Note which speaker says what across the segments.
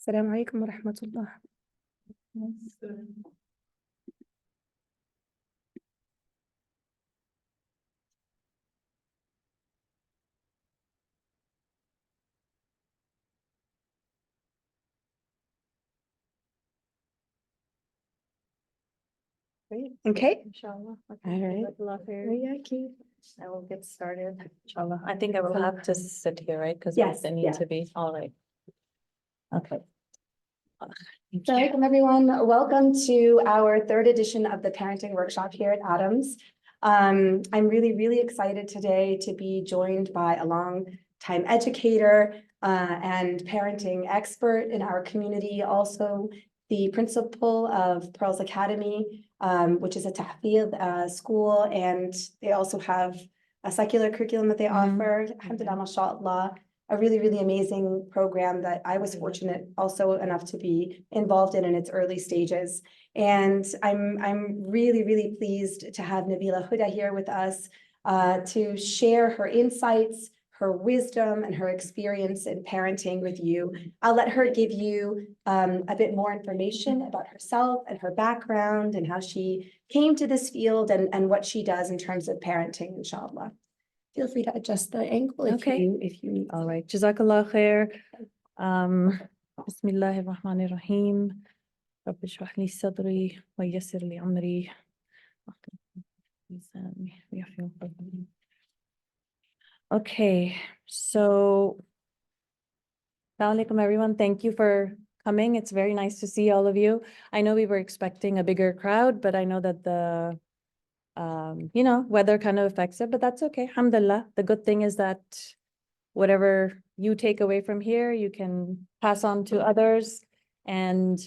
Speaker 1: السلام عليكم ورحمة الله. Okay.
Speaker 2: Inshallah.
Speaker 1: All right.
Speaker 2: I will get started. Inshallah. I think I will have to sit here, right? Because
Speaker 1: Yes,
Speaker 2: they need
Speaker 1: yeah.
Speaker 2: to be, all right. Okay.
Speaker 1: Welcome, everyone. Welcome to our third edition of the parenting workshop here at Adams. I'm really, really excited today to be joined by a long-time educator and parenting expert in our community, also the principal of Pearls Academy, which is a tahfidh school, and they also have a secular curriculum that they offer. Alhamdulillah, mashallah. A really, really amazing program that I was fortunate also enough to be involved in its early stages. And I'm really, really pleased to have Nabila Huda here with us to share her insights, her wisdom, and her experience in parenting with you. I'll let her give you a bit more information about herself and her background and how she came to this field and what she does in terms of parenting, inshallah. Feel free to adjust the angle if you need.
Speaker 2: All right. Jazakallah khair. Bismillahir Rahmanir Rahim. Rabbi shrah li sadri wa yassir li amri. Okay, so Assalamu alaikum, everyone. Thank you for coming. It's very nice to see all of you. I know we were expecting a bigger crowd, but I know that the weather kind of affects it, but that's okay. Alhamdulillah. The good thing is that whatever you take away from here, you can pass on to others. And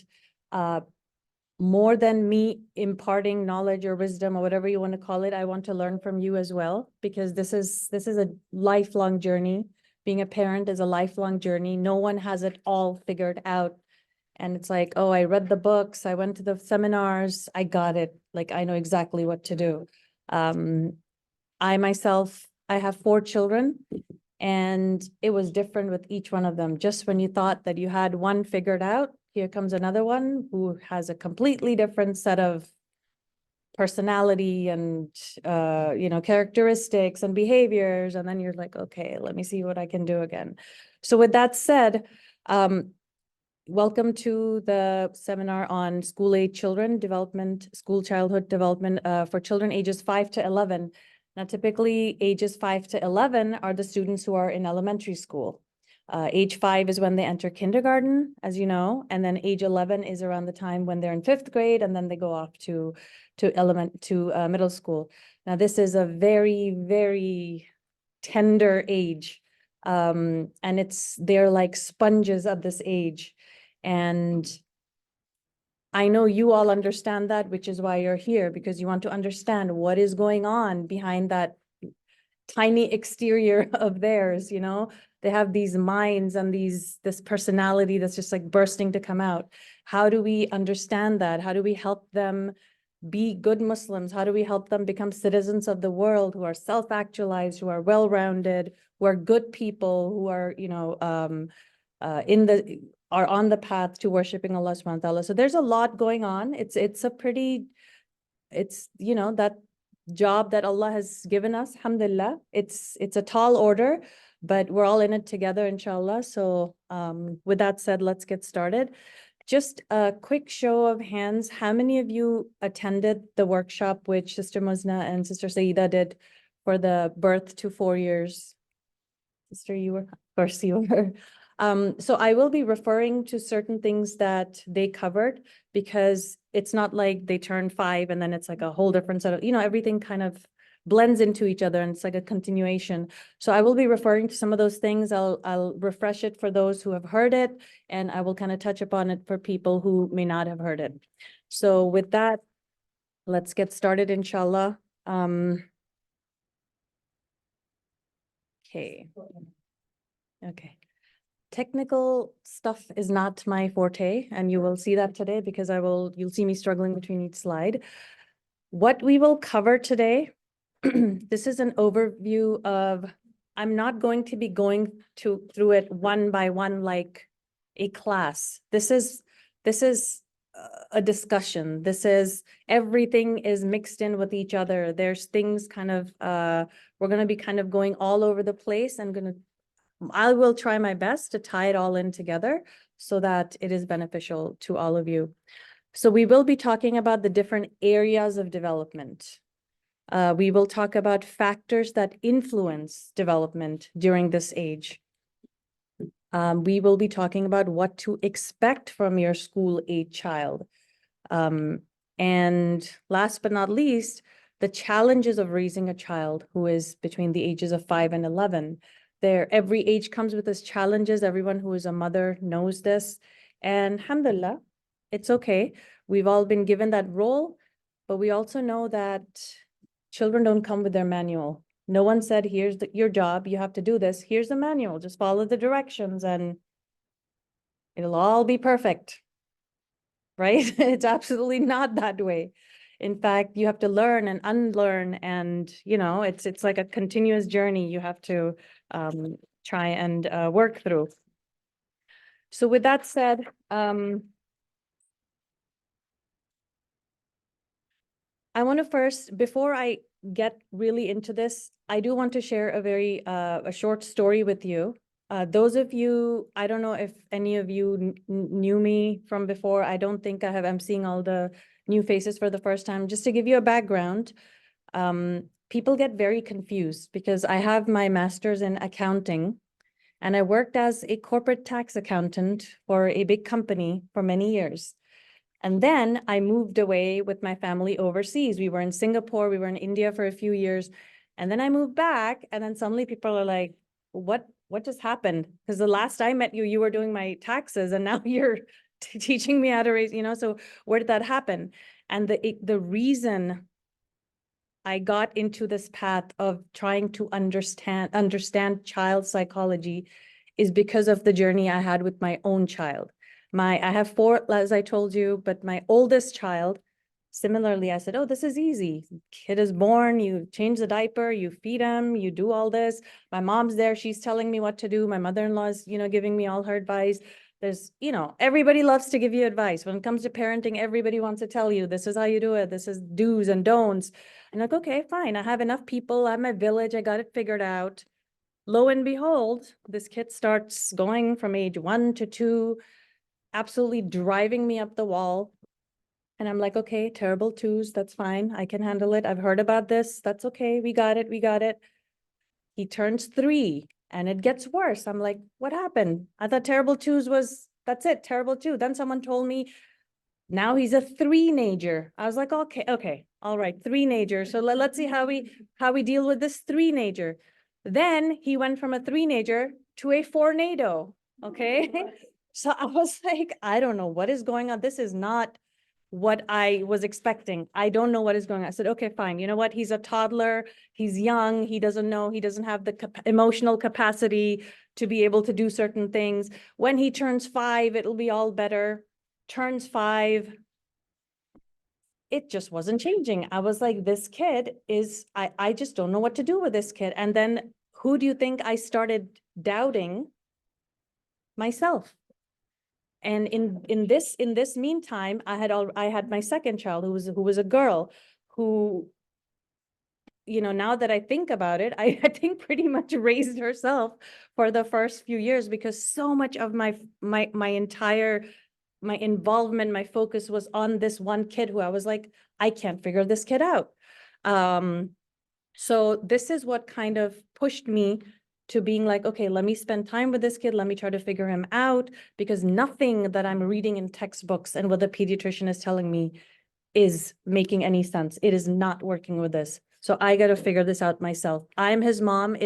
Speaker 2: more than me imparting knowledge or wisdom or whatever you want to call it, I want to learn from you as well, because this is a lifelong journey. Being a parent is a lifelong journey. No one has it all figured out. And it's like, oh, I read the books, I went to the seminars, I got it. Like, I know exactly what to do. I myself, I have 4 children, and it was different with each one of them. Just when you thought that you had one figured out, here comes another one who has a completely different set of personality and, characteristics and behaviors. And then you're like, okay, let me see what I can do again. So with that said, welcome to the seminar on school-age children development, school childhood development for children ages 5 to 11. Now, typically ages 5 to 11 are the students who are in elementary school. Age 5 is when they enter kindergarten, as you know, and then age 11 is around the time when they're in 5th grade, and then they go off to middle school. Now, this is a very, very tender age, and they're like sponges at this age. And I know you all understand that, which is why you're here, because you want to understand what is going on behind that tiny exterior of theirs. They have these minds and this personality that's just like bursting to come out. How do we understand that? How do we help them be good Muslims? How do we help them become citizens of the world who are self-actualized, who are well-rounded, who are good people, who are, are on the path to worshiping Allah subhanahu wa ta'ala. So there's a lot going on. It's that job that Allah has given us, alhamdulillah. It's a tall order, but we're all in it together, inshallah. So with that said, let's get started. Just a quick show of hands. How many of you attended the workshop which Sister Muzna and Sister Saida did for the birth to 4 years? Sister, you were? Of course you were. So I will be referring to certain things that they covered, because it's not like they turn 5 and then it's like a whole different set of, everything kind of blends into each other and it's like a continuation. So I will be referring to some of those things. I'll refresh it for those who have heard it, and I will kind of touch upon it for people who may not have heard it. So with that, let's get started, inshallah. Okay. Technical stuff is not my forte, and you will see that today, because you'll see me struggling between each slide. What we will cover today, this is an overview of, I'm not going to be going through it one by one like a class. This is a discussion. This is, everything is mixed in with each other. There's things kind of, we're going to be kind of going all over the place. I will try my best to tie it all in together so that it is beneficial to all of you. So we will be talking about the different areas of development. We will talk about factors that influence development during this age. We will be talking about what to expect from your school-age child. And last but not least, the challenges of raising a child who is between the ages of 5 and 11. Every age comes with its challenges. Everyone who is a mother knows this. And alhamdulillah, it's okay. We've all been given that role, but we also know that children don't come with their manual. No one said, here's your job, you have to do this. Here's the manual, just follow the directions and it'll all be perfect, right? It's absolutely not that way. In fact, you have to learn and unlearn, and it's like a continuous journey you have to try and work through. So with that said, I want to first, before I get really into this, I do want to share a short story with you. Those of you, I don't know if any of you knew me from before. I don't think I have. I'm seeing all the new faces for the first time. Just to give you a background, people get very confused because I have my master's in accounting and I worked as a corporate tax accountant for a big company for many years. And then I moved away with my family overseas. We were in Singapore, we were in India for a few years. And then I moved back, and then suddenly people are like, what just happened? Because the last I met you, you were doing my taxes, and now you're teaching me how to raise, so where did that happen? And the reason I got into this path of trying to understand child psychology is because of the journey I had with my own child. I have 4, as I told you, but my oldest child, similarly, I said, oh, this is easy. Kid is born, you change the diaper, you feed him, you do all this. My mom's there, she's telling me what to do. My mother-in-law is, giving me all her advice. There's, everybody loves to give you advice. When it comes to parenting, everybody wants to tell you, this is how you do it. This is do's and don'ts. I'm like, okay, fine. I have enough people. I have my village. I got it figured out. Lo and behold, this kid starts going from age 1 to 2, absolutely driving me up the wall. And I'm like, okay, terrible twos. That's fine. I can handle it. I've heard about this. That's okay. We got it. We got it. He turns 3 and it gets worse. I'm like, what happened? I thought terrible twos was, that's it, terrible 2. Then someone told me now he's a 3-nager. I was like, okay, all right, 3-nager. So let's see how we deal with this 3-nager. Then he went from a 3-nager to a 4-nado. Okay. So I was like, I don't know what is going on. This is not what I was expecting. I don't know what is going on. I said, okay, fine. You know what? He's a toddler. He's young. He doesn't know. He doesn't have the emotional capacity to be able to do certain things. When he turns 5, it'll be all better. Turns 5. It just wasn't changing. I was like, this kid is, I just don't know what to do with this kid. And then who do you think I started doubting? Myself. And in this meantime, I had my second child who was a girl who, now that I think about it, I think pretty much raised herself for the first few years, because so much of my involvement, my focus was on this one kid who I was like, I can't figure this kid out. So this is what kind of pushed me to being like, okay, let me spend time with this kid. Let me try to figure him out, because nothing that I'm reading in textbooks and what the pediatrician is telling me is making any sense. It is not working with this. So I got to figure this out myself. I'm his mom.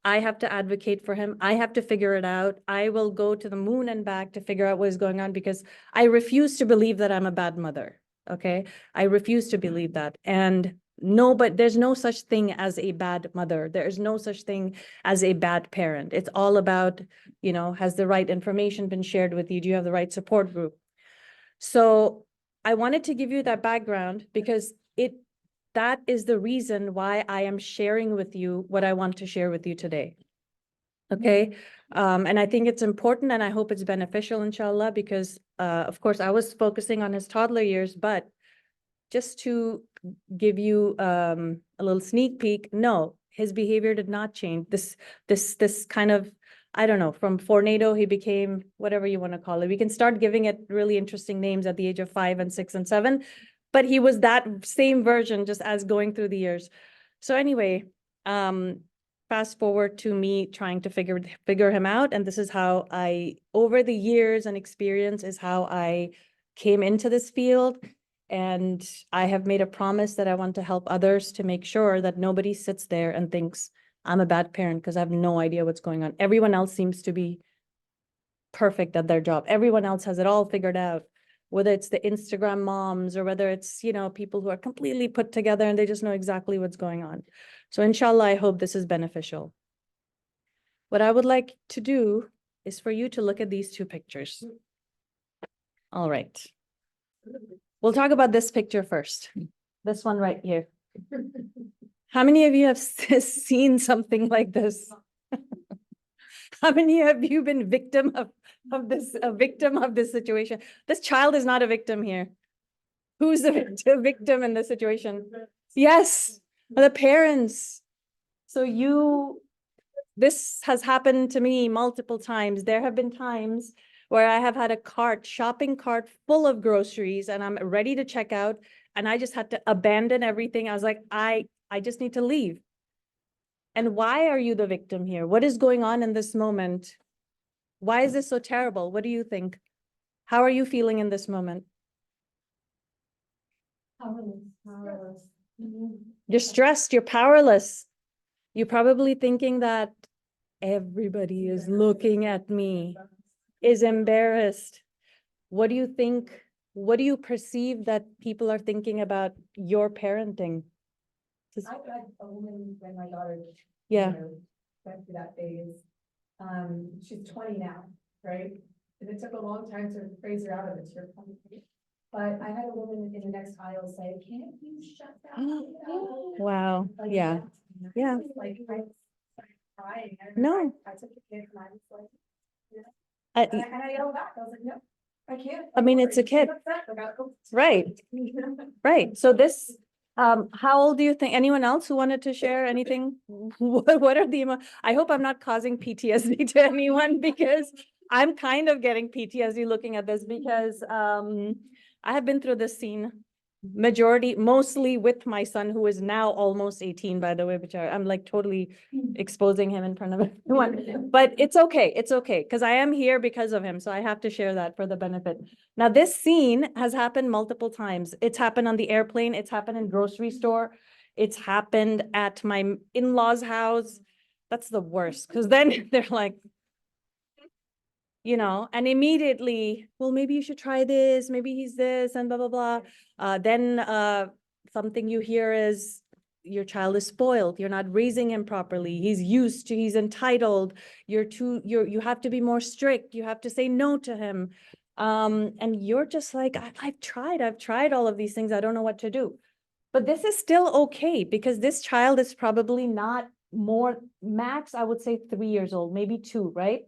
Speaker 2: I have to advocate for him. I have to figure it out. I will go to the moon and back to figure out what is going on, because I refuse to believe that I'm a bad mother. Okay. I refuse to believe that. And no, but there's no such thing as a bad mother. There is no such thing as a bad parent. It's all about, has the right information been shared with you? Do you have the right support group? So I wanted to give you that background, because that is the reason why I am sharing with you what I want to share with you today. Okay, and I think it's important and I hope it's beneficial, inshallah, because of course I was focusing on his toddler years, but just to give you a little sneak peek, no, his behavior did not change. This kind of, I don't know, from Fornado, he became whatever you want to call it. We can start giving it really interesting names at the age of 5 and 6 and 7, but he was that same version just as going through the years. So anyway, fast forward to me trying to figure him out, and this is how I, over the years and experience, is how I came into this field. And I have made a promise that I want to help others to make sure that nobody sits there and thinks I'm a bad parent because I have no idea what's going on. Everyone else seems to be perfect at their job. Everyone else has it all figured out, whether it's the Instagram moms or whether it's, you know, people who are completely put together and they just know exactly what's going on. So inshallah, I hope this is beneficial. What I would like to do is for you to look at these two pictures. All right. We'll talk about this picture first. This one right here. How many of you have seen something like this? How many of you been victim of this, a victim of this situation? This child is not a victim here. Who's the victim in this situation? Yes, the parents. So this has happened to me multiple times. There have been times where I have had a shopping cart full of groceries and I'm ready to check out and I just had to abandon everything. I was like, I just need to leave. And why are you the victim here? What is going on in this moment? Why is this so terrible? What do you think? How are you feeling in this moment?
Speaker 1: Powerless.
Speaker 2: You're stressed, you're powerless. You're probably thinking that everybody is looking at me, is embarrassed. What do you think? What do you perceive that people are thinking about your parenting?
Speaker 1: I had a woman when my daughter,
Speaker 2: Yeah.
Speaker 1: went through that phase. She's 20 now, right? And it took a long time to phrase her out of it, to your point. But I had a woman in the next aisle say, "Can't you shut that down?"
Speaker 2: Wow.
Speaker 1: Like,
Speaker 2: Yeah. Yeah.
Speaker 1: Like, I started crying.
Speaker 2: No.
Speaker 1: I took the kid and I was like,
Speaker 2: I,
Speaker 1: and I yelled back. I was like, no, I can't.
Speaker 2: I mean, it's a kid. Right. Right. So this, how old do you think, anyone else who wanted to share anything? What are the, I hope I'm not causing PTSD to anyone because I'm kind of getting PTSD looking at this because, I have been through this scene mostly with my son, who is now almost 18, by the way, which I'm like totally exposing him in front of everyone, but it's okay. It's okay. Cause I am here because of him. So I have to share that for the benefit. Now, this scene has happened multiple times. It's happened on the airplane. It's happened in grocery store. It's happened at my in-laws' house. That's the worst. Cause then they're like, you know, and immediately, well, maybe you should try this, maybe he's this and blah, blah, blah. Then something you hear is your child is spoiled. You're not raising him properly. He's entitled. You have to be more strict. You have to say no to him. And you're just like, I've tried all of these things. I don't know what to do. But this is still okay because this child is probably not more max, I would say 3 years old, maybe 2, right?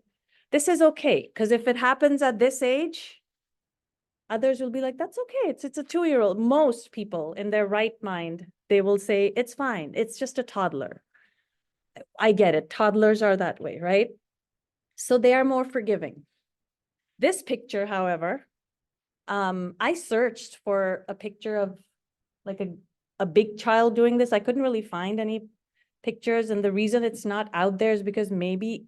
Speaker 2: This is okay, because if it happens at this age, others will be like, that's okay. It's a 2-year-old. Most people in their right mind, they will say, it's fine. It's just a toddler. I get it. Toddlers are that way, right? So they are more forgiving. This picture, however, I searched for a picture of like a big child doing this. I couldn't really find any pictures. And the reason it's not out there is because maybe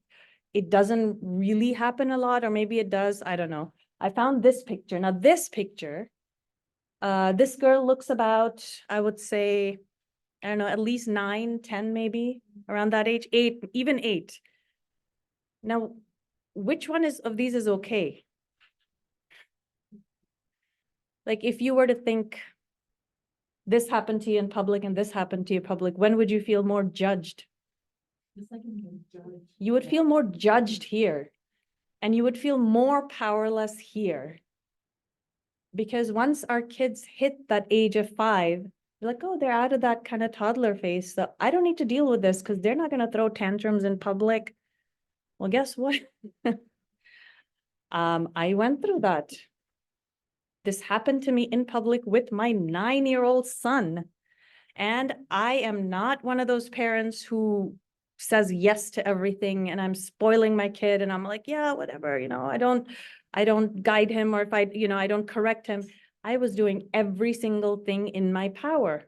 Speaker 2: it doesn't really happen a lot, or maybe it does. I don't know. I found this picture. Now, this picture, this girl looks about, I would say, I don't know, at least 9, 10, maybe around that age, 8, even 8. Now, which one of these is okay? Like, if you were to think this happened to you in public and this happened to you in public, when would you feel more judged? You would feel more judged here, and you would feel more powerless here. Because once our kids hit that age of 5, you're like, oh, they're out of that kind of toddler phase. So I don't need to deal with this because they're not going to throw tantrums in public. Well, guess what? I went through that. This happened to me in public with my 9-year-old son. And I am not one of those parents who says yes to everything and I'm spoiling my kid and I'm like, yeah, whatever, I don't guide him, or if I don't correct him. I was doing every single thing in my power,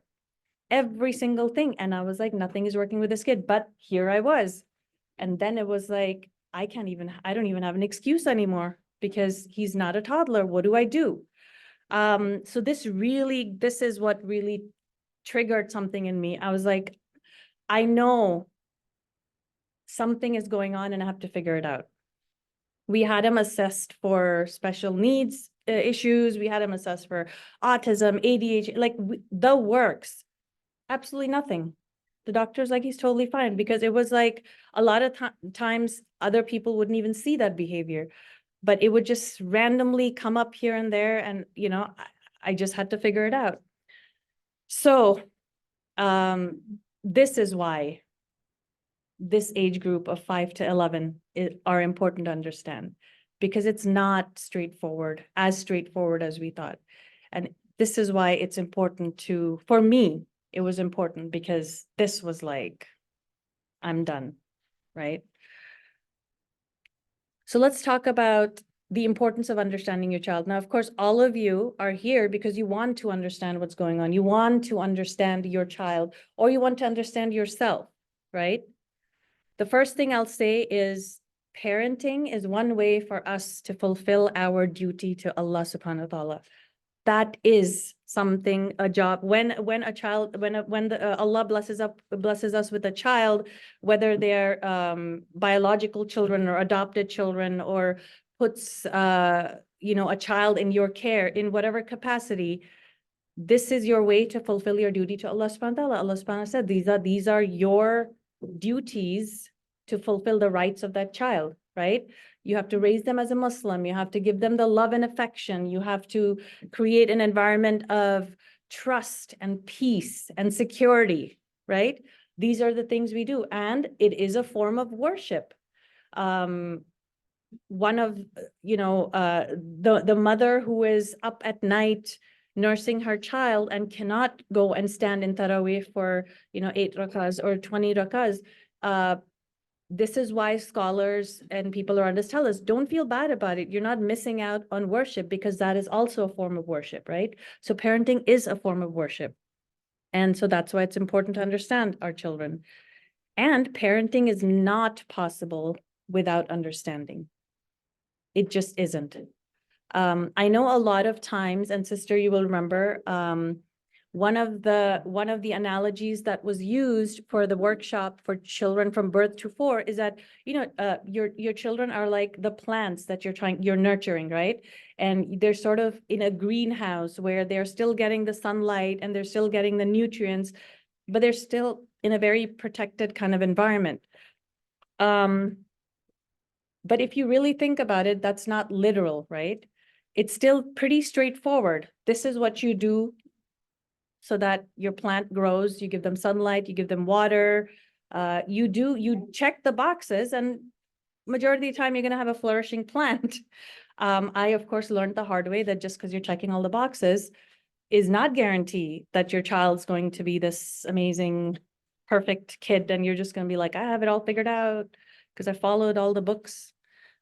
Speaker 2: every single thing. And I was like, nothing is working with this kid, but here I was. And then it was like, I don't even have an excuse anymore because he's not a toddler. What do I do? So this is what really triggered something in me. I was like, I know something is going on and I have to figure it out. We had him assessed for special needs issues. We had him assessed for autism, ADHD, like the works. Absolutely nothing. The doctor's like, he's totally fine, because it was like a lot of times other people wouldn't even see that behavior, but it would just randomly come up here and there. And, I just had to figure it out. So this is why this age group of 5 to 11 are important to understand, because it's not as straightforward as we thought. And this is why it's important for me, it was important, because this was like, I'm done, right? So let's talk about the importance of understanding your child. Now, of course, all of you are here because you want to understand what's going on. You want to understand your child, or you want to understand yourself, right? The first thing I'll say is parenting is one way for us to fulfill our duty to Allah subhanahu wa ta'ala. That is something, a job. When Allah blesses us with a child, whether they're biological children or adopted children, or puts a child in your care in whatever capacity, this is your way to fulfill your duty to Allah subhanahu wa ta'ala. Allah subhanahu wa ta'ala said, these are your duties to fulfill the rights of that child, right? You have to raise them as a Muslim. You have to give them the love and affection. You have to create an environment of trust and peace and security, right? These are the things we do. And it is a form of worship. One of, the mother who is up at night nursing her child and cannot go and stand in Taraweeh for, 8 rakahs or 20 rakahs. This is why scholars and people around us tell us, don't feel bad about it. You're not missing out on worship, because that is also a form of worship, right? So parenting is a form of worship. And so that's why it's important to understand our children. And parenting is not possible without understanding. It just isn't. I know a lot of times, and sister, you will remember, one of the analogies that was used for the workshop for children from birth to 4 is that, your children are like the plants that you're nurturing, right? And they're sort of in a greenhouse where they're still getting the sunlight and they're still getting the nutrients, but they're still in a very protected kind of environment. But if you really think about it, that's not literal, right? It's still pretty straightforward. This is what you do so that your plant grows. You give them sunlight, you give them water. You check the boxes, and majority of the time you're going to have a flourishing plant. I, of course, learned the hard way that just because you're checking all the boxes is not guarantee that your child's going to be this amazing, perfect kid. And you're just going to be like, I have it all figured out because I followed all the books.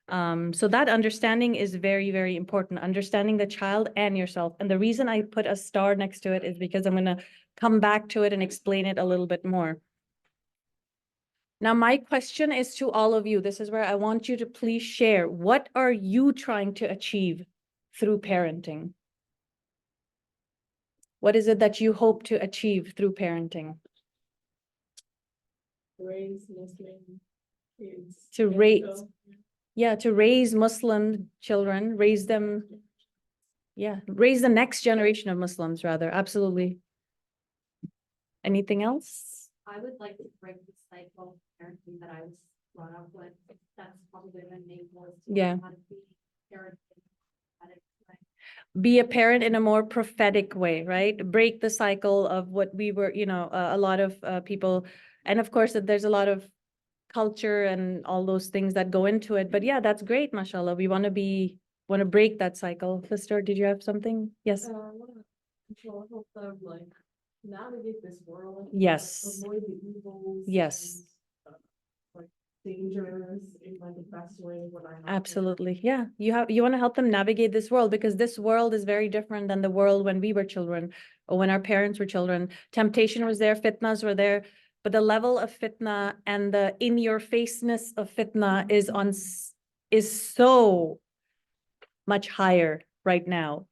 Speaker 2: So that understanding is very, very important, understanding the child and yourself. And the reason I put a star next to it is because I'm going to come back to it and explain it a little bit more. Now, my question is to all of you. This is where I want you to please share. What are you trying to achieve through parenting? What is it that you hope to achieve through parenting?
Speaker 3: Raise Muslim kids.
Speaker 2: To raise Muslim children, raise them, raise the next generation of Muslims, rather. Absolutely. Anything else?
Speaker 4: I would like to break the cycle of parenting that I was brought up with. That's probably my main goal.
Speaker 2: Yeah.
Speaker 4: How to be parenting.
Speaker 2: Be a parent in a more prophetic way, right? Break the cycle of what we were, a lot of people, and of course, there's a lot of culture and all those things that go into it. But yeah, that's great, mashallah. We want to break that cycle. Sister, did you have something? Yes.
Speaker 3: I wanna control, help them like navigate this world.
Speaker 2: Yes.
Speaker 3: Avoid the evils.
Speaker 2: Yes.
Speaker 3: and, like dangers in like the best way when I have.
Speaker 2: Absolutely. Yeah. You want to help them navigate this world because this world is very different than the world when we were children or when our parents were children. Temptation was there, fitnas were there, but the level of fitna and the in your faceness of fitna is so much higher right now.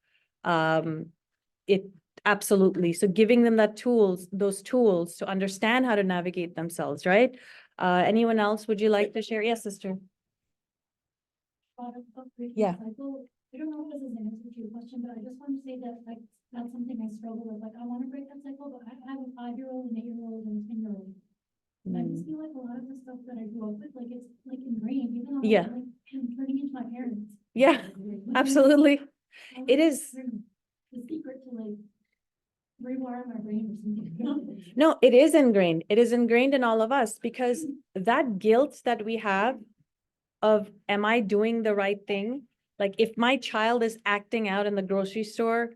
Speaker 2: It absolutely. So giving them those tools to understand how to navigate themselves, right? Anyone else would you like to share? Yes, sister. Yeah.
Speaker 5: I don't know if this is an answer to your question, but I just want to say that like, that's something I struggle with. Like, I want to break that cycle, but I have a 5-year-old, an 8-year-old, and a 10-year-old. And I just feel like a lot of the stuff that I grew up with, like, it's like ingrained, even though
Speaker 2: Yeah.
Speaker 5: I'm like turning into my parents.
Speaker 2: Yeah,
Speaker 5: Like,
Speaker 2: absolutely.
Speaker 5: I'm
Speaker 2: It is.
Speaker 5: The secret to like rewire my brain or something.
Speaker 2: No, it is ingrained. It is ingrained in all of us because that guilt that we have of, am I doing the right thing? Like if my child is acting out in the grocery store,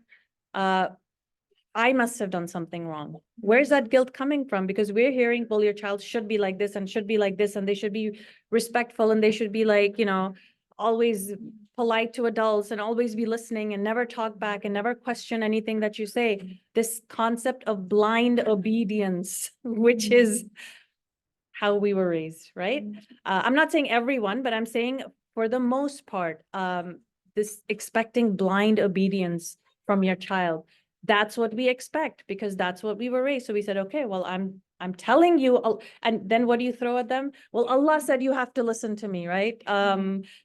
Speaker 2: I must have done something wrong. Where's that guilt coming from? Because we're hearing, well, your child should be like this and should be like this, and they should be respectful and they should be like, always polite to adults and always be listening and never talk back and never question anything that you say. This concept of blind obedience, which is how we were raised, right? I'm not saying everyone, but I'm saying for the most part, this expecting blind obedience from your child. That's what we expect because that's what we were raised. So we said, okay, well, I'm telling you, and then what do you throw at them? Well, Allah said you have to listen to me, right?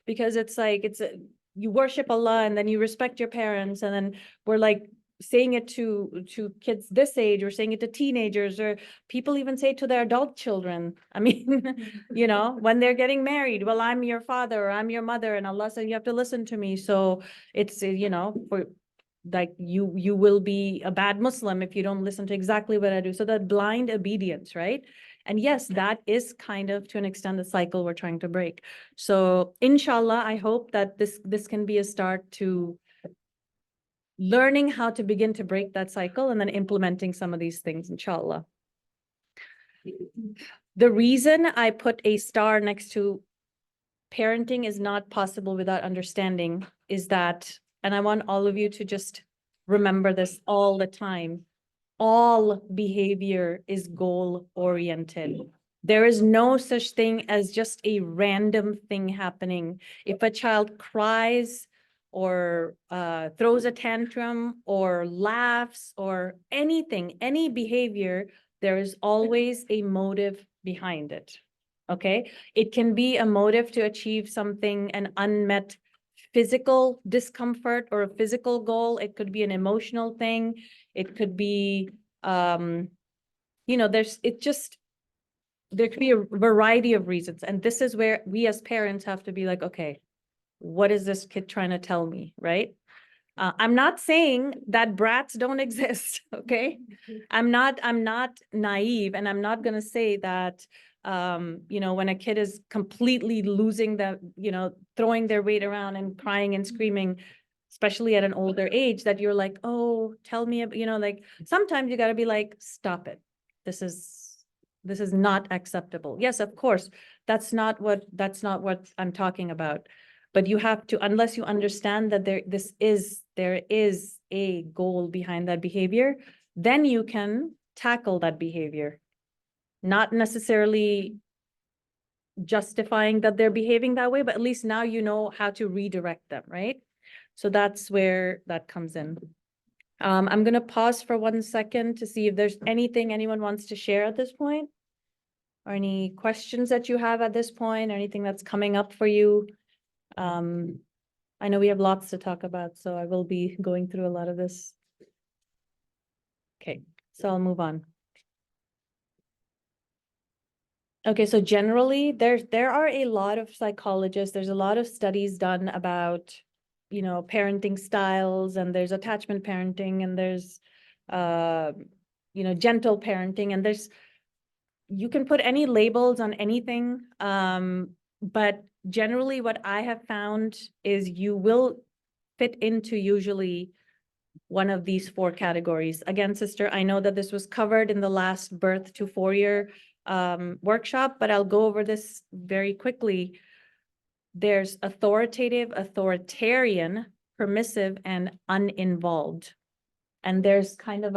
Speaker 2: Because it's like, you worship Allah and then you respect your parents. And then we're like saying it to kids this age, or saying it to teenagers, or people even say it to their adult children. I mean, when they're getting married, well, I'm your father or I'm your mother, and Allah said you have to listen to me. So it's, for like you will be a bad Muslim if you don't listen to exactly what I do. So that blind obedience, right? And yes, that is kind of to an extent the cycle we're trying to break. So inshallah, I hope that this can be a start to learning how to begin to break that cycle and then implementing some of these things, inshallah. The reason I put a star next to parenting is not possible without understanding is that, and I want all of you to just remember this all the time, all behavior is goal-oriented. There is no such thing as just a random thing happening. If a child cries or throws a tantrum or laughs or anything, any behavior, there is always a motive behind it. Okay, it can be a motive to achieve something, an unmet physical discomfort or a physical goal. It could be an emotional thing. It could be, there could be a variety of reasons. And this is where we as parents have to be like, okay, what is this kid trying to tell me, right? I'm not saying that brats don't exist, okay? I'm not naive, and I'm not going to say that, when a kid is completely losing throwing their weight around and crying and screaming, especially at an older age, that you're like, oh, tell me, like sometimes you got to be like, stop it. This is not acceptable. Yes, of course, that's not what I'm talking about. But you have to, unless you understand that there is a goal behind that behavior, then you can tackle that behavior. Not necessarily justifying that they're behaving that way, but at least now you know how to redirect them, right? So that's where that comes in. I'm going to pause for 1 second to see if there's anything anyone wants to share at this point, or any questions that you have at this point, or anything that's coming up for you. I know we have lots to talk about, so I will be going through a lot of this. Okay, so I'll move on. Okay, so generally there are a lot of psychologists, there's a lot of studies done about, parenting styles, and there's attachment parenting, and there's, gentle parenting, and there's you can put any labels on anything, but generally what I have found is you will fit into usually one of these four categories. Again, sister, I know that this was covered in the last birth to 4-year workshop, but I'll go over this very quickly. There's authoritative, authoritarian, permissive, and uninvolved. And there's kind of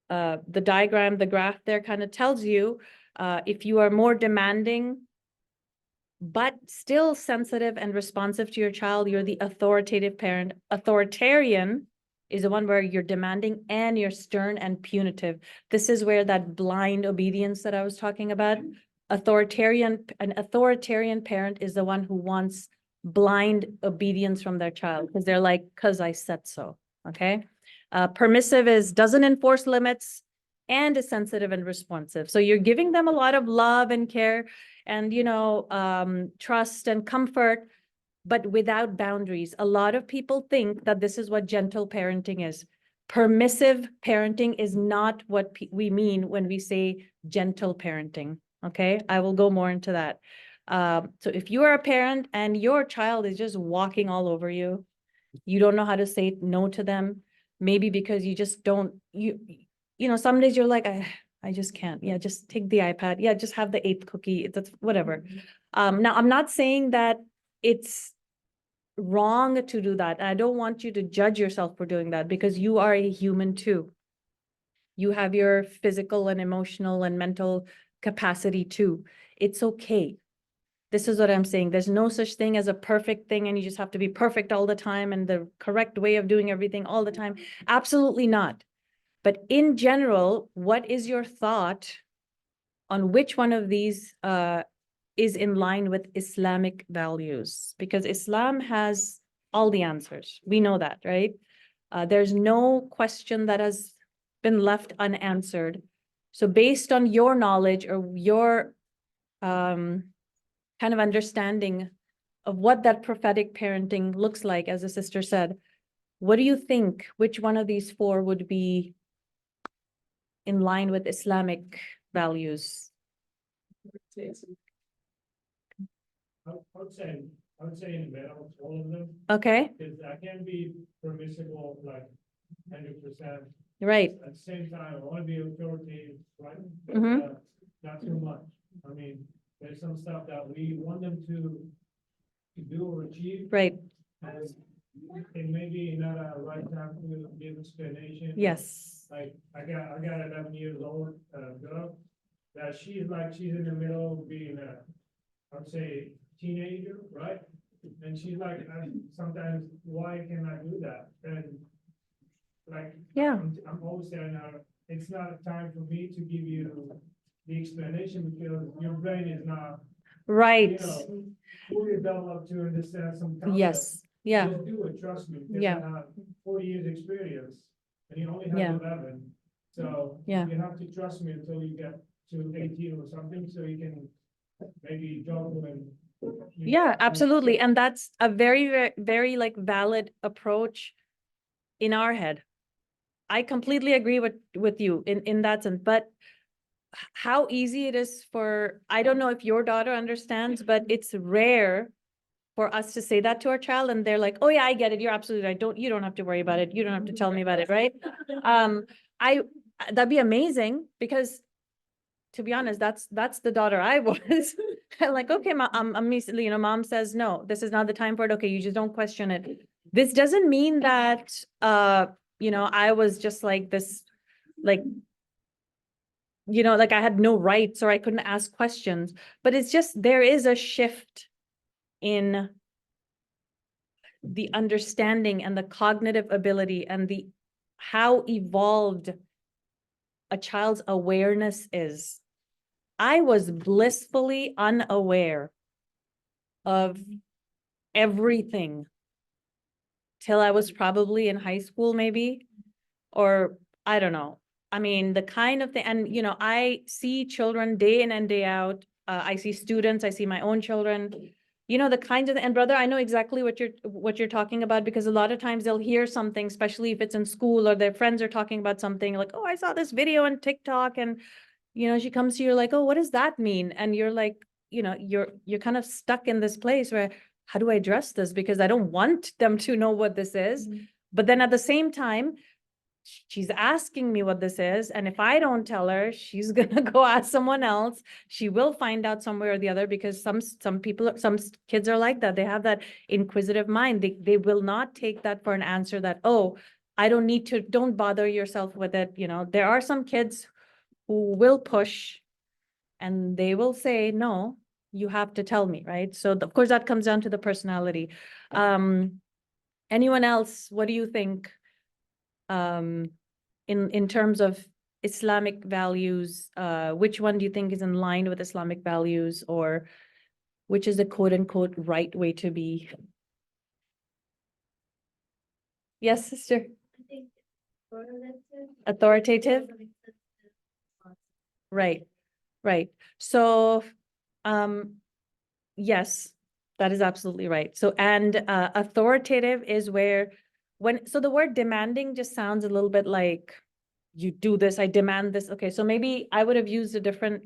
Speaker 2: the diagram, the graph there kind of tells you if you are more demanding, but still sensitive and responsive to your child, you're the authoritative parent. Authoritarian is the one where you're demanding and you're stern and punitive. This is where that blind obedience that I was talking about. An authoritarian parent is the one who wants blind obedience from their child because they're like, because I said so, okay? Permissive doesn't enforce limits and is sensitive and responsive. So you're giving them a lot of love and care and, trust and comfort, but without boundaries. A lot of people think that this is what gentle parenting is. Permissive parenting is not what we mean when we say gentle parenting, okay? I will go more into that. So if you are a parent and your child is just walking all over you, you don't know how to say no to them, maybe because you just don't, some days you're like, I just can't. Yeah, just take the iPad. Yeah, just have the 8th cookie. That's whatever. Now, I'm not saying that it's wrong to do that. I don't want you to judge yourself for doing that because you are a human too. You have your physical and emotional and mental capacity too. It's okay. This is what I'm saying. There's no such thing as a perfect thing and you just have to be perfect all the time and the correct way of doing everything all the time. Absolutely not. But in general, what is your thought on which one of these is in line with Islamic values? Because Islam has all the answers. We know that, right? There's no question that has been left unanswered. So based on your knowledge or your kind of understanding of what that prophetic parenting looks like, as the sister said, what do you think? Which one of these four would be in line with Islamic values?
Speaker 6: I would say in the middle, all of them,
Speaker 2: Okay,
Speaker 6: because I can be permissible, like 100%.
Speaker 2: right.
Speaker 6: At the same time, I want to be authoritative, right? But,
Speaker 2: Mhm.
Speaker 6: not too much. I mean, there's some stuff that we want them to do or achieve.
Speaker 2: Right.
Speaker 6: And it may be not a right time to give explanation.
Speaker 2: Yes.
Speaker 6: Like, I got 11 years old, girl, that she's in the middle of being I'd say teenager, right? And she's like, sometimes, why can I do that? And like,
Speaker 2: Yeah.
Speaker 6: I'm always telling her, it's not a time for me to give you the explanation because your brain is not,
Speaker 2: Right.
Speaker 6: fully developed to understand some concepts.
Speaker 2: Yes. Yeah.
Speaker 6: Just do it, trust me. because
Speaker 2: Yeah.
Speaker 6: I have 40 years experience and you only have
Speaker 2: Yeah.
Speaker 6: 11. So
Speaker 2: Yeah.
Speaker 6: you have to trust me until you get to 18 or something, so you can maybe juggle and.
Speaker 2: Yeah, absolutely. And that's a very, very, very like valid approach in our head. I completely agree with you in that sense, but how easy it is for, I don't know if your daughter understands, but it's rare for us to say that to our child and they're like, oh yeah, I get it. You're absolutely right. You don't have to worry about it. You don't have to tell me about it, right? That'd be amazing because to be honest, that's the daughter I was. Like, okay, mom says, no, this is not the time for it. Okay, you just don't question it. This doesn't mean that, I was just like this, like, like I had no rights or I couldn't ask questions, but it's just, there is a shift in the understanding and the cognitive ability and how evolved a child's awareness is. I was blissfully unaware of everything till I was probably in high school, maybe, or I don't know. I mean, the kind of thing, and I see children day in and day out. I see students, I see my own children, the kinds of, and brother, I know exactly what you're talking about, because a lot of times they'll hear something, especially if it's in school or their friends are talking about something like, oh, I saw this video on TikTok and she comes to you like, oh, what does that mean? And you're like, you're kind of stuck in this place where, how do I address this? Because I don't want them to know what this is. But then at the same time, she's asking me what this is. And if I don't tell her, she's gonna go ask someone else. She will find out somewhere or the other, because some people, some kids are like that. They have that inquisitive mind. They will not take that for an answer that, oh, I don't need to, don't bother yourself with it. There are some kids who will push and they will say, no, you have to tell me, right? So of course that comes down to the personality. Anyone else, what do you think? In terms of Islamic values, which one do you think is in line with Islamic values, or which is the quote unquote right way to be? Yes, sister.
Speaker 4: I think authoritative.
Speaker 2: Authoritative?
Speaker 4: doesn't exist in
Speaker 2: Right, right. So, yes, that is absolutely right. So, and authoritative is where so the word demanding just sounds a little bit like, you do this, I demand this. Okay, so maybe I would have used a different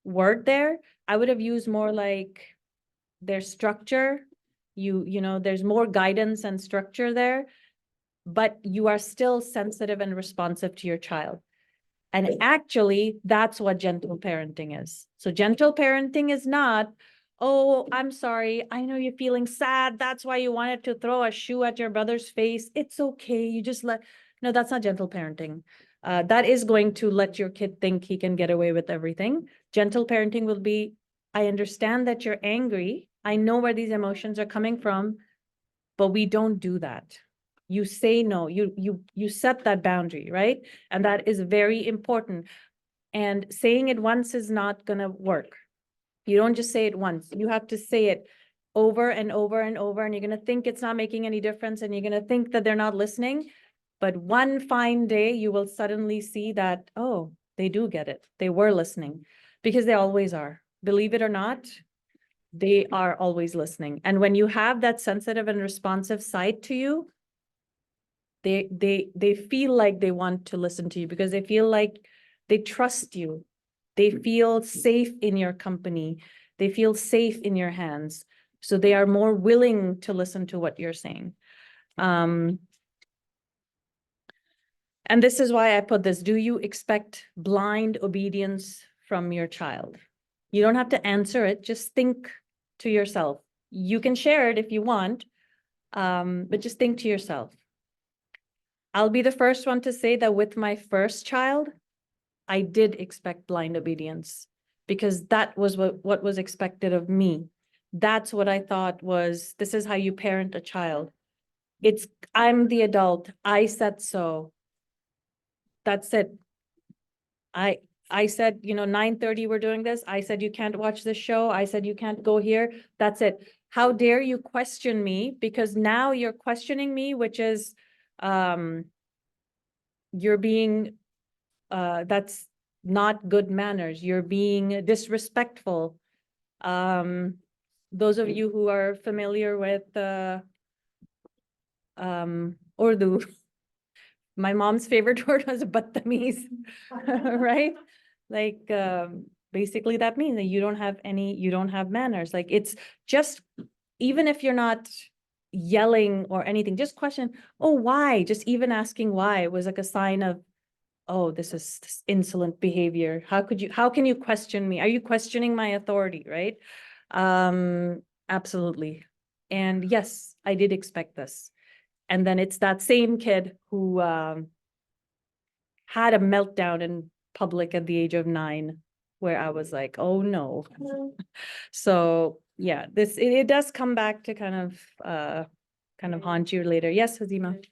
Speaker 2: word there. I would have used more like their structure. There's more guidance and structure there, but you are still sensitive and responsive to your child. And actually, that's what gentle parenting is. So gentle parenting is not, oh, I'm sorry, I know you're feeling sad, that's why you wanted to throw a shoe at your brother's face. It's okay, you just no, that's not gentle parenting. That is going to let your kid think he can get away with everything. Gentle parenting will be, I understand that you're angry. I know where these emotions are coming from, but we don't do that. You say no, you set that boundary, right? And that is very important. And saying it once is not gonna work. You don't just say it once. You have to say it over and over and over, and you're gonna think it's not making any difference, and you're gonna think that they're not listening. But one fine day, you will suddenly see that, oh, they do get it. They were listening, because they always are. Believe it or not, they are always listening. And when you have that sensitive and responsive side to you, they feel like they want to listen to you, because they feel like they trust you. They feel safe in your company. They feel safe in your hands. So they are more willing to listen to what you're saying. And this is why I put this. Do you expect blind obedience from your child? You don't have to answer it. Just think to yourself. You can share it if you want, but just think to yourself. I'll be the first one to say that with my first child, I did expect blind obedience, because that was what was expected of me. That's what I thought was, this is how you parent a child. I'm the adult. I said so. That's it. I said, 9:30 we're doing this. I said, you can't watch this show. I said, you can't go here. That's it. How dare you question me? Because now you're questioning me, which is, you're being, that's not good manners. You're being disrespectful. Those of you who are familiar with Urdu, my mom's favorite word was badtameez, right? Like, basically that means that you don't have manners. Like, it's just, even if you're not yelling or anything, just question, oh, why? Just even asking why was like a sign of, oh, this is this insolent behavior. How can you question me? Are you questioning my authority, right? Absolutely. And yes, I did expect this. And then it's that same kid who had a meltdown in public at the age of 9, where I was like, oh no. So yeah, it does come back to kind of haunt you later. Yes, Hazima.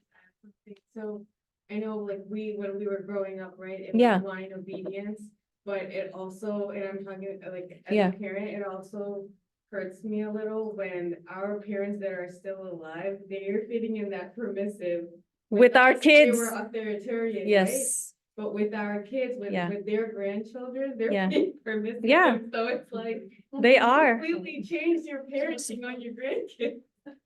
Speaker 3: So I know like when we were growing up, right? It
Speaker 2: Yeah.
Speaker 3: was blind obedience, but it also, and I'm talking like as
Speaker 2: Yeah.
Speaker 3: a parent, it also hurts me a little when our parents that are still alive, they're fitting in that permissive.
Speaker 2: With our
Speaker 3: us,
Speaker 2: kids.
Speaker 3: They were authoritarian, right?
Speaker 2: Yes.
Speaker 3: But with our kids,
Speaker 2: Yeah.
Speaker 3: with their grandchildren, they're
Speaker 2: Yeah.
Speaker 3: being permissive.
Speaker 2: Yeah.
Speaker 3: So it's like.
Speaker 2: They
Speaker 3: you
Speaker 2: are.
Speaker 3: Completely changed your parenting on your grandkids.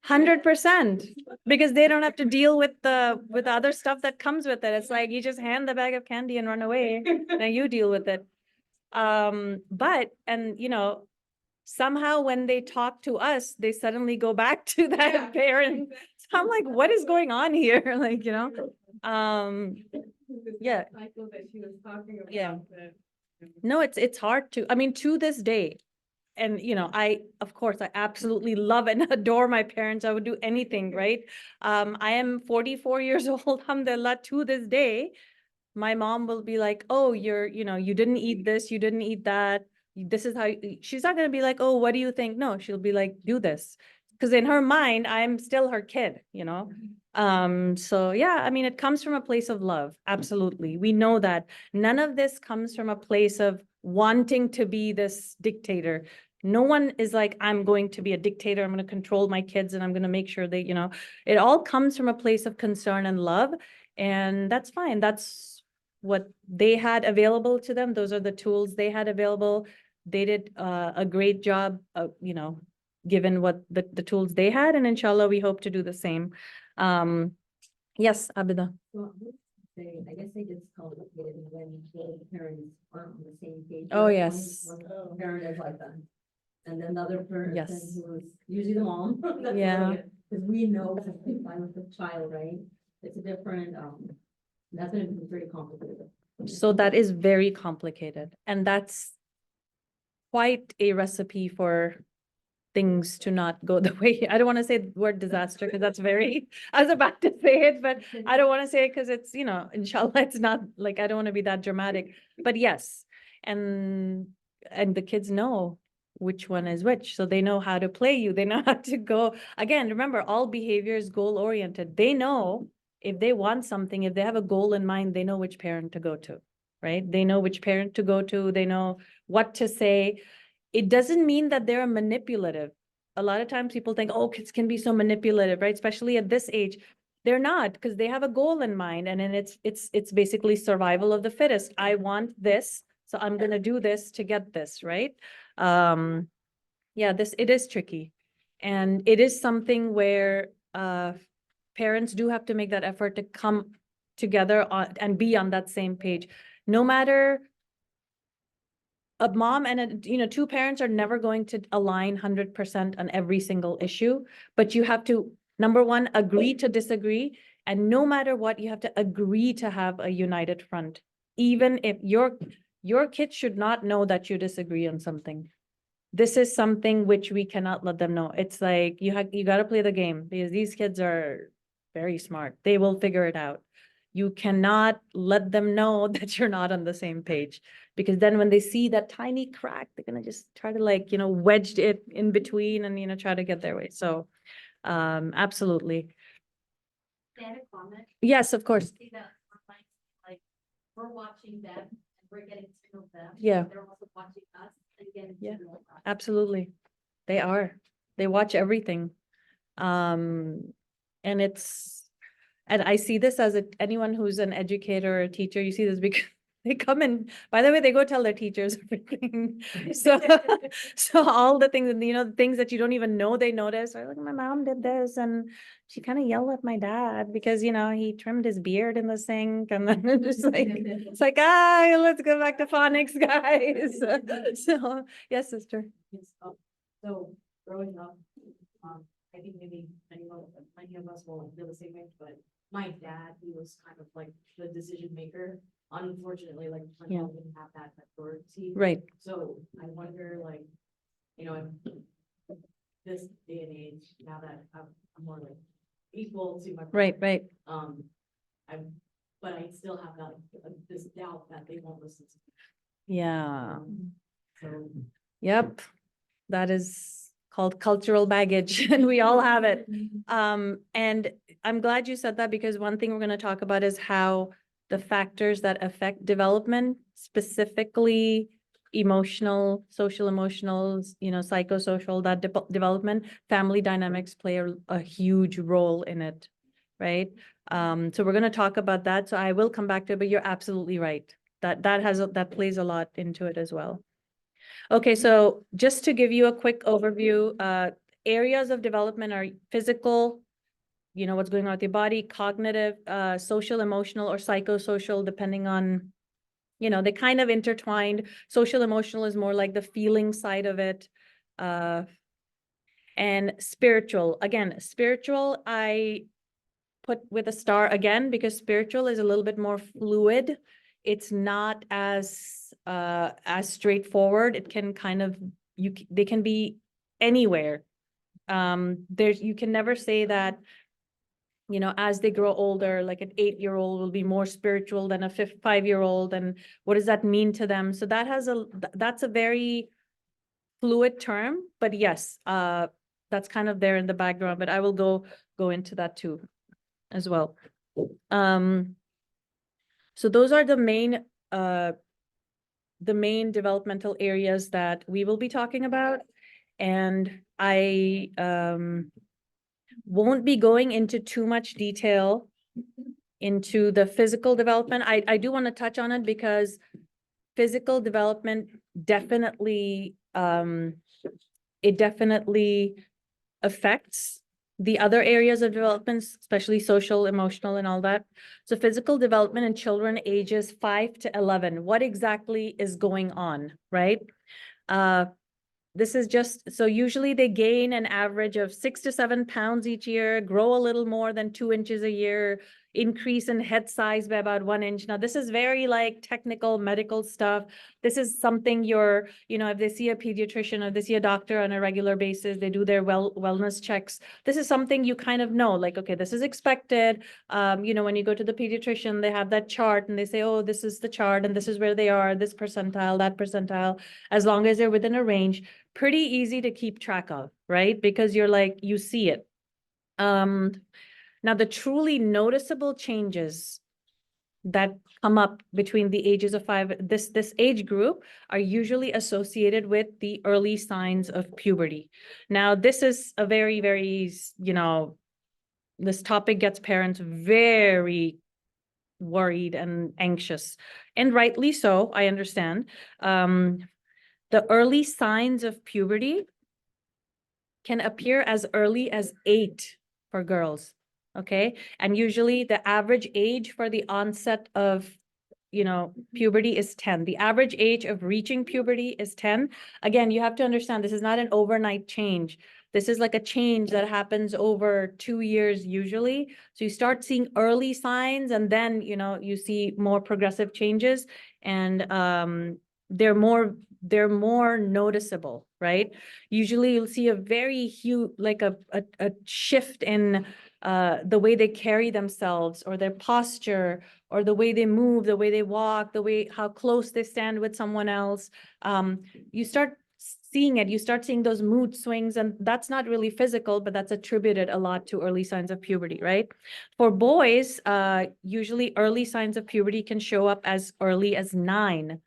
Speaker 2: 100%, because they don't have to deal with the other stuff that comes with it. It's like you just hand the bag of candy and run away. Now you deal with it. But, and you know, somehow when they talk to us, they suddenly go back to that
Speaker 3: Yeah.
Speaker 2: parent. So I'm like, what is going on here? Like, you know,
Speaker 3: This
Speaker 2: yeah.
Speaker 3: cycle that she was talking about.
Speaker 2: Yeah.
Speaker 3: that-
Speaker 2: no, it's hard to, I mean, to this day. And, you know, of course, I absolutely love and adore my parents. I would do anything, right? I am 44 years old, alhamdulillah, to this day. My mom will be like, oh, you know, you didn't eat this, you didn't eat that. This is how, she's not going to be like, oh, what do you think? No, she'll be like, do this. Because in her mind, I'm still her kid, you know? So yeah, I mean, it comes from a place of love. Absolutely. We know that none of this comes from a place of wanting to be this dictator. No one is like, I'm going to be a dictator. I'm going to control my kids and I'm going to make sure they, you know, it all comes from a place of concern and love. And that's fine. That's what they had available to them. Those are the tools they had available. They did a great job, you know, given what the tools they had. And inshallah, we hope to do the same. Yes, Abida.
Speaker 7: Well, I would say, I guess they just complicated when the parents aren't on the same page.
Speaker 2: Oh,
Speaker 7: One-
Speaker 2: yes.
Speaker 7: One parent is like that. And then the other person
Speaker 2: Yes.
Speaker 7: who is usually the mom.
Speaker 2: Yeah.
Speaker 7: Because we know if I'm with the child, right? It's a different, that's gonna be very complicated.
Speaker 2: So that is very complicated. And that's quite a recipe for things to not go the way. I don't want to say the word disaster because that's very, I was about to say it, but I don't want to say it because it's, you know, inshallah, it's not like, I don't want to be that dramatic, but yes. And the kids know which one is which. So they know how to play you. They know how to go. Again, remember, all behavior is goal oriented. They know if they want something, if they have a goal in mind, they know which parent to go to, right? They know which parent to go to. They know what to say. It doesn't mean that they're manipulative. A lot of times people think, oh, kids can be so manipulative, right? Especially at this age. They're not, because they have a goal in mind. And then it's basically survival of the fittest. I want this, so I'm gonna do this to get this, right? Yeah, it is tricky. And it is something where parents do have to make that effort to come together and be on that same page. No matter a mom and two parents are never going to align 100% on every single issue, but you have to, number one, agree to disagree. And no matter what, you have to agree to have a united front. Even if your kids should not know that you disagree on something. This is something which we cannot let them know. It's like, you got to play the game because these kids are very smart. They will figure it out. You cannot let them know that you're not on the same page, because then when they see that tiny crack, they're going to just try to wedge it in between and, try to get their way. So, absolutely.
Speaker 4: Can I add a comment?
Speaker 2: Yes, of course.
Speaker 4: See that online, like, we're watching them and we're getting to know them.
Speaker 2: Yeah.
Speaker 4: They're also watching us and getting
Speaker 2: Yeah.
Speaker 4: to know us.
Speaker 2: Absolutely. They are. They watch everything. And I see this as anyone who's an educator or a teacher, you see this because they come in, by the way, they go tell their teachers everything. So, so all the things, the things that you don't even know they notice, or like, my mom did this and she kind of yelled at my dad because, he trimmed his beard in the sink. And then it's like, let's go back to phonics, guys. So, yes, sister.
Speaker 7: Yes, so growing up, I think maybe many of us will feel the same way, but my dad, he was kind of like the decision maker. Unfortunately, like, my
Speaker 2: Yeah.
Speaker 7: mom didn't have that authority.
Speaker 2: Right.
Speaker 7: So I wonder, like, in this day and age, now that I'm more like equal to my.
Speaker 2: Right, right.
Speaker 7: But I still have that, this doubt that they won't listen to me.
Speaker 2: Yeah.
Speaker 7: So.
Speaker 2: Yep. That is called cultural baggage and we all have it. And I'm glad you said that because one thing we're going to talk about is how the factors that affect development, specifically emotional, social emotional, psychosocial, that development, family dynamics play a huge role in it, right? So we're going to talk about that. So I will come back to it, but you're absolutely right. That plays a lot into it as well. Okay, so just to give you a quick overview, areas of development are physical, what's going on with your body, cognitive, social, emotional, or psychosocial, depending on, you know, they kind of intertwined. Social emotional is more like the feeling side of it. And spiritual, again, spiritual, I put with a star again, because spiritual is a little bit more fluid. It's not as straightforward. It can kind of, they can be anywhere. You can never say that, you know, as they grow older, like an 8-year-old will be more spiritual than a 5-year-old, and what does that mean to them? So that's a very fluid term, but yes, that's kind of there in the background, but I will go into that too as well. So those are the main developmental areas that we will be talking about. And I won't be going into too much detail into the physical development. I do want to touch on it because physical development definitely, it definitely affects the other areas of development, especially social, emotional, and all that. So physical development in children ages 5 to 11, what exactly is going on, right? This is just, so usually they gain an average of 6 to 7 pounds each year, grow a little more than 2 inches a year, increase in head size by about 1 inch. Now, this is very like technical medical stuff. This is something you know, if they see a pediatrician or they see a doctor on a regular basis, they do their wellness checks. This is something you kind of know, like, okay, this is expected. You know, when you go to the pediatrician, they have that chart and they say, oh, this is the chart and this is where they are, this percentile, that percentile, as long as they're within a range. Pretty easy to keep track of, right? Because you're like, you see it. Now, the truly noticeable changes that come up between the ages of 5, this age group, are usually associated with the early signs of puberty. Now, this is a very, very, you know, this topic gets parents very worried and anxious, and rightly so, I understand. The early signs of puberty can appear as early as 8 for girls, okay? And usually the average age for the onset of, you know, puberty is 10. The average age of reaching puberty is 10. Again, you have to understand, this is not an overnight change. This is like a change that happens over 2 years usually. So you start seeing early signs, and then, you know, you see more progressive changes, and they're more noticeable, right? Usually you'll see a very huge, like a shift in the way they carry themselves, or their posture, or the way they move, the way they walk, the way, how close they stand with someone else. You start seeing it, you start seeing those mood swings, and that's not really physical, but that's attributed a lot to early signs of puberty, right? For boys, usually early signs of puberty can show up as early as 9.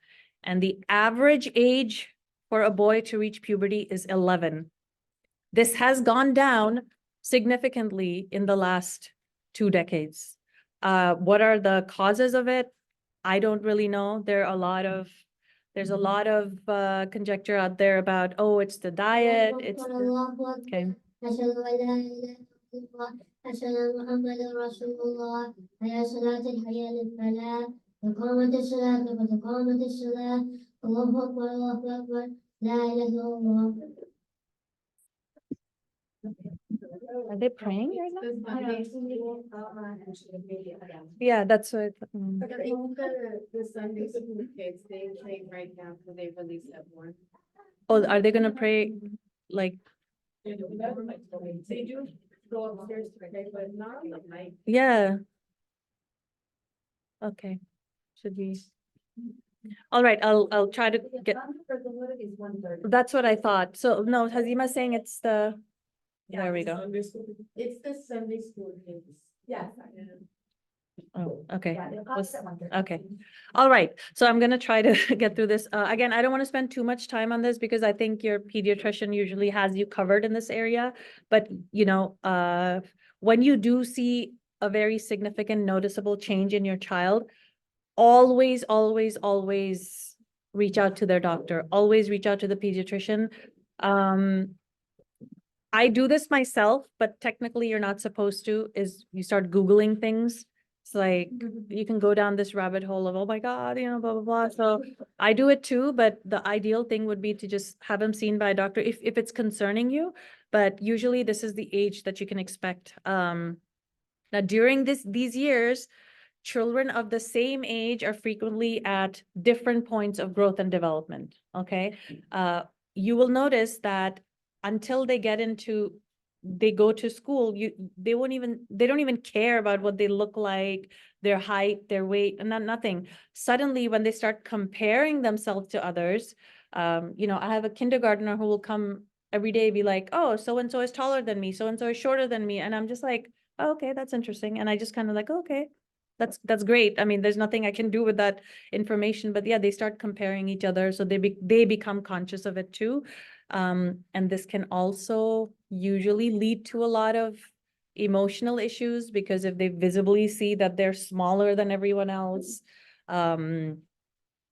Speaker 2: And the average age for a boy to reach puberty is 11. This has gone down significantly in the last 2 decades. What are the causes of it? I don't really know. There's a lot of conjecture out there about, oh, it's the diet, it's the, okay.
Speaker 5: وقامت الصلاة وقد قامت الصلاة الله أكبر الله أكبر لا إله إلا الله.
Speaker 2: Are they praying right now?
Speaker 3: The Sunday school,
Speaker 2: Yeah, that's what.
Speaker 3: the Sunday school kids, they play right now, so they released that one.
Speaker 2: Oh, are they gonna pray like?
Speaker 3: They do go upstairs to pray, but not on the night.
Speaker 2: Yeah. Okay, should we? All right, I'll try to get, that's what I thought. So no, Hazima's saying it's the, there we go.
Speaker 3: It's the Sunday school kids. Yes.
Speaker 2: Oh, okay. Okay. All right. So I'm gonna try to get through this. Again, I don't want to spend too much time on this because I think your pediatrician usually has you covered in this area. But, you know, when you do see a very significant noticeable change in your child, always, always, always reach out to their doctor. Always reach out to the pediatrician. I do this myself, but technically you're not supposed to, is you start Googling things. It's like, you can go down this rabbit hole of, oh my God, you know, blah, blah, blah. So I do it too, but the ideal thing would be to just have him seen by a doctor if it's concerning you. But usually this is the age that you can expect. Now during these years, children of the same age are frequently at different points of growth and development, okay? You will notice that until they go to school, they don't even care about what they look like, their height, their weight, and nothing. Suddenly, when they start comparing themselves to others, you know, I have a kindergartner who will come every day, be like, oh, so-and-so is taller than me, so-and-so is shorter than me, and I'm just like, oh, okay, that's interesting. And I just kind of like, okay, that's great. I mean, there's nothing I can do with that information, but yeah, they start comparing each other, so they become conscious of it too. And this can also usually lead to a lot of emotional issues, because if they visibly see that they're smaller than everyone else, and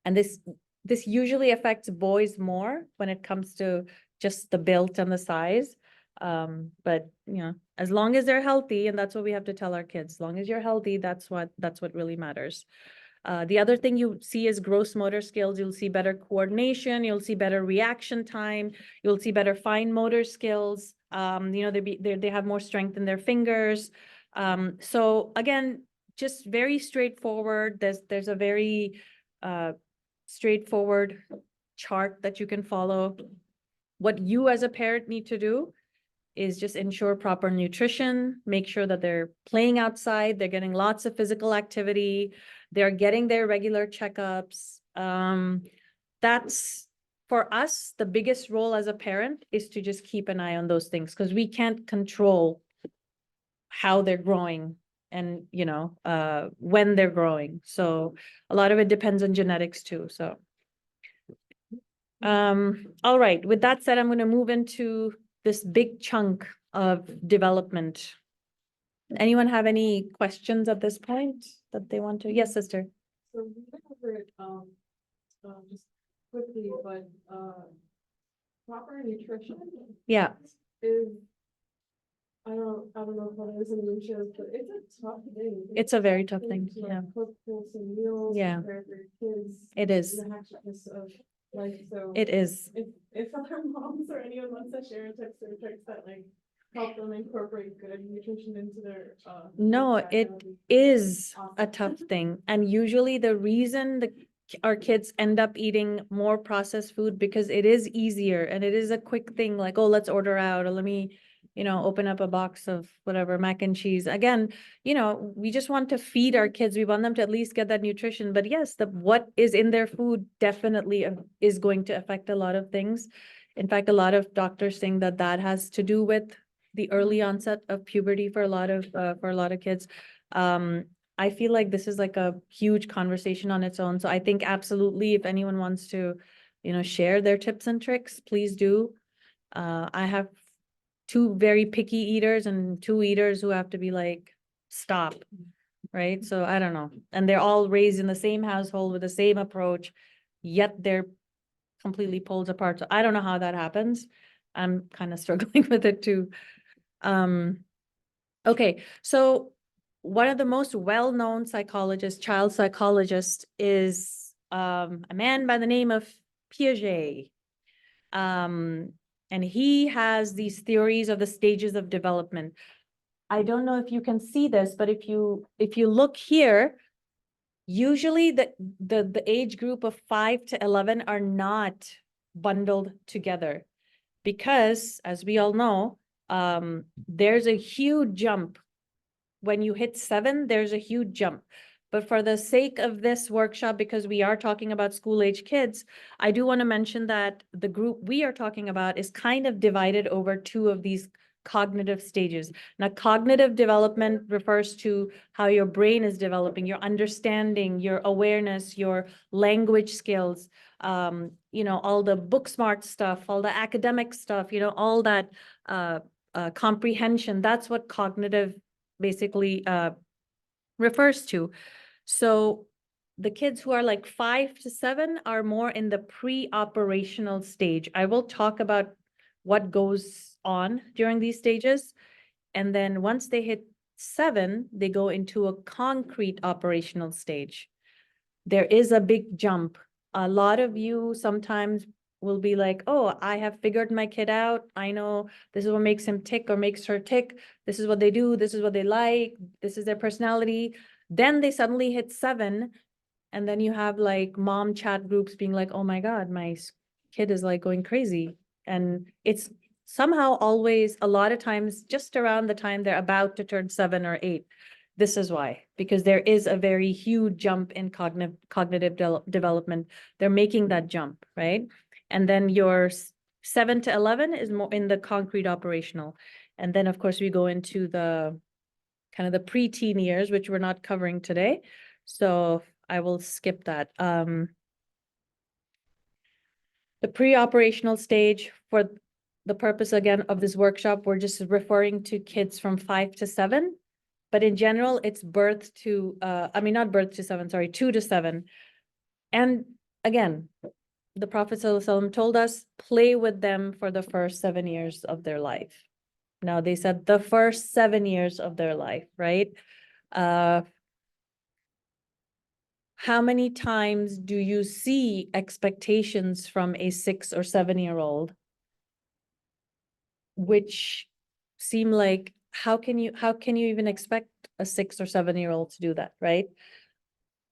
Speaker 2: this usually affects boys more when it comes to just the build and the size. But you know, as long as they're healthy, and that's what we have to tell our kids, as long as you're healthy, that's what really matters. The other thing you see is gross motor skills. You'll see better coordination, you'll see better reaction time, you'll see better fine motor skills. You know, they have more strength in their fingers. So again, just very straightforward. There's a very straightforward chart that you can follow. What you as a parent need to do is just ensure proper nutrition, make sure that they're playing outside, they're getting lots of physical activity, they're getting their regular checkups. That's, for us, the biggest role as a parent is to just keep an eye on those things, because we can't control how they're growing and, you know, when they're growing. So a lot of it depends on genetics too, so. All right, with that said, I'm going to move into this big chunk of development. Anyone have any questions at this point that they want to? Yes, sister.
Speaker 3: So we went over it, just quickly, but, proper nutrition
Speaker 2: Yeah,
Speaker 3: is, I don't know if it is in the ratios, but it's a tough thing.
Speaker 2: it's a very tough thing.
Speaker 3: To, like,
Speaker 2: Yeah,
Speaker 3: cook wholesome meals.
Speaker 2: Yeah.
Speaker 3: Prepare for your kids.
Speaker 2: it is.
Speaker 3: The hecticness of life, so.
Speaker 2: It is.
Speaker 3: If other moms or anyone wants to share tips or tricks that like help them incorporate good nutrition into their,
Speaker 2: No,
Speaker 3: diet,
Speaker 2: it
Speaker 3: that would be
Speaker 2: is a
Speaker 3: awesome.
Speaker 2: tough thing. And usually the reason our kids end up eating more processed food, because it is easier and it is a quick thing, like, oh, let's order out, or let me, you know, open up a box of whatever, mac and cheese. Again, you know, we just want to feed our kids. We want them to at least get that nutrition. But yes, what is in their food definitely is going to affect a lot of things. In fact, a lot of doctors think that has to do with the early onset of puberty for a lot of kids. I feel like this is like a huge conversation on its own. So I think absolutely, if anyone wants to, you know, share their tips and tricks, please do. I have 2 very picky eaters and 2 eaters who have to be like, stop, right? So I don't know. And they're all raised in the same household with the same approach, yet they're completely pulled apart. So I don't know how that happens. I'm kind of struggling with it too. Okay, so one of the most well-known psychologists, child psychologist, is a man by the name of Piaget. And he has these theories of the stages of development. I don't know if you can see this, but if you look here, usually the age group of 5 to 11 are not bundled together, because as we all know, there's a huge jump. When you hit 7, there's a huge jump. But for the sake of this workshop, because we are talking about school-age kids, I do want to mention that the group we are talking about is kind of divided over 2 of these cognitive stages. Now, cognitive development refers to how your brain is developing, your understanding, your awareness, your language skills, you know, all the book smart stuff, all the academic stuff, you know, all that comprehension. That's what cognitive basically refers to. So the kids who are like 5 to 7 are more in the pre-operational stage. I will talk about what goes on during these stages. And then once they hit 7, they go into a concrete operational stage. There is a big jump. A lot of you sometimes will be like, oh, I have figured my kid out. I know this is what makes him tick or makes her tick. This is what they do. This is what they like. This is their personality. Then they suddenly hit 7. And then you have like mom chat groups being like, oh my God, my kid is like going crazy. And it's somehow always a lot of times just around the time they're about to turn 7 or 8. This is why, because there is a very huge jump in cognitive development. They're making that jump, right? And then your 7 to 11 is more in the concrete operational. And then of course we go into the kind of the pre-teen years, which we're not covering today. So I will skip that. The pre-operational stage, for the purpose again of this workshop, we're just referring to kids from 5 to 7. But in general, it's birth to, not birth to 7, sorry, 2 to 7. And again, the Prophet ﷺ told us, play with them for the first 7 years of their life. Now they said the first 7 years of their life, right? How many times do you see expectations from a 6 or 7-year-old, which seem like, how can you even expect a 6 or 7-year-old to do that, right?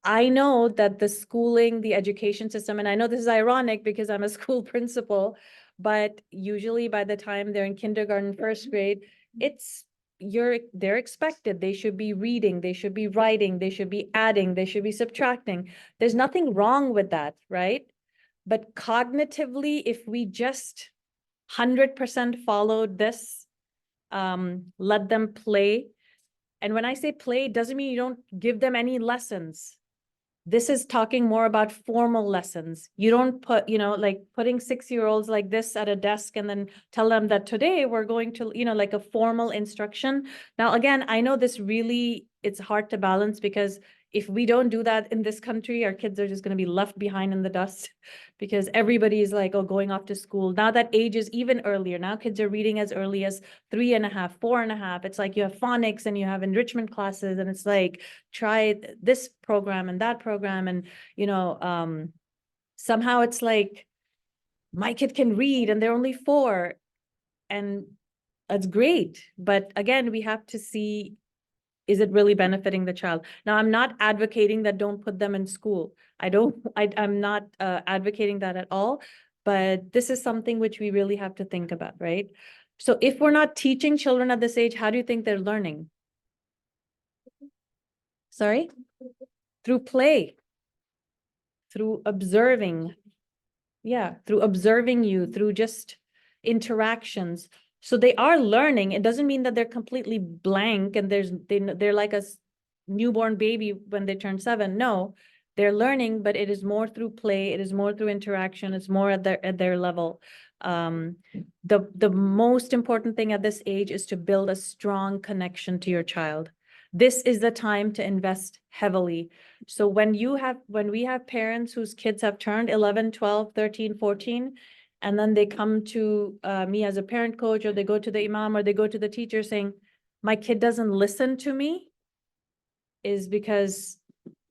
Speaker 2: I know that the schooling, the education system, and I know this is ironic because I'm a school principal, but usually by the time they're in kindergarten, first grade, they're expected. They should be reading, they should be writing, they should be adding, they should be subtracting. There's nothing wrong with that, right? But cognitively, if we just 100% followed this, let them play. And when I say play, it doesn't mean you don't give them any lessons. This is talking more about formal lessons. You don't put, like putting 6-year-olds like this at a desk and then tell them that today we're going to, like a formal instruction. Now, again, I know this really, it's hard to balance because if we don't do that in this country, our kids are just going to be left behind in the dust because everybody is like, oh, going off to school. Now that age is even earlier. Now kids are reading as early as 3.5, 4.5. It's like you have phonics and you have enrichment classes and it's like, try this program and that program. And, somehow it's like, my kid can read and they're only 4 and that's great. But again, we have to see, is it really benefiting the child? Now, I'm not advocating that don't put them in school. I'm not advocating that at all, but this is something which we really have to think about, right? So if we're not teaching children at this age, how do you think they're learning? Sorry? Through play, through observing. Yeah, through observing you, through just interactions. So they are learning. It doesn't mean that they're completely blank and they're like a newborn baby when they turn 7. No, they're learning, but it is more through play. It is more through interaction. It's more at their level. The most important thing at this age is to build a strong connection to your child. This is the time to invest heavily. So when we have parents whose kids have turned 11, 12, 13, 14, and then they come to me as a parent coach, or they go to the imam, or they go to the teacher saying, my kid doesn't listen to me, is because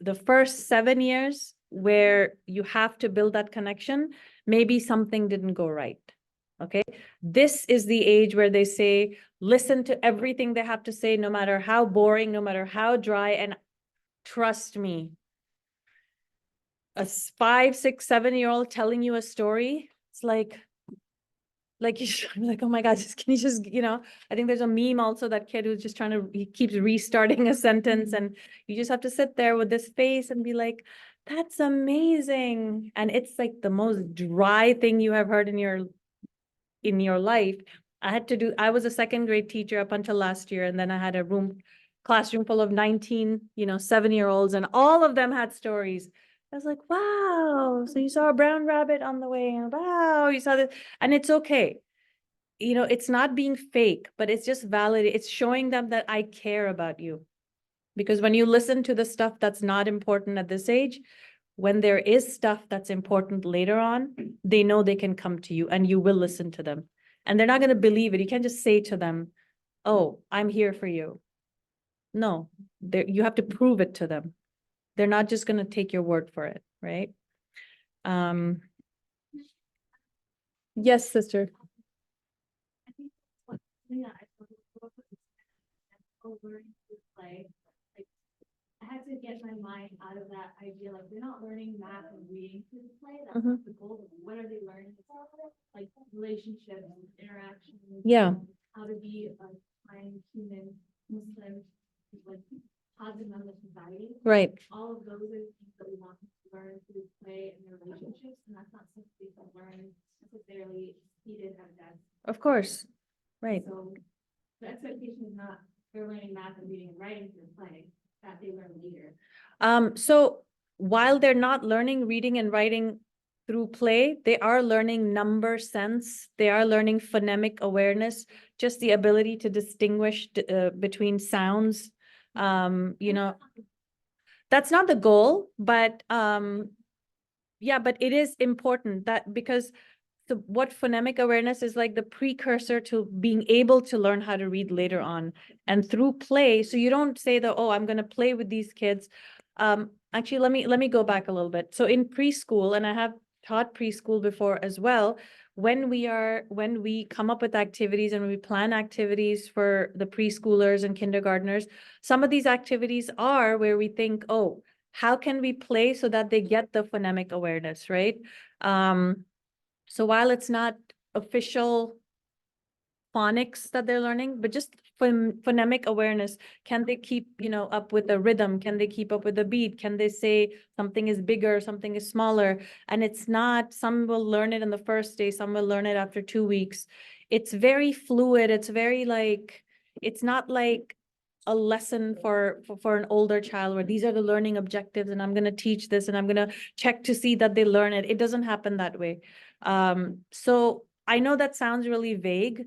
Speaker 2: the first 7 years where you have to build that connection, maybe something didn't go right. Okay. This is the age where they say, listen to everything they have to say, no matter how boring, no matter how dry. And trust me, a 5, 6, 7-year-old telling you a story, it's like you should be like, oh my God, can you just, I think there's a meme also, that kid who's just he keeps restarting a sentence, and you just have to sit there with this face and be like, that's amazing. And it's like the most dry thing you have heard in your life. I was a 2nd grade teacher up until last year. And then I had a classroom full of 19, 7-year-olds, and all of them had stories. I was like, wow, so you saw a brown rabbit on the way, and wow, you saw this. And it's okay. It's not being fake, but it's just valid. It's showing them that I care about you. Because when you listen to the stuff that's not important at this age, when there is stuff that's important later on, they know they can come to you and you will listen to them. And they're not going to believe it. You can't just say to them, oh, I'm here for you. No, you have to prove it to them. They're not just gonna take your word for it, right? Yes, sister.
Speaker 4: I think one thing that I struggle with is learning to play. Like, I had to get my mind out of that idea, like, they're not learning math and reading through play, that's not the goal, but what are they learning? Like, relationships, interactions.
Speaker 2: Yeah.
Speaker 4: How to be a kind, human, Muslim, like, positive mental society.
Speaker 2: Right.
Speaker 4: All of those are things that we want them to learn through play and their relationships, and that's not something they can learn necessarily seated at a desk.
Speaker 2: Of course. Right.
Speaker 4: So the expectation is not they're learning math and reading and writing through play, that they learn later.
Speaker 2: So while they're not learning reading and writing through play, they are learning number sense. They are learning phonemic awareness, just the ability to distinguish between sounds. You know, that's not the goal, but yeah, but it is important that because what phonemic awareness is like the precursor to being able to learn how to read later on and through play. So you don't say that, oh, I'm going to play with these kids. Actually, let me go back a little bit. So in preschool, and I have taught preschool before as well, when we come up with activities and we plan activities for the preschoolers and kindergartners, some of these activities are where we think, oh, how can we play so that they get the phonemic awareness, right? So while it's not official phonics that they're learning, but just phonemic awareness, can they keep, up with the rhythm? Can they keep up with the beat? Can they say something is bigger, something is smaller? And it's not, some will learn it in the first day, some will learn it after 2 weeks. It's very fluid. It's very like, it's not like a lesson for an older child where these are the learning objectives and I'm going to teach this and I'm going to check to see that they learn it. It doesn't happen that way. So I know that sounds really vague,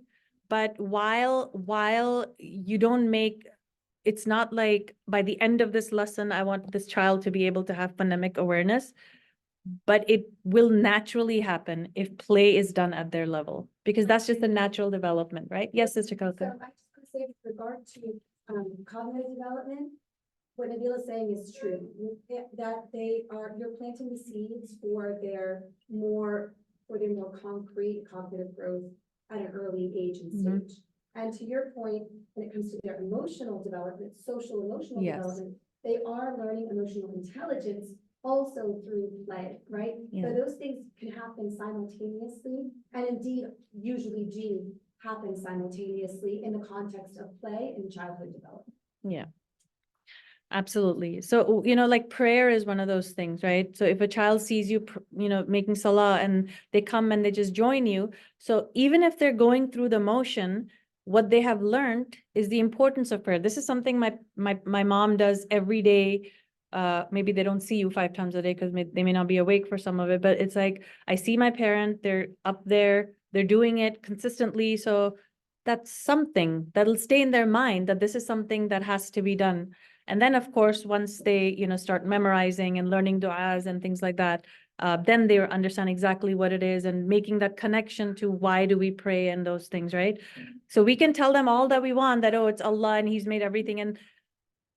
Speaker 2: but while you don't make, it's not like by the end of this lesson, I want this child to be able to have phonemic awareness, but it will naturally happen if play is done at their level, because that's just a natural development, right? Yes, Sister
Speaker 1: So
Speaker 2: Kauka.
Speaker 1: I just want to say with regard to cognitive development, what Nabila is saying is true. That you're planting the seeds for their more concrete cognitive growth at an early age and
Speaker 2: Mhm.
Speaker 1: stage. And to your point, when it comes to their emotional development, social emotional
Speaker 2: Yes.
Speaker 1: development, they are learning emotional intelligence also through play, right?
Speaker 2: Yeah.
Speaker 1: So those things can happen simultaneously, and indeed usually do happen simultaneously in the context of play and childhood development.
Speaker 2: Yeah. Absolutely. So, like prayer is one of those things, right? So if a child sees you, making salah and they come and they just join you. So even if they're going through the motion, what they have learned is the importance of prayer. This is something my mom does every day. Maybe they don't see you 5 times a day because they may not be awake for some of it, but it's like, I see my parent, they're up there, they're doing it consistently. So that's something that'll stay in their mind that this is something that has to be done. And then, of course, once they, start memorizing and learning du'as and things like that, then they understand exactly what it is and making that connection to why do we pray and those things, right? So we can tell them all that we want, that, oh, it's Allah and He's made everything. And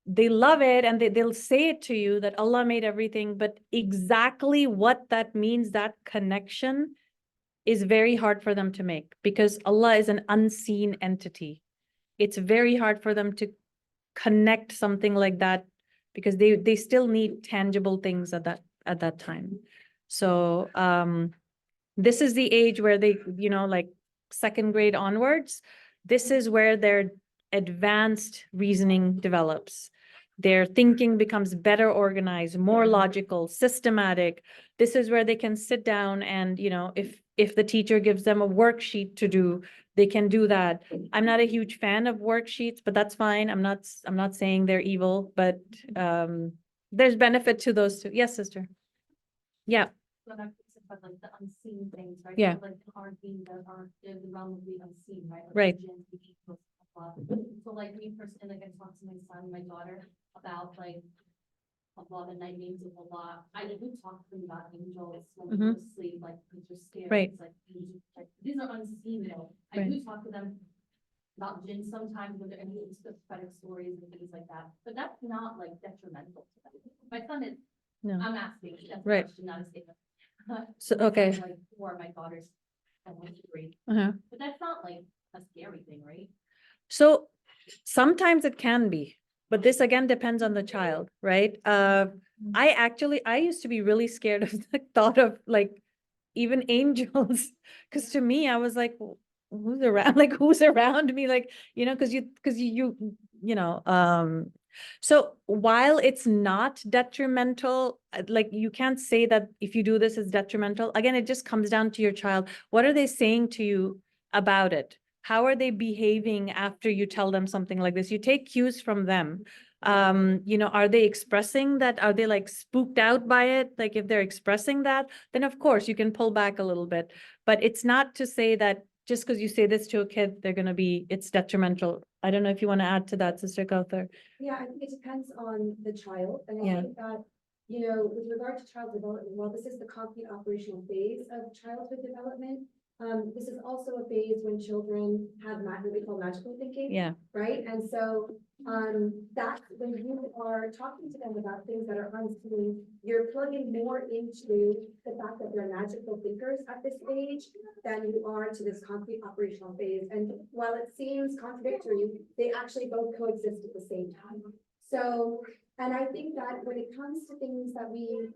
Speaker 2: they love it and they'll say it to you that Allah made everything. But exactly what that means, that connection, is very hard for them to make because Allah is an unseen entity. It's very hard for them to connect something like that because they still need tangible things at that time. So this is the age where they, like 2nd grade onwards, this is where their advanced reasoning develops. Their thinking becomes better organized, more logical, systematic. This is where they can sit down and, if the teacher gives them a worksheet to do, they can do that. I'm not a huge fan of worksheets, but that's fine. I'm not saying they're evil, but there's benefit to those too. Yes, sister. Yeah.
Speaker 4: But I'm thinking about like the unseen things, right?
Speaker 2: Yeah.
Speaker 4: So, like the hard things that aren't in the realm of the unseen, right? Like
Speaker 2: Right.
Speaker 4: the genes, the egos, blah, blah, blah. So like me personally, like I talked to my son, my daughter about like Allah, the 9 names of Allah. I do talk to them about angels when they go to sleep, like because you're scared.
Speaker 2: Right.
Speaker 4: It's like angels, like these are unseen though. I
Speaker 2: Right.
Speaker 4: do talk to them
Speaker 7: about gin sometimes when they're any pathetic stories and things like that, but that's not like detrimental to them. My son is,
Speaker 2: No.
Speaker 7: I'm asking, that's a
Speaker 2: Right.
Speaker 7: question, not a statement.
Speaker 2: So, okay.
Speaker 7: Like, or my daughter's, I want to agree,
Speaker 2: Uh-huh.
Speaker 7: but that's not like a scary thing, right?
Speaker 2: So sometimes it can be, but this again depends on the child, right? I used to be really scared of the thought of like even angels, because to me, I was like, who's around, like who's around me, like, because so while it's not detrimental, like you can't say that if you do this is detrimental. Again, it just comes down to your child. What are they saying to you about it? How are they behaving after you tell them something like this? You take cues from them. Are they expressing that? Are they like spooked out by it? Like if they're expressing that, then of course you can pull back a little bit. But it's not to say that just because you say this to a kid, it's detrimental. I don't know if you want to add to that, Sister Kauthar.
Speaker 1: Yeah, I think it depends on the child, and I
Speaker 2: Yeah.
Speaker 1: think that, with regard to child development, while this is the concrete operational phase of childhood development, this is also a phase when children have what we call magical thinking.
Speaker 2: Yeah,
Speaker 1: Right? And so, that's when you are talking to them about things that are unseen, you're plugging more into the fact that they're magical thinkers at this age than you are to this concrete operational phase. And while it seems contradictory, they actually both coexist at the same time. So, and I think that when it comes to things that we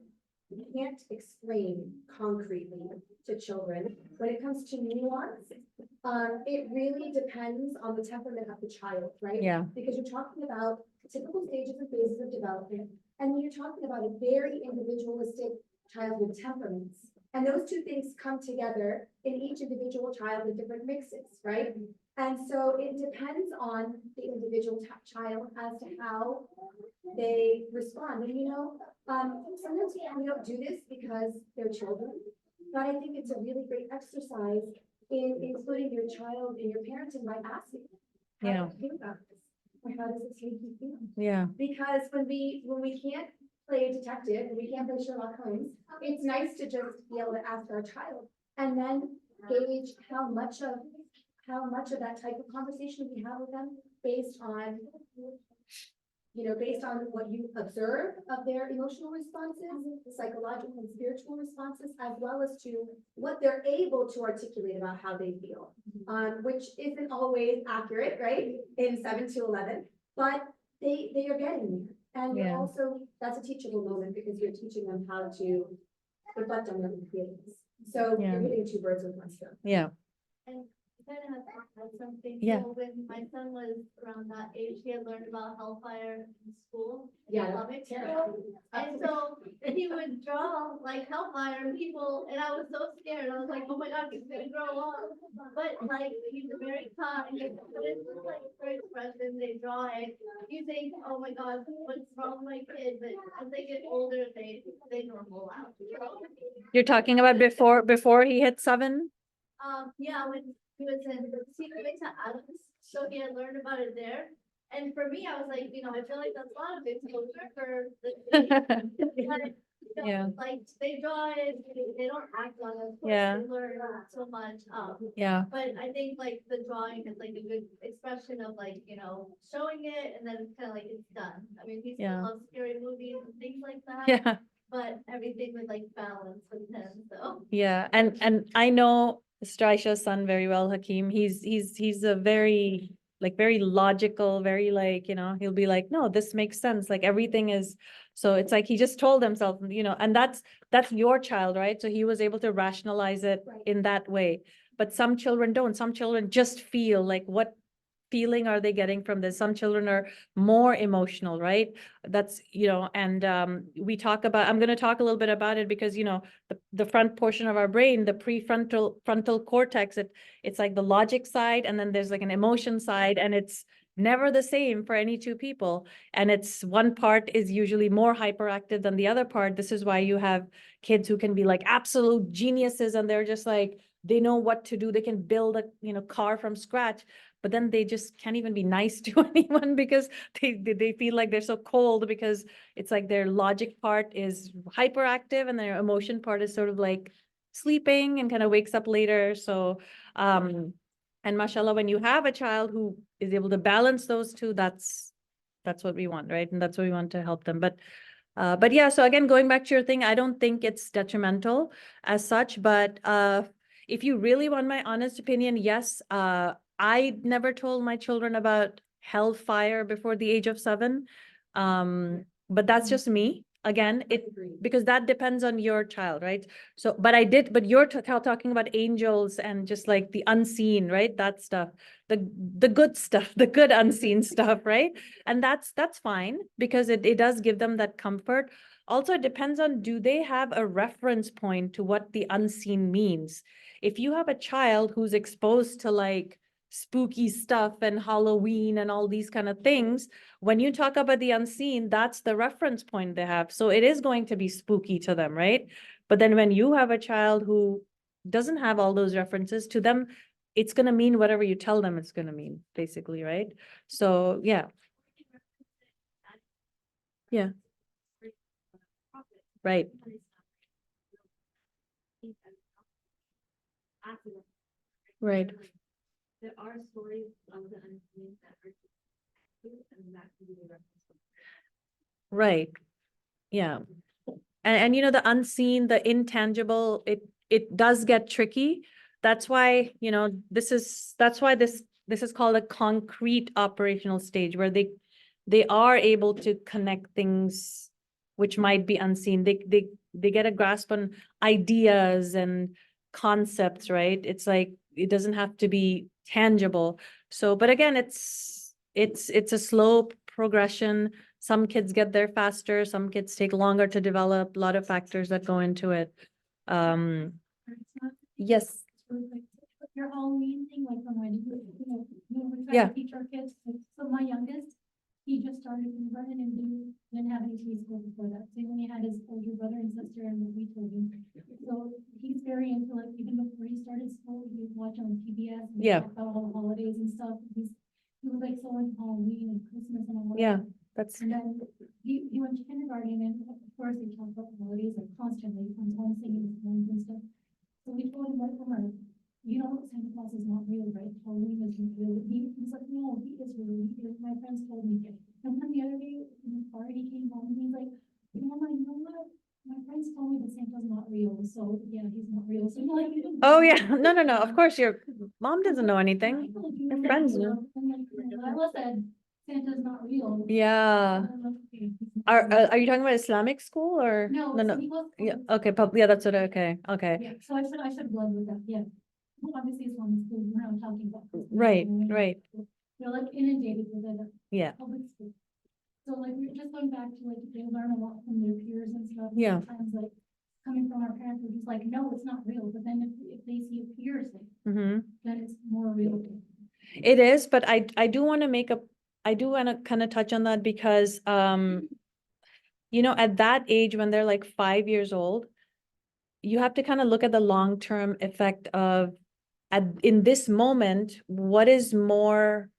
Speaker 1: can't explain concretely to children, when it comes to nuance, it really depends on the temperament of the child, right?
Speaker 2: yeah,
Speaker 1: Because you're talking about typical stages and phases of development, and then you're talking about a very individualistic child with temperaments. And those two things come together in each individual child with different mixes, right? And so it depends on the individual child as to how they respond. And sometimes we don't do this because they're children, but I think it's a really great exercise in including your child in your parenting by asking, how do
Speaker 2: Yeah.
Speaker 1: you feel about this? Or how does this make you feel?
Speaker 2: yeah,
Speaker 1: Because when we can't play detective, and we can't play Sherlock Holmes, it's nice to just be able to ask our child and then gauge how much of that type of conversation we have with them based on what you observe of their emotional responses, psychological and spiritual responses, as well as to what they're able to articulate about how they feel, which isn't always accurate, right, in 7 to 11, but they are getting there. And you're
Speaker 2: Yeah.
Speaker 1: also, that's a teachable moment because you're teaching them how to reflect on their own feelings. So
Speaker 2: Yeah.
Speaker 1: you're hitting 2 birds with 1 stone.
Speaker 2: yeah,
Speaker 4: And kind of have something,
Speaker 2: Yeah.
Speaker 4: so when my son was around that age, he had learned about hellfire in school.
Speaker 1: Yeah.
Speaker 4: Islamic school. And so he would draw like hellfire and people, and I was so scared, I was like, oh my God, he's gonna grow up. But like, he's very kind, but it's just like for expression, they draw it. You think, oh my God, what's wrong with my kid, but as they get older, they normal out.
Speaker 2: you're talking about before he hit 7?
Speaker 4: Yeah, when he was in Secret to Adams, so he had learned about it there. And for me, I was like, I feel like that's a lot of exposure for the but,
Speaker 2: Yeah.
Speaker 4: like they draw it, they don't act on it, of course,
Speaker 2: Yeah.
Speaker 4: they learn so much.
Speaker 2: Yeah,
Speaker 4: But I think like the drawing is like a good expression of like, showing it and then it's kind of like it's done. I mean, he
Speaker 2: Yeah.
Speaker 4: still loves scary movies and things like that.
Speaker 2: yeah,
Speaker 4: But everything with like balance with him, so.
Speaker 2: yeah. And I know Straisha's son very well, Hakeem. He's a very logical, very like, he'll be like, no, this makes sense. Like everything is, so it's like he just told himself, and that's your child, right? So he was able to rationalize it
Speaker 1: Right.
Speaker 2: in that way. But some children don't. Some children just feel like, what feeling are they getting from this? Some children are more emotional, right? That's, and we talk about, I'm going to talk a little bit about it because, the front portion of our brain, the frontal cortex, it's like the logic side, and then there's like an emotion side, and it's never the same for any 2 people. And it's one part is usually more hyperactive than the other part. This is why you have kids who can be like absolute geniuses, and they're just like, they know what to do. They can build a, car from scratch, but then they just can't even be nice to anyone because they feel like they're so cold, because it's like their logic part is hyperactive and their emotion part is sort of like sleeping and kind of wakes up later. So And mashallah, when you have a child who is able to balance those two, that's what we want, right? And that's what we want to help them. But yeah, so again, going back to your thing, I don't think it's detrimental as such, but if you really want my honest opinion, yes, I never told my children about hellfire before the age of 7. But that's just me. Again, because that depends on your child, right? So, but you're talking about angels and just like the unseen, right? That stuff, the good stuff, the good unseen stuff, right? And that's fine because it does give them that comfort. Also, it depends on, do they have a reference point to what the unseen means? If you have a child who's exposed to like spooky stuff and Halloween and all these kind of things, when you talk about the unseen, that's the reference point they have. So it is going to be spooky to them, right? But then when you have a child who doesn't have all those references, to them, it's going to mean whatever you tell them it's going to mean, basically, right? So yeah. Yeah. Right. Right.
Speaker 4: There are stories of the unseen that are and that can be the reference.
Speaker 2: Right. Yeah. And you know, the unseen, the intangible, it does get tricky. That's why, you know, that's why this is called a concrete operational stage, where they are able to connect things which might be unseen. They get a grasp on ideas and concepts, right? It's like, it doesn't have to be tangible. So, but again, it's a slow progression. Some kids get there faster, some kids take longer to develop, a lot of factors that go into it. Yes.
Speaker 5: Your Halloween thing, like when I do, we try
Speaker 2: Yeah.
Speaker 5: to teach our kids, like, so my youngest, he just started kindergarten and didn't have any preschool before that. So he only had his older brother and sister and what we told him. So he's very into, like, even before he started school, he would watch on PBS. And
Speaker 2: Yeah.
Speaker 5: talk about all the holidays and stuff. He was like so into Halloween and Christmas and all that.
Speaker 2: Yeah, that's,
Speaker 5: And then he went to kindergarten and of course they talk about the holidays like constantly from home singing and stuff. So we told him right from our, you know, Santa Claus is not real, right? Halloween isn't real. He's like, no, he is real. My friends told me. And then the other day in the car, he came home and he's like, Mama, you know what? My friends told me that Santa's not real. So yeah, he's not real. So I'm like,
Speaker 2: oh yeah, no, of course, your mom doesn't know anything. Your friends know.
Speaker 5: I'm like, I said Santa's not real.
Speaker 2: Yeah. Are you talking about Islamic school or?
Speaker 5: No,
Speaker 2: No.
Speaker 5: he was.
Speaker 2: Yeah, okay, yeah, that's what, okay.
Speaker 5: Yeah, so I should blend with that, yeah. Well, obviously, it's one school, we're not talking about.
Speaker 2: Right.
Speaker 5: They're like inundated with it.
Speaker 2: Yeah.
Speaker 5: Public school. So like, we're just going back to like, they learn a lot from their peers and stuff.
Speaker 2: Yeah.
Speaker 5: Sometimes like, coming from our parents, we're just like, no, it's not real, but then if they see a peer say,
Speaker 2: Mm-hmm.
Speaker 5: then it's more real.
Speaker 2: It is, but I do want to kind of touch on that because, you know, at that age, when they're like 5 years old, you have to kind of look at the long-term effect of, in this moment, what is more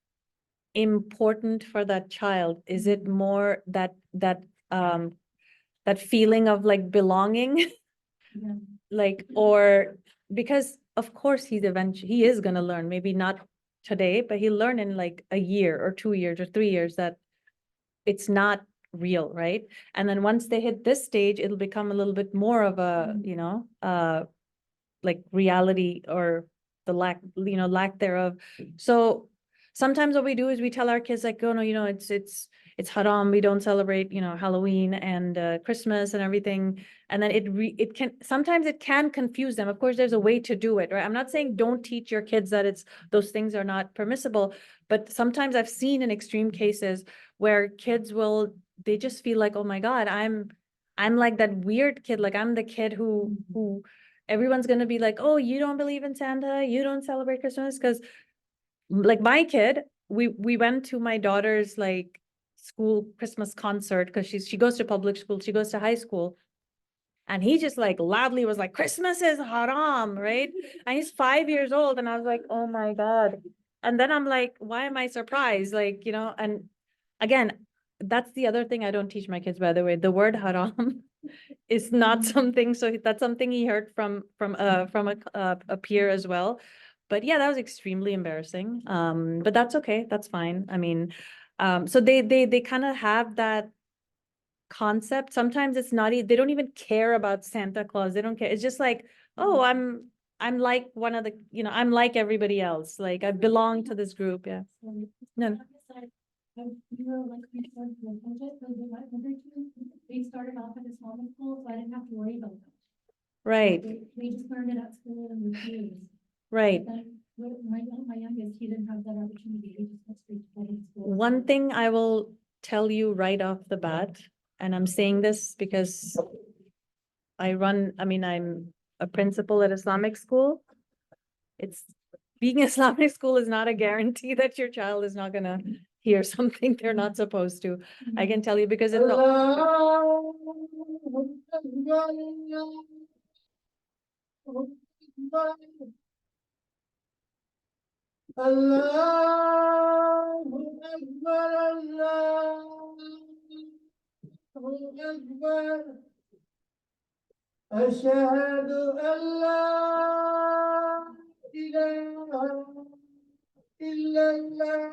Speaker 2: important for that child? Is it more that feeling of like belonging?
Speaker 5: Yeah.
Speaker 2: Like, or because of course he is going to learn, maybe not today, but he'll learn in like a year or 2 years or 3 years that it's not real, right? And then once they hit this stage, it'll become a little bit more of a, you know, like reality, or the lack thereof. So sometimes what we do is we tell our kids like, oh no, you know, it's haram, we don't celebrate, you know, Halloween and Christmas and everything. And then sometimes it can confuse them. Of course, there's a way to do it, right? I'm not saying don't teach your kids that those things are not permissible, but sometimes I've seen in extreme cases where kids they just feel like, oh my God, I'm like that weird kid. Like I'm the kid who everyone's going to be like, oh, you don't believe in Santa, you don't celebrate Christmas. Because like my kid, we went to my daughter's like school Christmas concert, because she goes to public school, she goes to high school. And he just like loudly was like, Christmas is haram, right? And he's 5 years old. And I was like, oh my God. And then I'm like, why am I surprised? Like, you know, and again, that's the other thing I don't teach my kids, by the way. The word haram is not something, so that's something he heard from a peer as well. But yeah, that was extremely embarrassing. But that's okay. That's fine. I mean, so they kind of have that concept. Sometimes it's not, they don't even care about Santa Claus. They don't care. It's just like, oh, I'm like one of the, I'm like everybody else. Like I belong to this group. Yeah.
Speaker 5: So,
Speaker 2: No.
Speaker 5: like I said, we were like, we started the budget, so they started off at a smaller school, so I didn't have to worry about that.
Speaker 2: Right,
Speaker 5: They just learned it at school and the peers.
Speaker 2: right.
Speaker 5: But then with my youngest, he didn't have that opportunity. He just went straight to public school.
Speaker 2: One thing I will tell you right off the bat, and I'm saying this because I'm a principal at Islamic school. It's being Islamic school is not a guarantee that your child is not gonna hear something they're not supposed to. I can tell you because it's
Speaker 6: Allahu Akbar, Allahu Akbar. أشهد أن لا إله إلا الله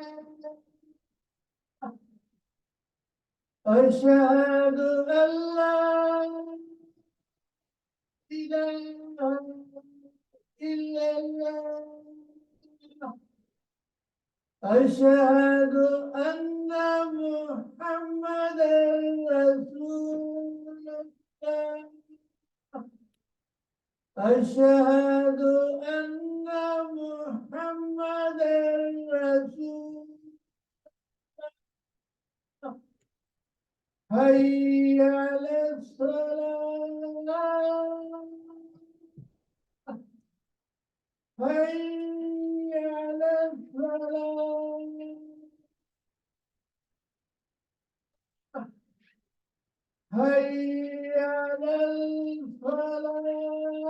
Speaker 6: أشهد أن لا إله إلا الله أشهد أن محمدا رسول الله أشهد أن محمدا رسول الله حي على الصلاة حي على الصلاة حي على الفلاح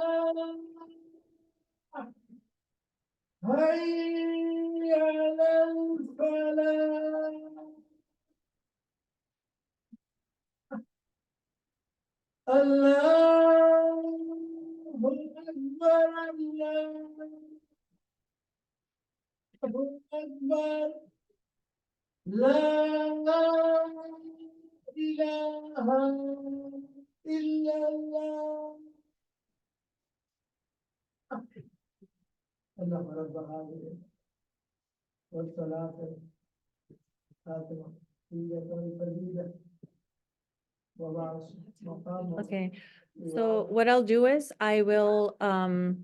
Speaker 6: حي على الفلاح الله أكبر الله أكبر لا إله إلا الله اللهم رب هذه والصلاة الخاتمة هي الفريدة وبعث مقام
Speaker 2: okay. So what I'll do is I will, I'll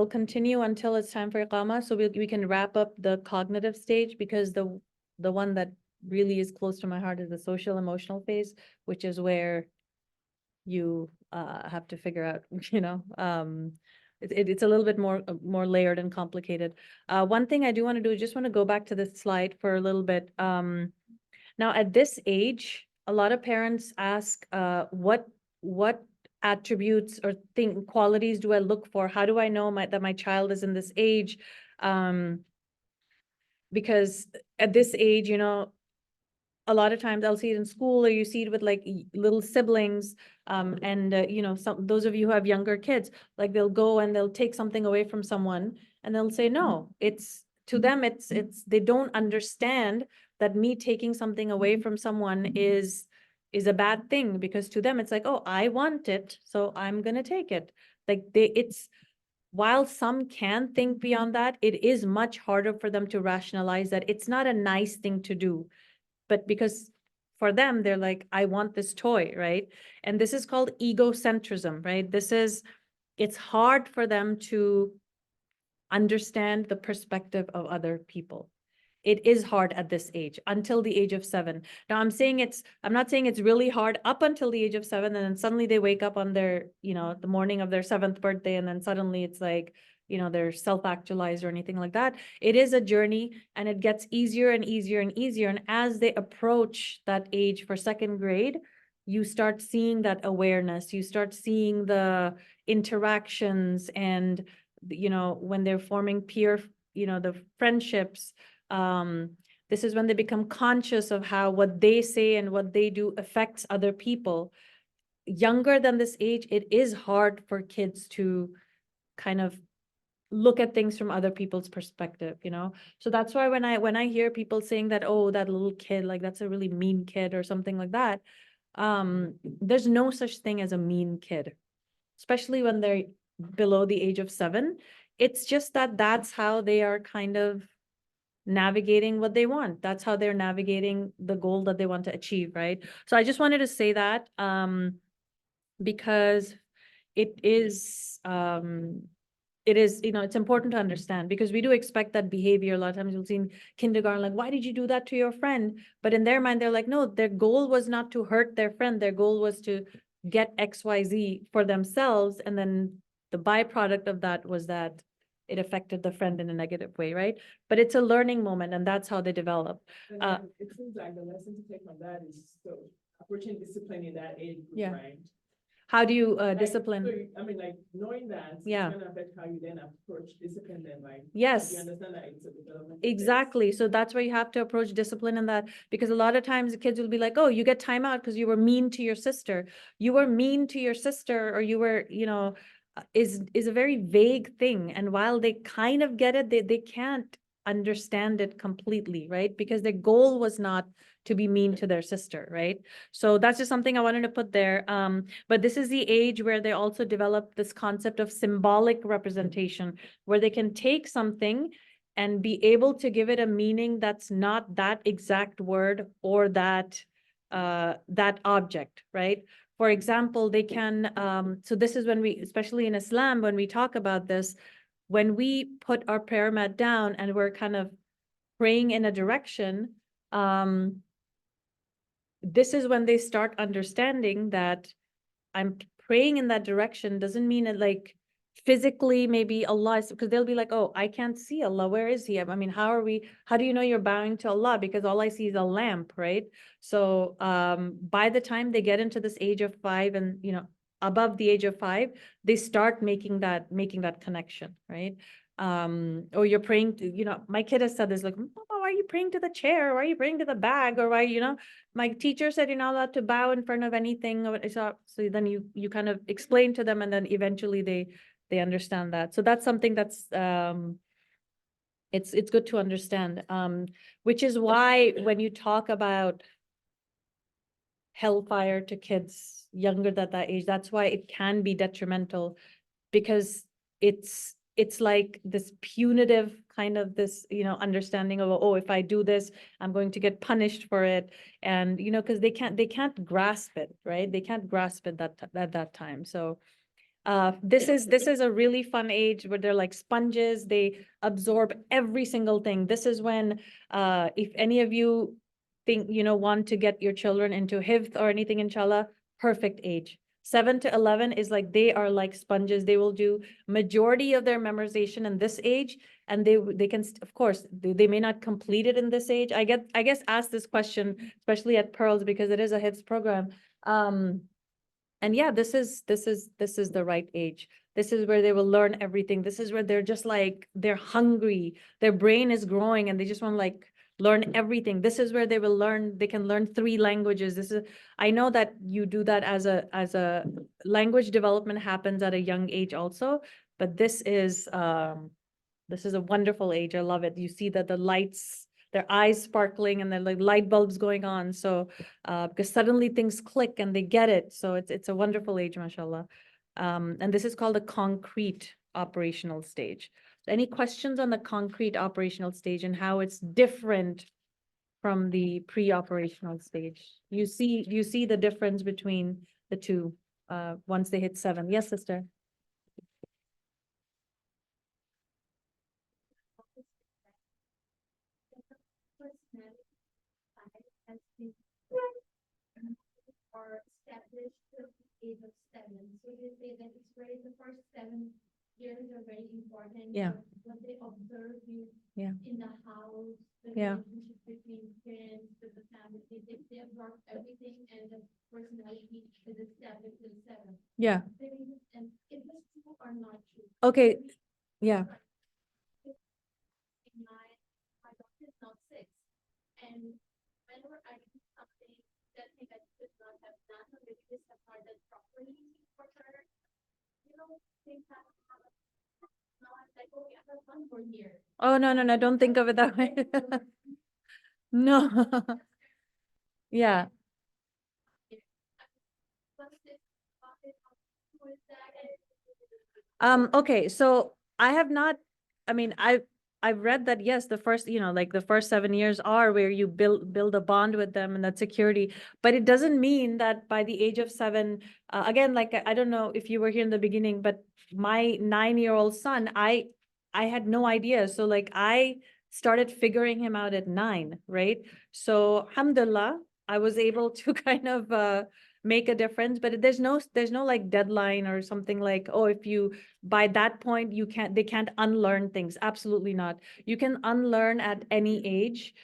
Speaker 2: continue until it's time for Iqama. So we can wrap up the cognitive stage because the one that really is close to my heart is the social emotional phase, which is where you have to figure out, it's a little bit more layered and complicated. One thing I do want to do is just want to go back to this slide for a little bit. Now at this age, a lot of parents ask, what attributes or qualities do I look for? How do I know that my child is in this age? Because at this age, a lot of times I'll see it in school or you see it with like little siblings. And those of you who have younger kids, like they'll go and they'll take something away from someone and they'll say, no, to them, they don't understand that me taking something away from someone is a bad thing, because to them it's like, oh, I want it, so I'm gonna take it. Like while some can think beyond that, it is much harder for them to rationalize that it's not a nice thing to do. But because for them, they're like, I want this toy, right? And this is called egocentrism, right? It's hard for them to understand the perspective of other people. It is hard at this age, until the age of 7. Now I'm not saying it's really hard up until the age of 7, and then suddenly they wake up on their, the morning of their 7th birthday, and then suddenly it's like, they're self-actualized or anything like that. It is a journey, and it gets easier and easier and easier. And as they approach that age for 2nd grade, you start seeing that awareness, you start seeing the interactions, and, when they're forming peer, the friendships, this is when they become conscious of how what they say and what they do affects other people. Younger than this age, it is hard for kids to kind of look at things from other people's perspective, you know? So that's why when I hear people saying that, oh, that little kid, like that's a really mean kid or something like that, there's no such thing as a mean kid, especially when they're below the age of 7. It's just that that's how they are kind of navigating what they want. That's how they're navigating the goal that they want to achieve, right? So I just wanted to say that, because it is, you know, it's important to understand, because we do expect that behavior. A lot of times you'll see in kindergarten, like, why did you do that to your friend? But in their mind, they're like, no, their goal was not to hurt their friend. Their goal was to get XYZ for themselves. And then the byproduct of that was that it affected the friend in a negative way, right? But it's a learning moment, and that's how they develop.
Speaker 8: And
Speaker 2: Uh,
Speaker 8: then it seems like the lesson to take from that is so approaching discipline in that age group,
Speaker 2: Yeah.
Speaker 8: right?
Speaker 2: How do you
Speaker 8: Like,
Speaker 2: discipline?
Speaker 8: so I mean, like, knowing that. It's
Speaker 2: Yeah.
Speaker 8: gonna affect how you then approach discipline then, like.
Speaker 2: Yes.
Speaker 8: You understand that it's a development.
Speaker 2: Exactly. So that's why you have to approach discipline in that, because a lot of times the kids will be like, oh, you get time out because you were mean to your sister. You were mean to your sister, or you were, you know, is a very vague thing. And while they kind of get it, they can't understand it completely, right? Because their goal was not to be mean to their sister, right? So that's just something I wanted to put there. But this is the age where they also develop this concept of symbolic representation, where they can take something and be able to give it a meaning that's not that exact word or that that object, right? For example, they can, so this is when we, especially in Islam, when we talk about this, when we put our prayer mat down and we're kind of praying in a direction, this is when they start understanding that I'm praying in that direction doesn't mean it like physically maybe Allah is, because they'll be like, oh, I can't see Allah. Where is he? I mean, how do you know you're bowing to Allah? Because all I see is a lamp, right? So by the time they get into this age of 5 and, you know, above the age of 5, they start making that connection, right? Or you're praying to, you know, my kid has said this, like, Mama, why are you praying to the chair? Why are you praying to the bag? Or why, you know, my teacher said you're not allowed to bow in front of anything. So then you kind of explain to them, and then eventually they understand that. So that's something that's it's good to understand. Which is why when you talk about hellfire to kids younger than that age, that's why it can be detrimental, because it's like this punitive kind of this, you know, understanding of, oh, if I do this, I'm going to get punished for it. And, you know, because they can't grasp it, right? They can't grasp it at that time. So this is a really fun age where they're like sponges. They absorb every single thing. This is when, if any of you think, you know, want to get your children into hifz or anything, inshallah, perfect age. 7 to 11 is like, they are like sponges. They will do majority of their memorization in this age, and they can, of course, they may not complete it in this age. I guess ask this question, especially at Pearls, because it is a hifz program. And yeah, this is the right age. This is where they will learn everything. This is where they're just like, they're hungry. Their brain is growing and they just want to like learn everything. This is where they will learn, they can learn 3 languages. I know that you do that as a language development happens at a young age also, but this is a wonderful age. I love it. You see that the lights, their eyes sparkling, and then like light bulbs going on. So because suddenly things click and they get it. So it's a wonderful age, mashallah. And this is called a concrete operational stage. Any questions on the concrete operational stage and how it's different from the pre-operational stage? You see the difference between the two once they hit 7. Yes, sister.
Speaker 5: Are established at the age of 7. So they say that it's very, the first 7 years are very important.
Speaker 2: Yeah.
Speaker 5: What they observe you
Speaker 2: Yeah.
Speaker 5: in the house, the
Speaker 2: Yeah.
Speaker 5: relationship between parents, with the family, they absorb everything, and the personality is established in 7.
Speaker 2: Yeah.
Speaker 5: And if those people are not true.
Speaker 2: Okay. Yeah.
Speaker 5: My daughter is now 6, and whenever I do something that maybe I should not have done, or maybe this have not done properly for her, you know, things happen.
Speaker 4: like, oh, we have fun for here.
Speaker 2: Oh, no, no, no, don't think of it that way. No. Yeah.
Speaker 4: What's this? What is that?
Speaker 2: Okay, so I have not, I mean, I've read that, yes, the first, like the first 7 years are where you build a bond with them and that security. But it doesn't mean that by the age of 7, again, like, I don't know if you were here in the beginning, but my 9-year-old son, I had no idea. So like I started figuring him out at 9, right? So alhamdulillah, I was able to kind of make a difference, but there's no like deadline or something like, oh, if you by that point they can't unlearn things. Absolutely not. You can unlearn at any age,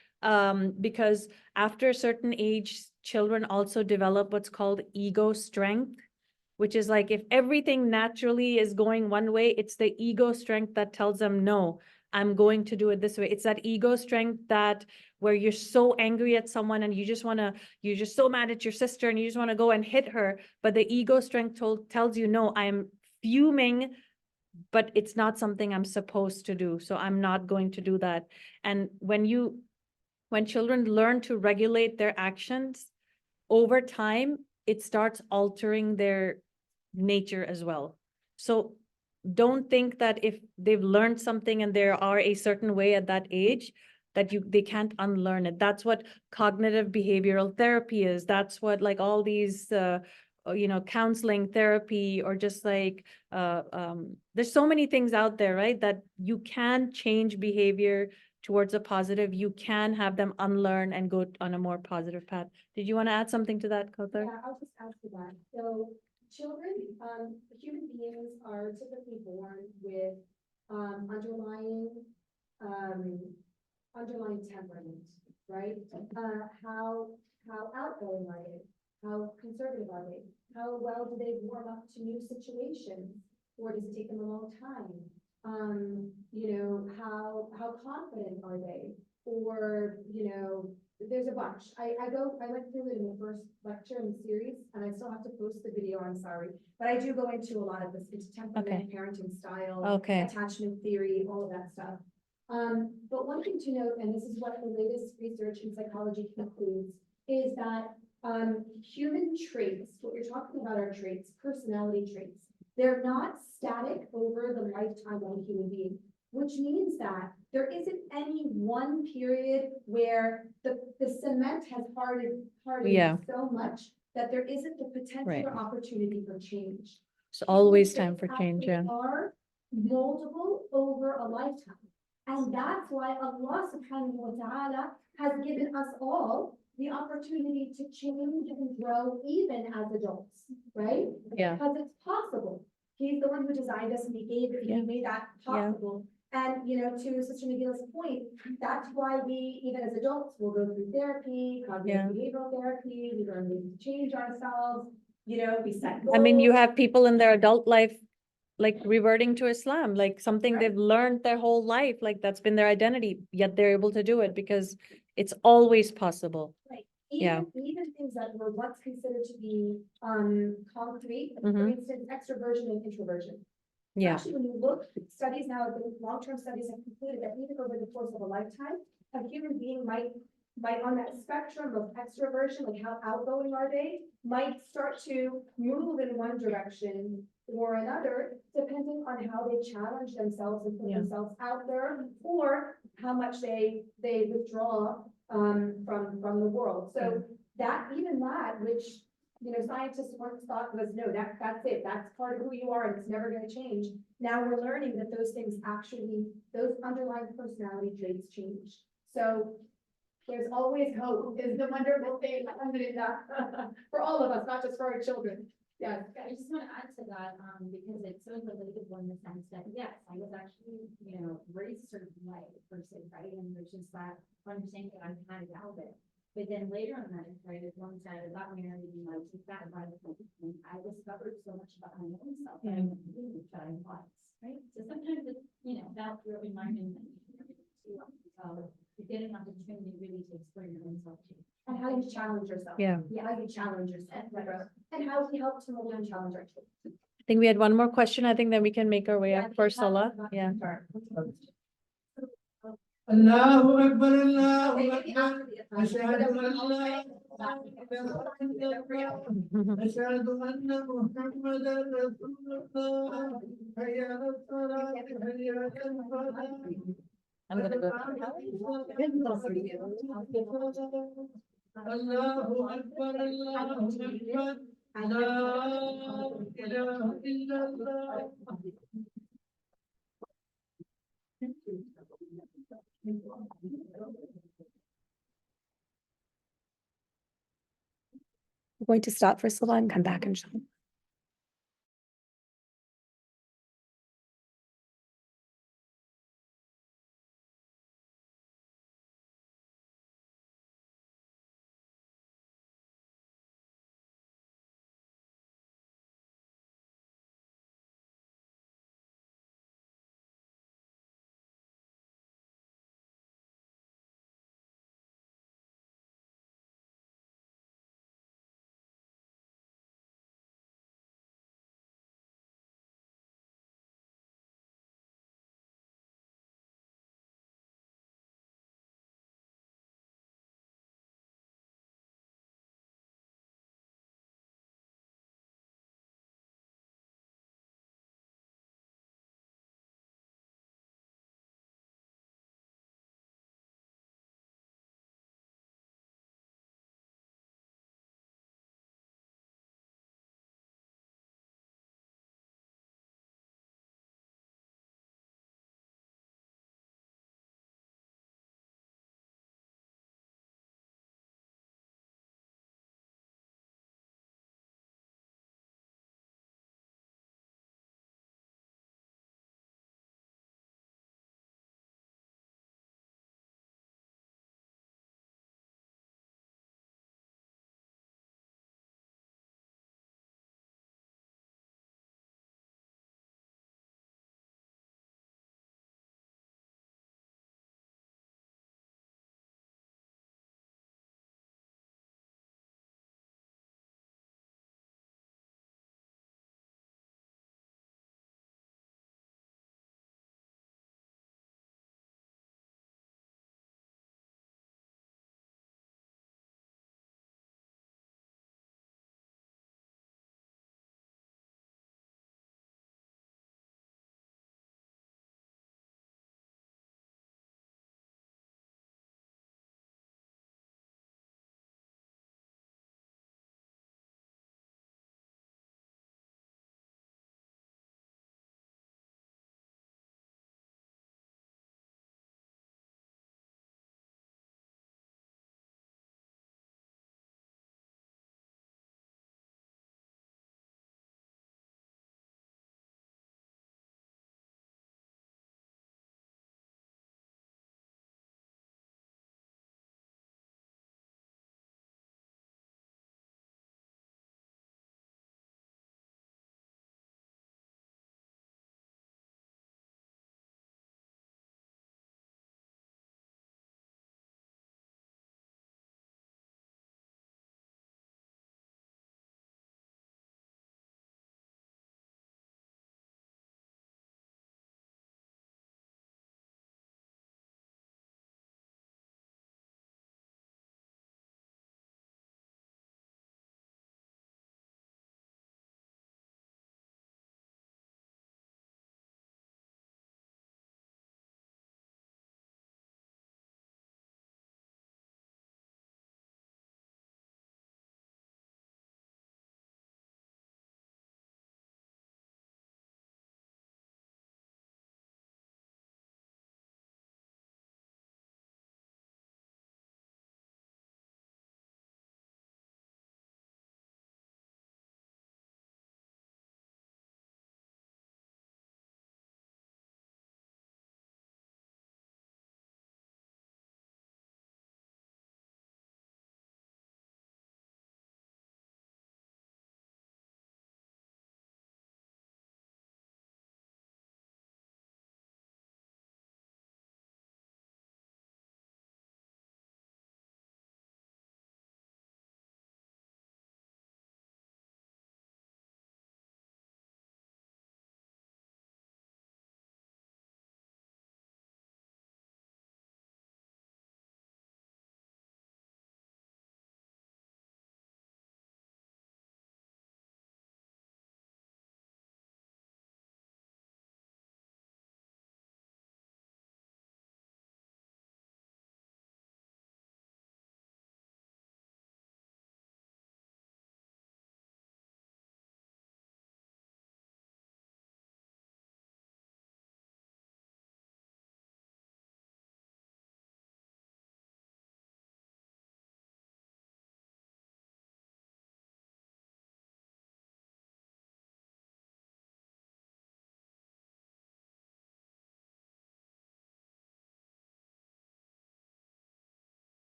Speaker 2: because after a certain age, children also develop what's called ego strength, which is like if everything naturally is going one way, it's the ego strength that tells them, no, I'm going to do it this way. It's that ego strength that where you're so angry at someone and you're just so mad at your sister and you just want to go and hit her. But the ego strength tells you, no, I'm fuming, but it's not something I'm supposed to do. So I'm not going to do that. And when children learn to regulate their actions over time, it starts altering their nature as well. So don't think that if they've learned something and they are a certain way at that age, that they can't unlearn it. That's what cognitive behavioral therapy is. That's what like all these counseling therapy, or just like there's so many things out there, right? That you can change behavior towards a positive. You can have them unlearn and go on a more positive path. Did you want to add something to that, Kautar?
Speaker 1: Yeah, I'll just add to that. So children, human beings are typically born with underlying temperament, right? How outgoing are they? How conservative are they? How well do they warm up to new situations? Or does it take them a long time? How confident are they? Or, there's a bunch. I went through it in the first lecture in the series, and I still have to post the video, I'm sorry. But I do go into a lot of this, into temperament, parenting style,
Speaker 2: Okay.
Speaker 1: attachment theory, all of that stuff. But one thing to note, and this is what the latest research in psychology concludes, is that human traits, what you're talking about are traits, personality traits. They're not static over the lifetime of a human being, which means that there isn't any one period where the cement has hardened
Speaker 2: Yeah.
Speaker 1: so much that there isn't the potential
Speaker 2: Right.
Speaker 1: or opportunity for change.
Speaker 2: It's always
Speaker 1: Human
Speaker 2: time for
Speaker 1: traits
Speaker 2: change, yeah.
Speaker 1: actually are moldable over a lifetime. And that's why Allah subhanahu wa ta'ala has given us all the opportunity to change and grow even as adults, right?
Speaker 2: Yeah.
Speaker 1: Because it's possible. He's the one who designed us and he made that possible. And, to Sister Nabila's point, that's why we, even as adults, will go through therapy, cognitive behavioral therapy, we learn to change ourselves, we set goals.
Speaker 2: I mean, you have people in their adult life like reverting to Islam, like something they've learned their whole life, like that's been their identity, yet they're able to do it because it's always possible.
Speaker 1: Right.
Speaker 2: Yeah.
Speaker 1: Even things that were once considered to be concrete, for
Speaker 2: Mhm.
Speaker 1: instance, extroversion and introversion.
Speaker 2: Yeah.
Speaker 1: Actually, when you look, studies now, the long-term studies have concluded that even over the course of a lifetime, a human being might on that spectrum of extroversion, like how outgoing are they, might start to move in one direction or another, depending on how they challenge themselves and put themselves out there, or how much they withdraw from the world. So that, which scientists once thought was, no, that's it, that's part of who you are, and it's never gonna change. Now we're learning that those things actually, those underlying personality traits change. So there's always hope, is the wonderful thing, alhamdulillah, for all of us, not just for our children. Yeah.
Speaker 7: I just want to add to that, because it's sort of a related one in the sense that, yes, I was actually, raised a certain way per se, right? And there's just that understanding that I'm kind of out of it. But then later in life, right, as once I got married and I took that advice, and I discovered so much about my own self that I knew that I was, right? So sometimes it's, about your environment to get an opportunity really to explore your own self too.
Speaker 1: And how you challenge yourself.
Speaker 2: Yeah.
Speaker 1: Yeah, how you challenge yourself, right? And how we help to mold and challenge our kids.
Speaker 2: think we had one more question. I think then we can make our way up for Salah. Yeah.
Speaker 6: Allahu Akbar, Allahu Akbar. Ashhadu an la ilaha illallah. Ashhadu anna Muhammadan Rasulullah. Hayya ala salat, hayya ala falah.
Speaker 2: I'm gonna go.
Speaker 6: Allahu Akbar, Allahu Akbar. La ilaha illallah.
Speaker 1: We're going to stop for Salah and come back and show.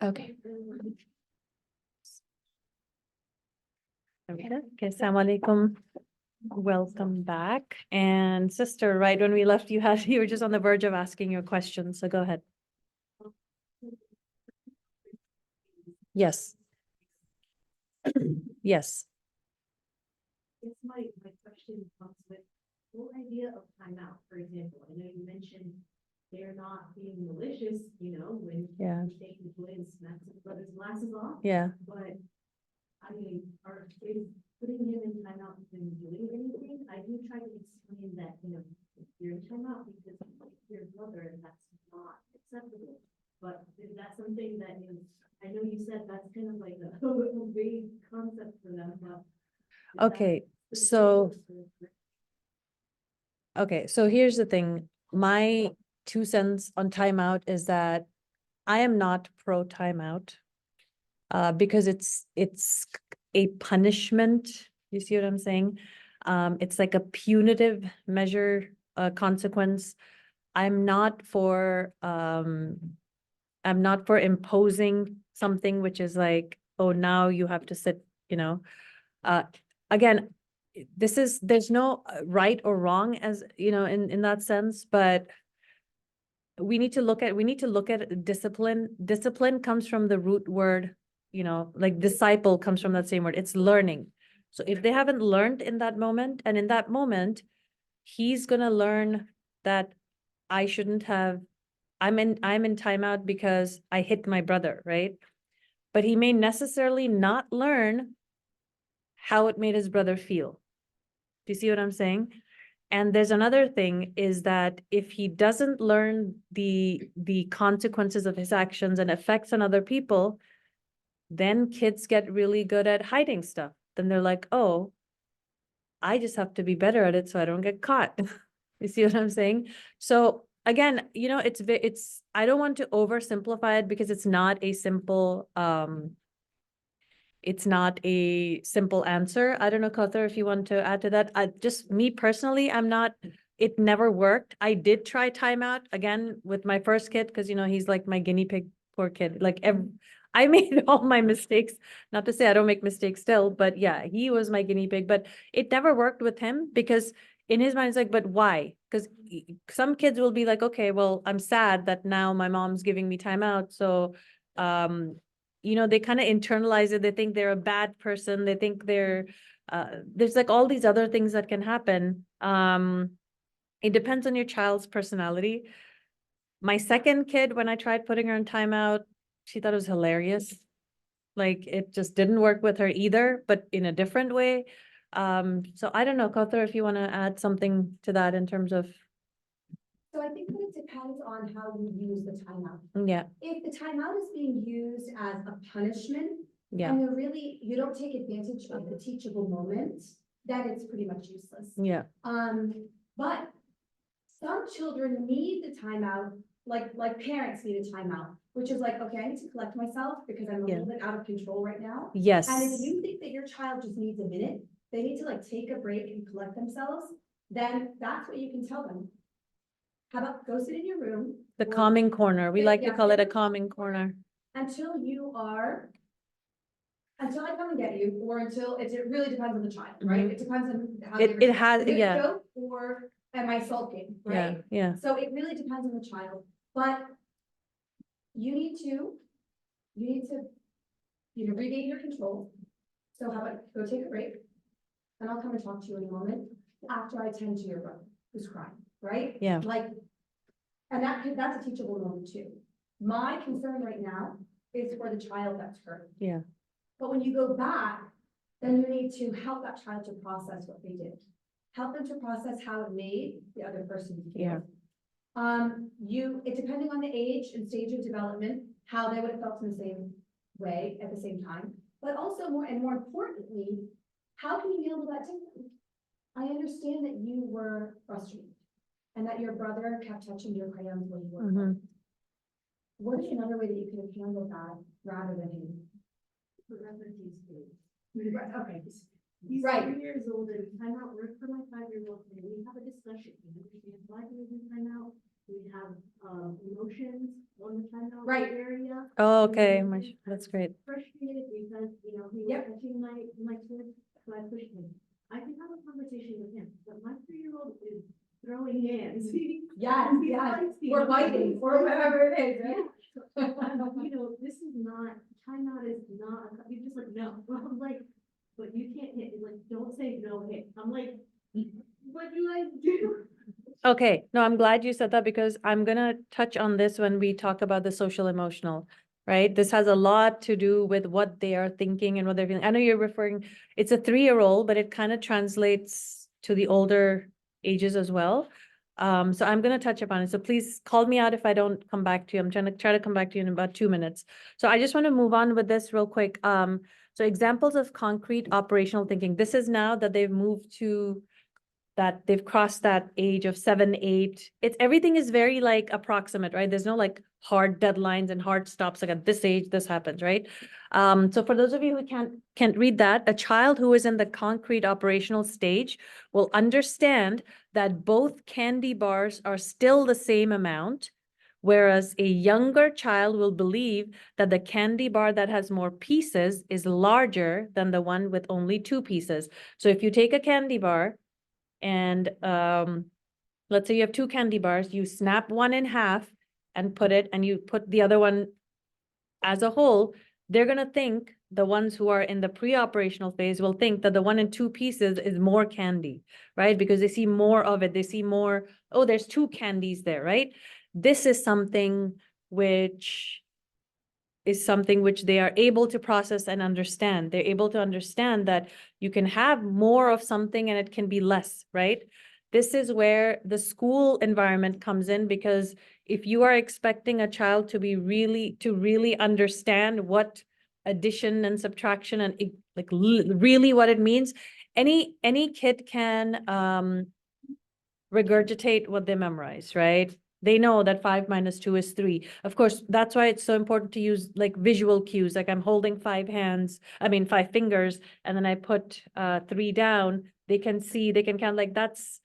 Speaker 2: Okay. Okay, Assalamu alaikum. Welcome back. And sister, right when we left, you were just on the verge of asking your question, so go ahead. Yes. Yes.
Speaker 7: Guess my question comes with the whole idea of timeout, for example. I know you mentioned they're not being malicious, you know, when
Speaker 2: Yeah.
Speaker 7: you take the boy and smacks his brother's glasses off.
Speaker 2: Yeah.
Speaker 7: But I mean, is putting him in timeout and doing anything? I do try to explain that, you know, if you're in timeout because of your brother, that's not acceptable. But is that something that, you know, I know you said that's kind of like a vague concept for them, but. is that
Speaker 2: Okay, so, okay, so here's the thing. My 2 cents on timeout is that I am not pro timeout. Because it's a punishment. You see what I'm saying? It's like a punitive measure, consequence. I'm not for imposing something which is like, oh, now you have to sit, you know. Again, there's no right or wrong, as you know, in that sense, but we need to look at discipline. Discipline comes from the root word, you know, like disciple comes from that same word. It's learning. So if they haven't learned in that moment, and in that moment, he's gonna learn that I shouldn't have, I'm in timeout because I hit my brother, right? But he may necessarily not learn how it made his brother feel. Do you see what I'm saying? And there's another thing is that if he doesn't learn the consequences of his actions and effects on other people, then kids get really good at hiding stuff. Then they're like, oh, I just have to be better at it so I don't get caught. You see what I'm saying? So again, you know, it's, I don't want to oversimplify it because it's not a simple, it's not a simple answer. I don't know, Kauthar, if you want to add to that. Just me personally, it never worked. I did try timeout again with my first kid because, you know, he's like my guinea pig, poor kid. Like I made all my mistakes. Not to say I don't make mistakes still, but yeah, he was my guinea pig. But it never worked with him because in his mind, it's like, but why? Because some kids will be like, okay, well, I'm sad that now my mom's giving me timeout. So, you know, they kind of internalize it. They think they're a bad person. They think there's like all these other things that can happen. It depends on your child's personality. My second kid, when I tried putting her in timeout, she thought it was hilarious. Like it just didn't work with her either, but in a different way. So I don't know, Kauthar, if you want to add something to that in terms of,
Speaker 1: So I think that it depends on how you use the timeout.
Speaker 2: yeah,
Speaker 1: If the timeout is being used as a punishment,
Speaker 2: yeah,
Speaker 1: and you don't take advantage of the teachable moment, then it's pretty much useless.
Speaker 2: yeah,
Speaker 1: But some children need the timeout, like parents need a timeout, which is like, okay, I need to collect myself because I'm a
Speaker 2: Yeah.
Speaker 1: little bit out of control right now.
Speaker 2: yes,
Speaker 1: And if you think that your child just needs a minute, they need to like take a break and collect themselves, then that's what you can tell them. How about go sit in your room?
Speaker 2: the
Speaker 1: or-
Speaker 2: calming corner. We like to
Speaker 1: Yeah,
Speaker 2: call it a
Speaker 1: sit in
Speaker 2: calming
Speaker 1: the
Speaker 2: corner.
Speaker 1: Until until I come and get you, or until, it really depends on the child, right?
Speaker 2: Mhm.
Speaker 1: It depends on how.
Speaker 2: It
Speaker 1: they
Speaker 2: has,
Speaker 1: Is it a
Speaker 2: yeah,
Speaker 1: joke or am I sulking,
Speaker 2: yeah,
Speaker 1: right?
Speaker 2: yeah,
Speaker 1: So it really depends on the child, but you need to, regain your control. So how about go take a break? And I'll come and talk to you in a moment after I tend to your brother who's crying, right?
Speaker 2: yeah,
Speaker 1: Like, and that's a teachable moment too. My concern right now is for the child that's hurt.
Speaker 2: yeah,
Speaker 1: But when you go back, then you need to help that child to process what they did. Help them to process how it made the other person feel.
Speaker 2: Yeah.
Speaker 1: It depending on the age and stage of development, how they would have felt in the same way at the same time. But also more importantly, how can you handle that differently? I understand that you were frustrated and that your brother kept touching your crayons when you were
Speaker 2: Mhm.
Speaker 1: home. What is another way that you could have handled that rather than him? Okay.
Speaker 7: He's
Speaker 1: Right.
Speaker 7: 3 years old and timeout work for my 5-year-old. And we have a discussion. He understands why he was in timeout. We have emotions on the timeout
Speaker 1: Right.
Speaker 7: area.
Speaker 2: Oh, okay, that's great.
Speaker 4: Frustrated because, you know, he was
Speaker 1: Yep.
Speaker 4: touching my kid, so I pushed him. I can have a conversation with him, but my 3-year-old is throwing hands.
Speaker 1: Yes,
Speaker 4: He
Speaker 1: yes,
Speaker 4: fights
Speaker 1: we're
Speaker 4: people.
Speaker 1: fighting, or whatever it is, right?
Speaker 4: You know, this is not, timeout is not, you're just like, no, I'm like, but you can't hit, like, don't say no hit, I'm like, what do I do?
Speaker 2: Okay, no, I'm glad you said that because I'm gonna touch on this when we talk about the social emotional, right? This has a lot to do with what they are thinking and what they're feeling. I know you're referring, it's a 3-year-old, but it kind of translates to the older ages as well. So I'm gonna touch upon it. So please call me out if I don't come back to you. I'm try to come back to you in about 2 minutes. So I just want to move on with this real quick. So examples of concrete operational thinking. This is now that they've moved to that they've crossed that age of 7, 8. It's everything is very like approximate, right? There's no like hard deadlines and hard stops. Like at this age, this happens, right? So for those of you who can't read that, a child who is in the concrete operational stage will understand that both candy bars are still the same amount, whereas a younger child will believe that the candy bar that has more pieces is larger than the one with only 2 pieces. So if you take a candy bar and let's say you have 2 candy bars, you snap one in half and put it, and you put the other one as a whole, they're gonna think, the ones who are in the pre-operational phase will think that the one in 2 pieces is more candy, right? Because they see more of it, they see more, oh, there's 2 candies there, right? This is something which they are able to process and understand. They're able to understand that you can have more of something and it can be less, right? This is where the school environment comes in, because if you are expecting a child to really understand what addition and subtraction and really what it means, any kid can regurgitate what they memorize, right? They know that 5 minus 2 is 3. Of course, that's why it's so important to use like visual cues. Like I'm holding 5 fingers, and then I put 3 down. They can see, they can count, like that's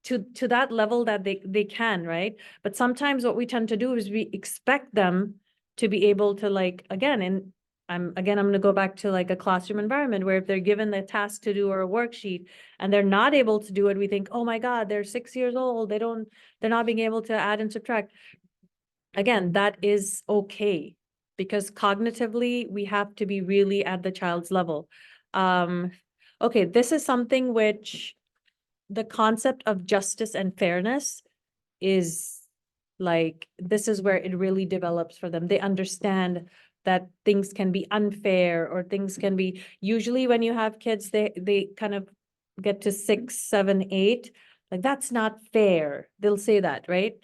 Speaker 2: to that level that they can, right? But sometimes what we tend to do is we expect them to be able to, like, I'm going to go back to like a classroom environment where if they're given the task to do or a worksheet and they're not able to do it, we think, oh my God, they're 6 years old. They're not being able to add and subtract. Again, that is okay, because cognitively we have to be really at the child's level. Okay, this is something which the concept of justice and fairness is like, this is where it really develops for them. They understand that things can be unfair, or things can be, usually when you have kids, they kind of get to 6, 7, 8, like that's not fair. They'll say that, right?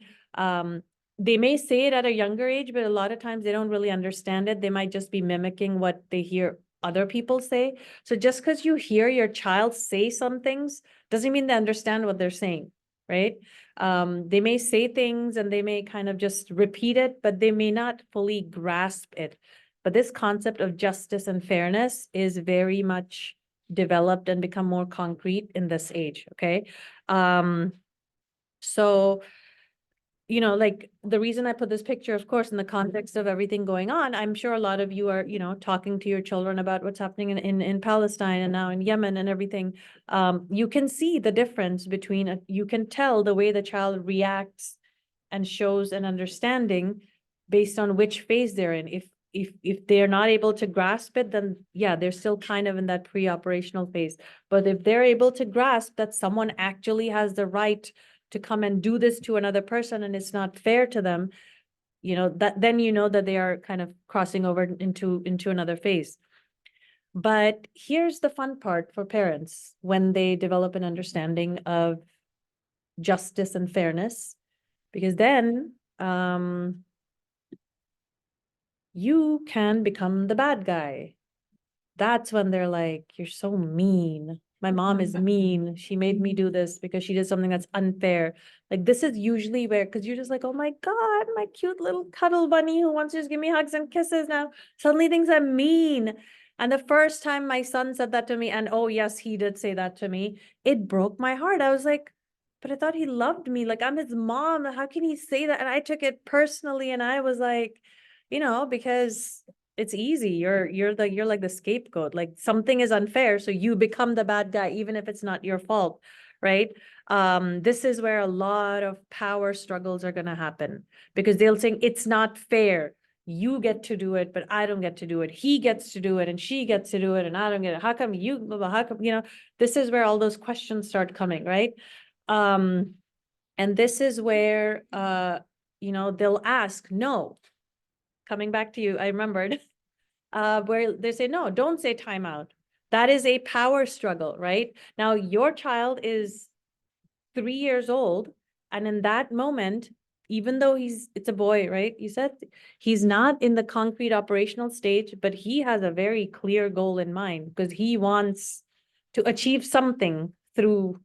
Speaker 2: They may say it at a younger age, but a lot of times they don't really understand it. They might just be mimicking what they hear other people say. So just because you hear your child say some things doesn't mean they understand what they're saying, right? They may say things and they may kind of just repeat it, but they may not fully grasp it. But this concept of justice and fairness is very much developed and become more concrete in this age, okay? So, you know, like the reason I put this picture, of course, in the context of everything going on, I'm sure a lot of you are, you know, talking to your children about what's happening in Palestine and now in Yemen and everything. You can see the difference between, you can tell the way the child reacts and shows an understanding based on which phase they're in. If they're not able to grasp it, then yeah, they're still kind of in that pre-operational phase. But if they're able to grasp that someone actually has the right to come and do this to another person and it's not fair to them, you know, that then you know that they are kind of crossing over into another phase. But here's the fun part for parents when they develop an understanding of justice and fairness, because then you can become the bad guy. That's when they're like, you're so mean. My mom is mean. She made me do this because she did something that's unfair. Like this is usually where, because you're just like, oh my God, my cute little cuddle bunny who wants to just give me hugs and kisses now suddenly thinks I'm mean. And the first time my son said that to me, and oh yes, he did say that to me, it broke my heart. I was like, but I thought he loved me. Like I'm his mom. How can he say that? And I took it personally and I was like, you know, because it's easy. You're like the scapegoat, like something is unfair, so you become the bad guy, even if it's not your fault, right? This is where a lot of power struggles are gonna happen, because they'll say, it's not fair. You get to do it, but I don't get to do it. He gets to do it and she gets to do it and I don't get it. How come you, blah, blah, how come, you know, this is where all those questions start coming, right? And this is where, you know, they'll ask, no, coming back to you, I remembered, where they say, no, don't say timeout. That is a power struggle, right? Now, your child is 3 years old, and in that moment, even though it's a boy, right? You said he's not in the concrete operational stage, but he has a very clear goal in mind because he wants to achieve something through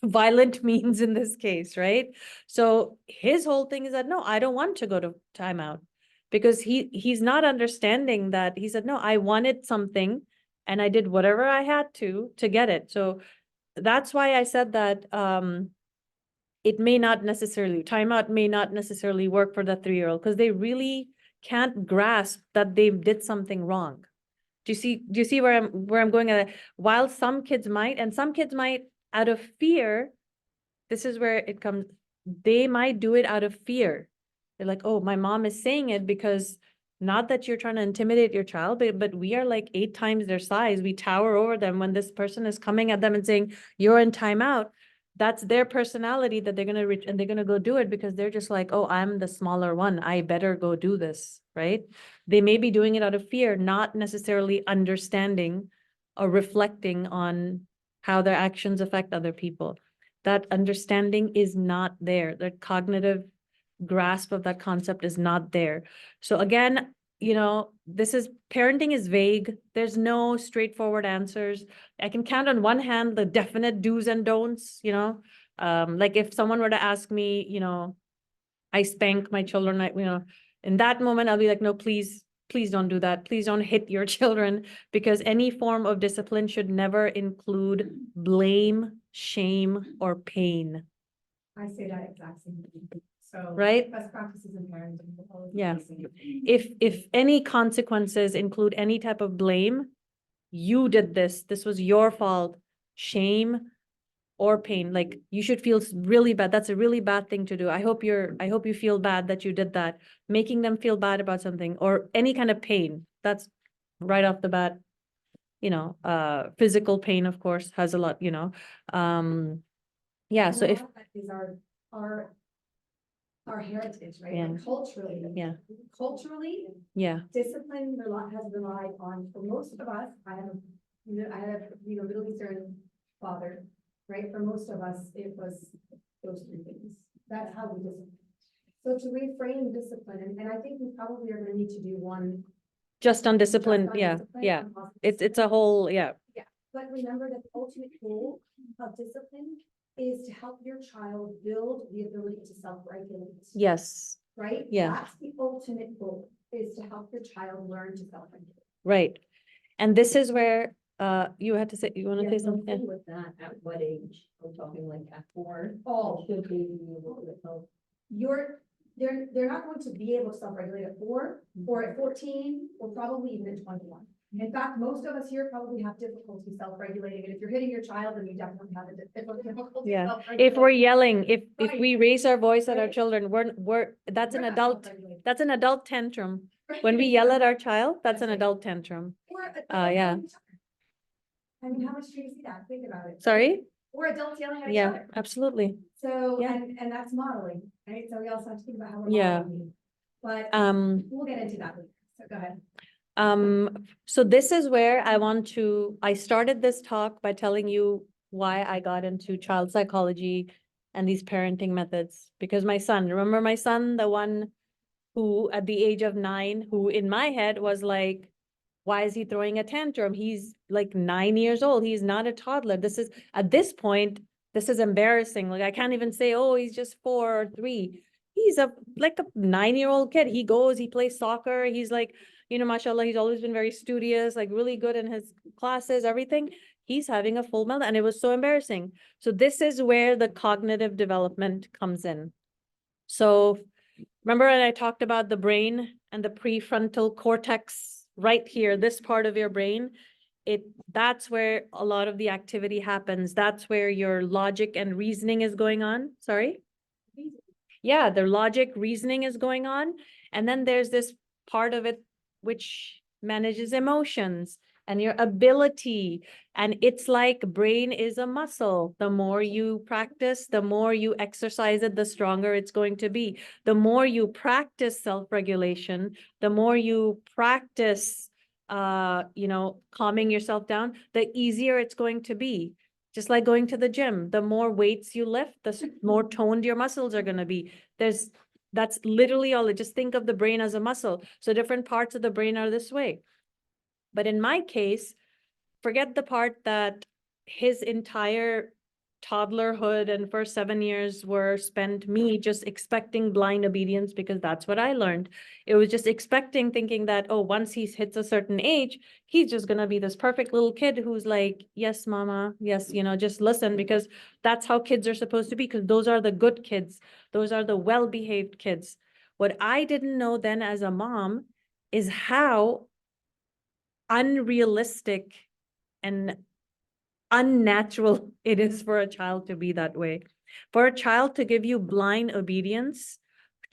Speaker 2: violent means in this case, right? So his whole thing is that, no, I don't want to go to timeout, because he's not understanding that. He said, no, I wanted something and I did whatever I had to get it. So that's why I said that it may not necessarily, timeout may not necessarily work for the 3-year-old, because they really can't grasp that they did something wrong. Do you see where I'm going at? While some kids might, and some kids might out of fear, this is where it comes, they might do it out of fear. They're like, oh, my mom is saying it because, not that you're trying to intimidate your child, but we are like 8 times their size. We tower over them. When this person is coming at them and saying, you're in timeout, that's their personality that they're going to reach, and they're going to go do it because they're just like, oh, I'm the smaller one. I better go do this, right? They may be doing it out of fear, not necessarily understanding or reflecting on how their actions affect other people. That understanding is not there. The cognitive grasp of that concept is not there. So again, you know, parenting is vague. There's no straightforward answers. I can count on one hand the definite do's and don'ts, you know. Like if someone were to ask me, you know, I spank my children, you know, in that moment, I'll be like, no, please don't do that. Please don't hit your children, because any form of discipline should never include blame, shame, or pain.
Speaker 1: I say that exact same thing. So.
Speaker 2: Right?
Speaker 1: Best practices in parenting. will always be
Speaker 2: Yeah.
Speaker 1: the same.
Speaker 2: If any consequences include any type of blame, you did this was your fault, shame or pain, like you should feel really bad. That's a really bad thing to do. I hope you feel bad that you did that. Making them feel bad about something, or any kind of pain, that's right off the bat. You know, physical pain, of course, has a lot, you know. Yeah, so
Speaker 1: And a
Speaker 2: if,
Speaker 1: lot of that is our heritage, right?
Speaker 2: Yeah.
Speaker 1: Like culturally.
Speaker 2: Yeah.
Speaker 1: Culturally,
Speaker 2: yeah,
Speaker 1: discipline has relied on, for most of us, I have Middle Eastern father, right? For most of us, it was those 3 things. That's how we discipline. So to reframe discipline, and I think we probably are gonna need to do one.
Speaker 2: just on discipline,
Speaker 1: just on
Speaker 2: yeah,
Speaker 1: discipline,
Speaker 2: yeah.
Speaker 1: on positive
Speaker 2: It's a
Speaker 1: discipline.
Speaker 2: whole, yeah,
Speaker 1: But remember that the ultimate goal of discipline is to help your child build the ability to self-regulate.
Speaker 2: yes,
Speaker 1: Right?
Speaker 2: Yeah.
Speaker 1: That's the ultimate goal, is to help your child learn to self-regulate.
Speaker 2: right. And this is where, you had to say, you want to
Speaker 9: Yeah,
Speaker 2: say
Speaker 9: so
Speaker 2: something? Yeah.
Speaker 9: with that, at what age? We're talking like at 4,
Speaker 1: Oh,
Speaker 9: should they be able to help?
Speaker 1: they're not going to be able to self-regulate at 4 or at 14 or probably even at 21. In fact, most of us here probably have difficulty self-regulating, and if you're hitting your child, then you definitely have a difficulty.
Speaker 2: Yeah. If
Speaker 1: self-regulating.
Speaker 2: we're yelling, if
Speaker 1: Right.
Speaker 2: we raise our voice at our
Speaker 1: Right.
Speaker 2: children, that's
Speaker 1: We're
Speaker 2: an
Speaker 1: not
Speaker 2: adult,
Speaker 1: self-regulating.
Speaker 2: that's an adult tantrum.
Speaker 1: Right.
Speaker 2: When we yell at our child, that's an
Speaker 1: That's right.
Speaker 2: adult tantrum.
Speaker 1: Or adults
Speaker 2: yeah.
Speaker 1: yelling at each other. I mean, how much do you see that? Think about it.
Speaker 2: Sorry?
Speaker 1: Or adults yelling at each
Speaker 2: Yeah,
Speaker 1: other.
Speaker 2: absolutely.
Speaker 1: So,
Speaker 2: Yeah.
Speaker 1: and that's modeling, right? So we also have to think about how we're
Speaker 2: Yeah.
Speaker 1: modeling. But we'll get into that later. So go ahead.
Speaker 2: So this is where I started this talk by telling you why I got into child psychology and these parenting methods, because remember my son, the one who at the age of 9, who in my head was like, why is he throwing a tantrum? He's like 9 years old. He's not a toddler. At this point, this is embarrassing. Like I can't even say, oh, he's just 4 or 3. He's like a 9-year-old kid. He goes, he plays soccer. He's like, you know, mashallah, he's always been very studious, like really good in his classes, everything. He's having a full meltdown, and it was so embarrassing. So this is where the cognitive development comes in. So remember when I talked about the brain and the prefrontal cortex right here, this part of your brain, that's where a lot of the activity happens. That's where your logic and reasoning is going on. Sorry? Yeah, the logic, reasoning is going on. And then there's this part of it which manages emotions and your ability. And it's like brain is a muscle. The more you practice, the more you exercise it, the stronger it's going to be. The more you practice self-regulation, the more you practice, calming yourself down, the easier it's going to be. Just like going to the gym, the more weights you lift, the more toned your muscles are going to be. That's literally all. Just think of the brain as a muscle. So different parts of the brain are this way. But in my case, forget the part that his entire toddlerhood and first 7 years were spent me just expecting blind obedience because that's what I learned. It was just expecting, thinking that, oh, once he hits a certain age, he's just going to be this perfect little kid who's like, yes, mama, yes, just listen, because that's how kids are supposed to be, because those are the good kids. Those are the well-behaved kids. What I didn't know then as a mom is how unrealistic and unnatural it is for a child to be that way. For a child to give you blind obedience,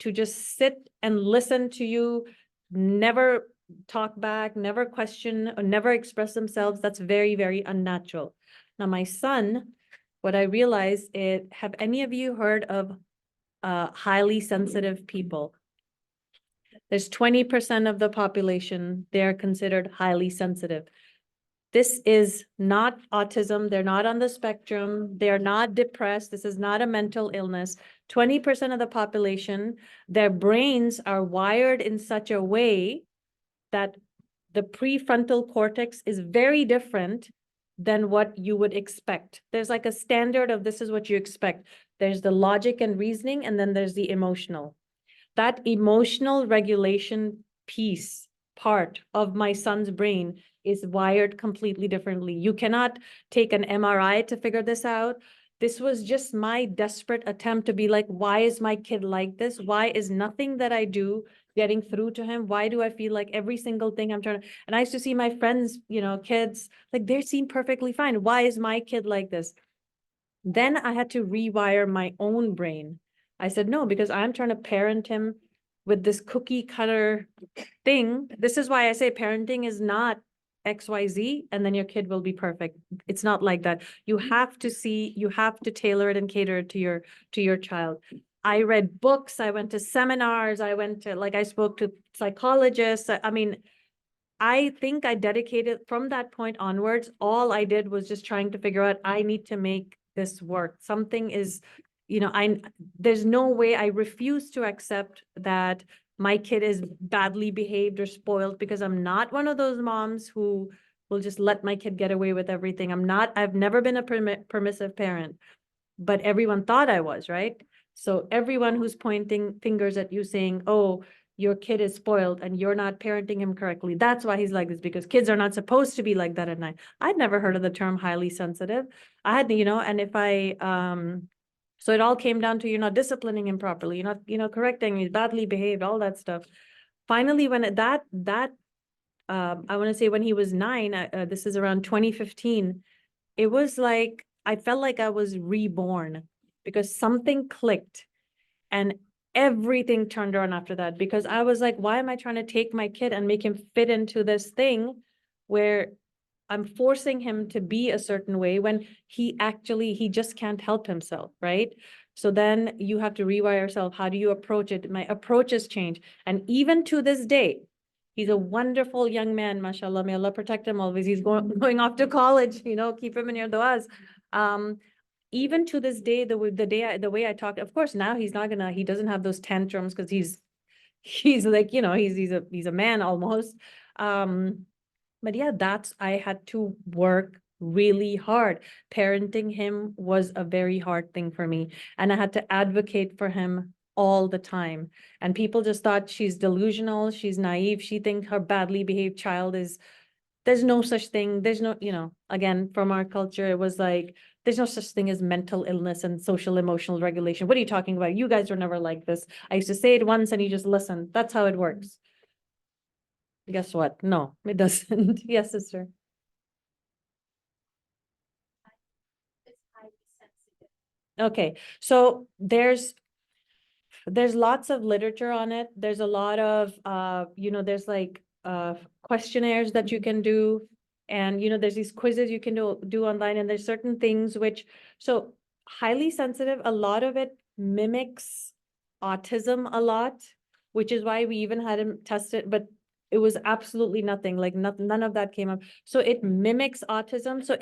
Speaker 2: to just sit and listen to you, never talk back, never question, or never express themselves, that's very, very unnatural. Now, my son, what I realized is, have any of you heard of highly sensitive people? There's 20% of the population, they're considered highly sensitive. This is not autism. They're not on the spectrum. They're not depressed. This is not a mental illness. 20% of the population, their brains are wired in such a way that the prefrontal cortex is very different than what you would expect. There's like a standard of this is what you expect. There's the logic and reasoning, and then there's the emotional. That emotional regulation part of my son's brain is wired completely differently. You cannot take an MRI to figure this out. This was just my desperate attempt to be like, why is my kid like this? Why is nothing that I do getting through to him? Why do I feel like every single thing I'm trying to, and I used to see my friends, kids, like they seem perfectly fine. Why is my kid like this? Then I had to rewire my own brain. I said, no, because I'm trying to parent him with this cookie cutter thing. This is why I say parenting is not XYZ, and then your kid will be perfect. It's not like that. You have to tailor it and cater it to your child. I read books, I went to seminars, I spoke to psychologists. I think I dedicated from that point onwards, all I did was just trying to figure out, I need to make this work. Something is, there's no way. I refuse to accept that my kid is badly behaved or spoiled, because I'm not one of those moms who will just let my kid get away with everything. I've never been a permissive parent, but everyone thought I was, right? So everyone who's pointing fingers at you saying, oh, your kid is spoiled and you're not parenting him correctly, that's why he's like this, because kids are not supposed to be like that at night. I'd never heard of the term highly sensitive. I had, and if so it all came down to, you're not disciplining him properly, you're not, correcting, he's badly behaved, all that stuff. Finally, when I want to say when he was 9, this is around 2015, it was like, I felt like I was reborn, because something clicked and everything turned on after that. Because I was like, why am I trying to take my kid and make him fit into this thing where I'm forcing him to be a certain way when he just can't help himself, right? So then you have to rewire yourself. How do you approach it? My approach has changed. And even to this day, he's a wonderful young man, mashallah. May Allah protect him always. He's going off to college, keep him in your du'as. Even to this day, the way I talk, of course, now he doesn't have those tantrums, because he's like, he's a man almost. But yeah, I had to work really hard. Parenting him was a very hard thing for me. And I had to advocate for him all the time. And people just thought she's delusional, she's naive, she thinks her badly behaved child there's no such thing. There's no, again, from our culture, it was like, there's no such thing as mental illness and social emotional regulation. What are you talking about? You guys were never like this. I used to say it once and you just listen. That's how it works. Guess what? No, it doesn't. Yes, sister.
Speaker 4: It's highly sensitive.
Speaker 2: Okay, so there's lots of literature on it. There's a lot of there's like questionnaires that you can do. And there's these quizzes you can do online, and there's certain things which, so highly sensitive, a lot of it mimics autism a lot, which is why we even had him tested, but it was absolutely nothing, like none of that came up. So it mimics autism. So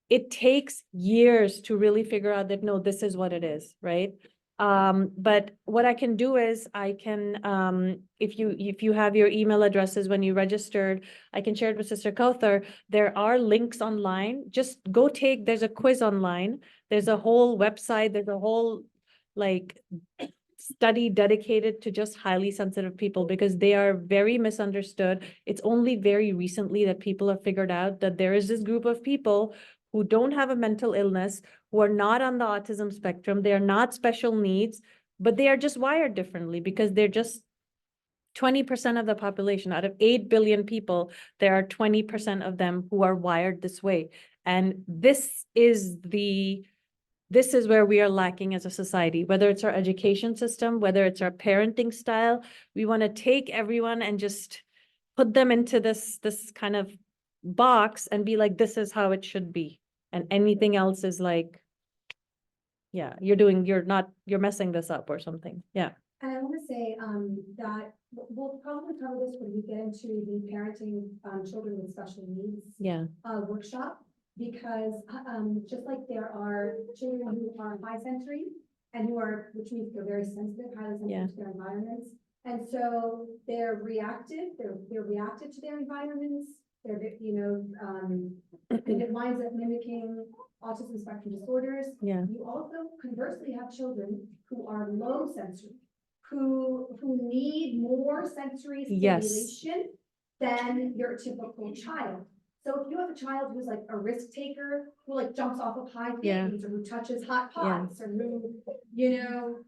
Speaker 2: it takes years to really figure out that, no, this is what it is, right? But what I can do is I can, if you have your email addresses when you registered, I can share it with Sister Kauthar. There are links online. Just go there's a quiz online. There's a whole website. There's a whole like study dedicated to just highly sensitive people, because they are very misunderstood. It's only very recently that people have figured out that there is this group of people who don't have a mental illness, who are not on the autism spectrum, they are not special needs, but they are just wired differently, because they're just 20% of the population. Out of 8 billion people, there are 20% of them who are wired this way. And this is where we are lacking as a society, whether it's our education system, whether it's our parenting style. We want to take everyone and just put them into this kind of box and be like, this is how it should be. And anything else is like, yeah, you're messing this up or something. Yeah.
Speaker 1: And I want to say that we'll probably cover this when we get into the parenting children with special needs
Speaker 2: Yeah.
Speaker 1: workshop, because just like there are children who are high sensory and which means they're very sensitive, highly
Speaker 2: Yeah.
Speaker 1: sensitive to their environments. And so they're reactive to their environments. They're, and it winds up mimicking autism spectrum disorders.
Speaker 2: Yeah.
Speaker 1: You also conversely have children who are low sensory, who need more sensory
Speaker 2: Yes.
Speaker 1: stimulation than your typical child. So if you have a child who's like a risk taker, who like jumps off of high
Speaker 2: Yeah.
Speaker 1: things, or who touches hot
Speaker 2: Yeah.
Speaker 1: pots, or who,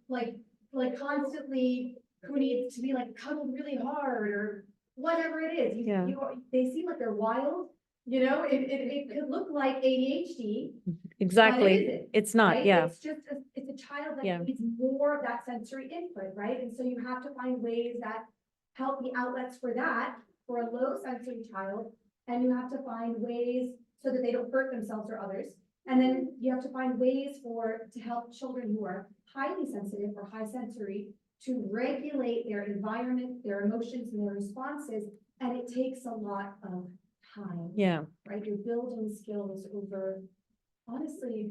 Speaker 1: like constantly, who needs to be like cuddled really hard, or whatever it is,
Speaker 2: Yeah.
Speaker 1: they seem like they're wild, it could look like ADHD.
Speaker 2: Exactly.
Speaker 1: isn't,
Speaker 2: It's not,
Speaker 1: right?
Speaker 2: yeah.
Speaker 1: It's just, it's a child
Speaker 2: Yeah.
Speaker 1: that needs more of that sensory input, right? And so you have to find ways that help the outlets for that, for a low sensory child. And you have to find ways so that they don't hurt themselves or others. And then you have to find ways to help children who are highly sensitive or high sensory to regulate their environment, their emotions, and their responses. And it takes a lot of time.
Speaker 2: Yeah.
Speaker 1: Right? You're building skills over, honestly,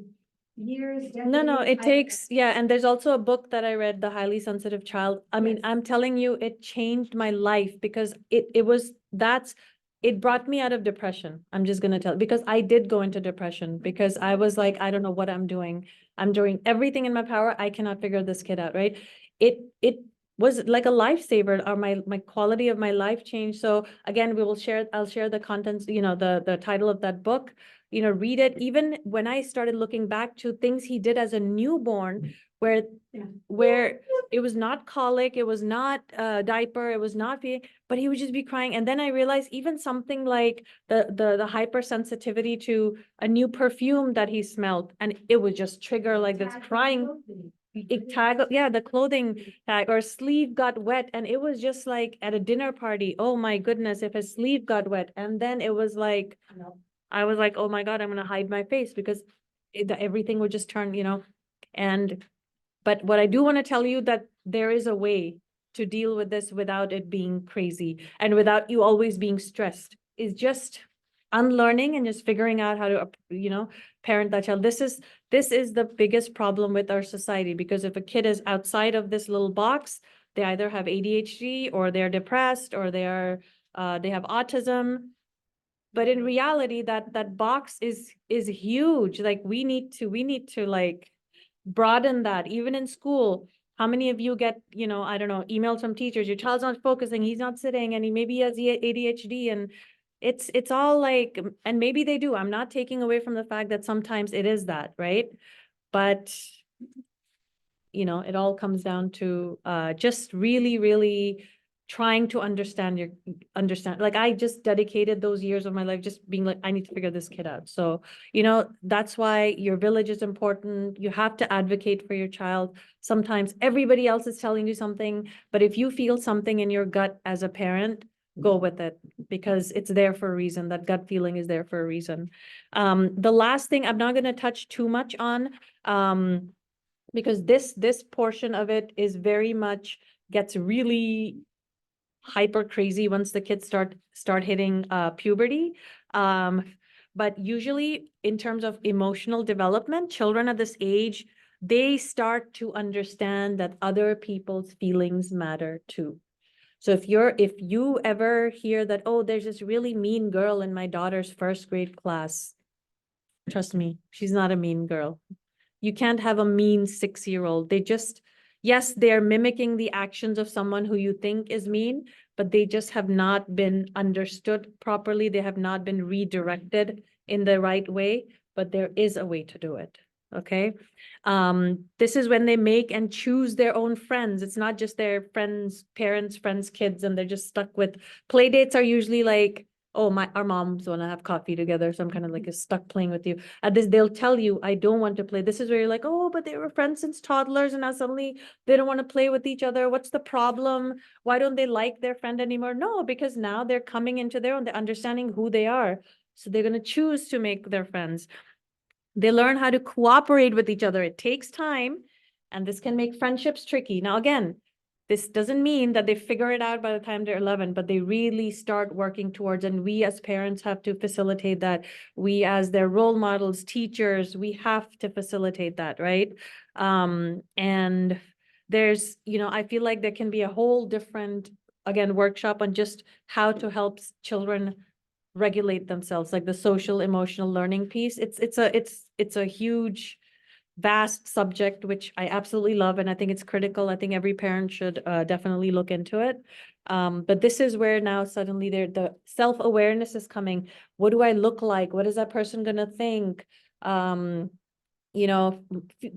Speaker 1: years.
Speaker 2: No,
Speaker 1: decades.
Speaker 2: it takes, yeah. And there's also a book that I read, The Highly Sensitive Child. I mean,
Speaker 1: Yes.
Speaker 2: I'm telling you, it changed my life, because it brought me out of depression. I'm just going to tell, because I did go into depression, because I was like, I don't know what I'm doing. I'm doing everything in my power. I cannot figure this kid out, right? It was like a lifesaver, or my quality of my life changed. So again, I'll share the contents, the title of that book, read it. Even when I started looking back to things he did as a newborn, where it was not colic, it was not diaper, it was not feeding, but he would just be crying. And then I realized even something like the hypersensitivity to a new perfume that he smelled, and it would just trigger like this crying. The clothing tag, or sleeve got wet, and it was just like at a dinner party, oh my goodness, if his sleeve got wet. And then it was like, I was like, oh my God, I'm gonna hide my face, because everything would just turn, but what I do want to tell you, that there is a way to deal with this without it being crazy, and without you always being stressed, is just unlearning and just figuring out how to, parent that child. This is the biggest problem with our society, because if a kid is outside of this little box, they either have ADHD, or they're depressed, or they have autism. But in reality, that box is huge. Like we need to like broaden that. Even in school, how many of you get, I don't know, emails from teachers, your child's not focusing, he's not sitting, and maybe he has ADHD, and it's all like, and maybe they do. I'm not taking away from the fact that sometimes it is that, right? But it all comes down to just really, really trying to understand, like I just dedicated those years of my life just being like, I need to figure this kid out. So, that's why your village is important. You have to advocate for your child. Sometimes everybody else is telling you something, but if you feel something in your gut as a parent, go with it because it's there for a reason. That gut feeling is there for a reason. The last thing I'm not going to touch too much on, because this portion of it is very much gets really hyper crazy once the kids start hitting puberty. But usually in terms of emotional development, children at this age, they start to understand that other people's feelings matter too. So if you ever hear that, oh, there's this really mean girl in my daughter's first grade class, trust me, she's not a mean girl. You can't have a mean 6-year-old. Yes, they're mimicking the actions of someone who you think is mean, but they just have not been understood properly. They have not been redirected in the right way, but there is a way to do it. Okay. This is when they make and choose their own friends. It's not just their friends, parents, friends, kids, and they're just stuck with play dates are usually like, oh, our moms want to have coffee together. So I'm kind of like stuck playing with you. At this, they'll tell you, I don't want to play. This is where you're like, oh, but they were friends since toddlers and now suddenly they don't want to play with each other. What's the problem? Why don't they like their friend anymore? No, because now they're coming into their own, they're understanding who they are. So they're going to choose to make their friends. They learn how to cooperate with each other. It takes time, and this can make friendships tricky. Now, again, this doesn't mean that they figure it out by the time they're 11, but they really start working towards, and we as parents have to facilitate that. We as their role models, teachers, we have to facilitate that, right? And there's, I feel like there can be a whole different, again, workshop on just how to help children regulate themselves, like the social emotional learning piece. It's a huge, vast subject, which I absolutely love. And I think it's critical. I think every parent should definitely look into it. But this is where now suddenly the self-awareness is coming. What do I look like? What is that person gonna think?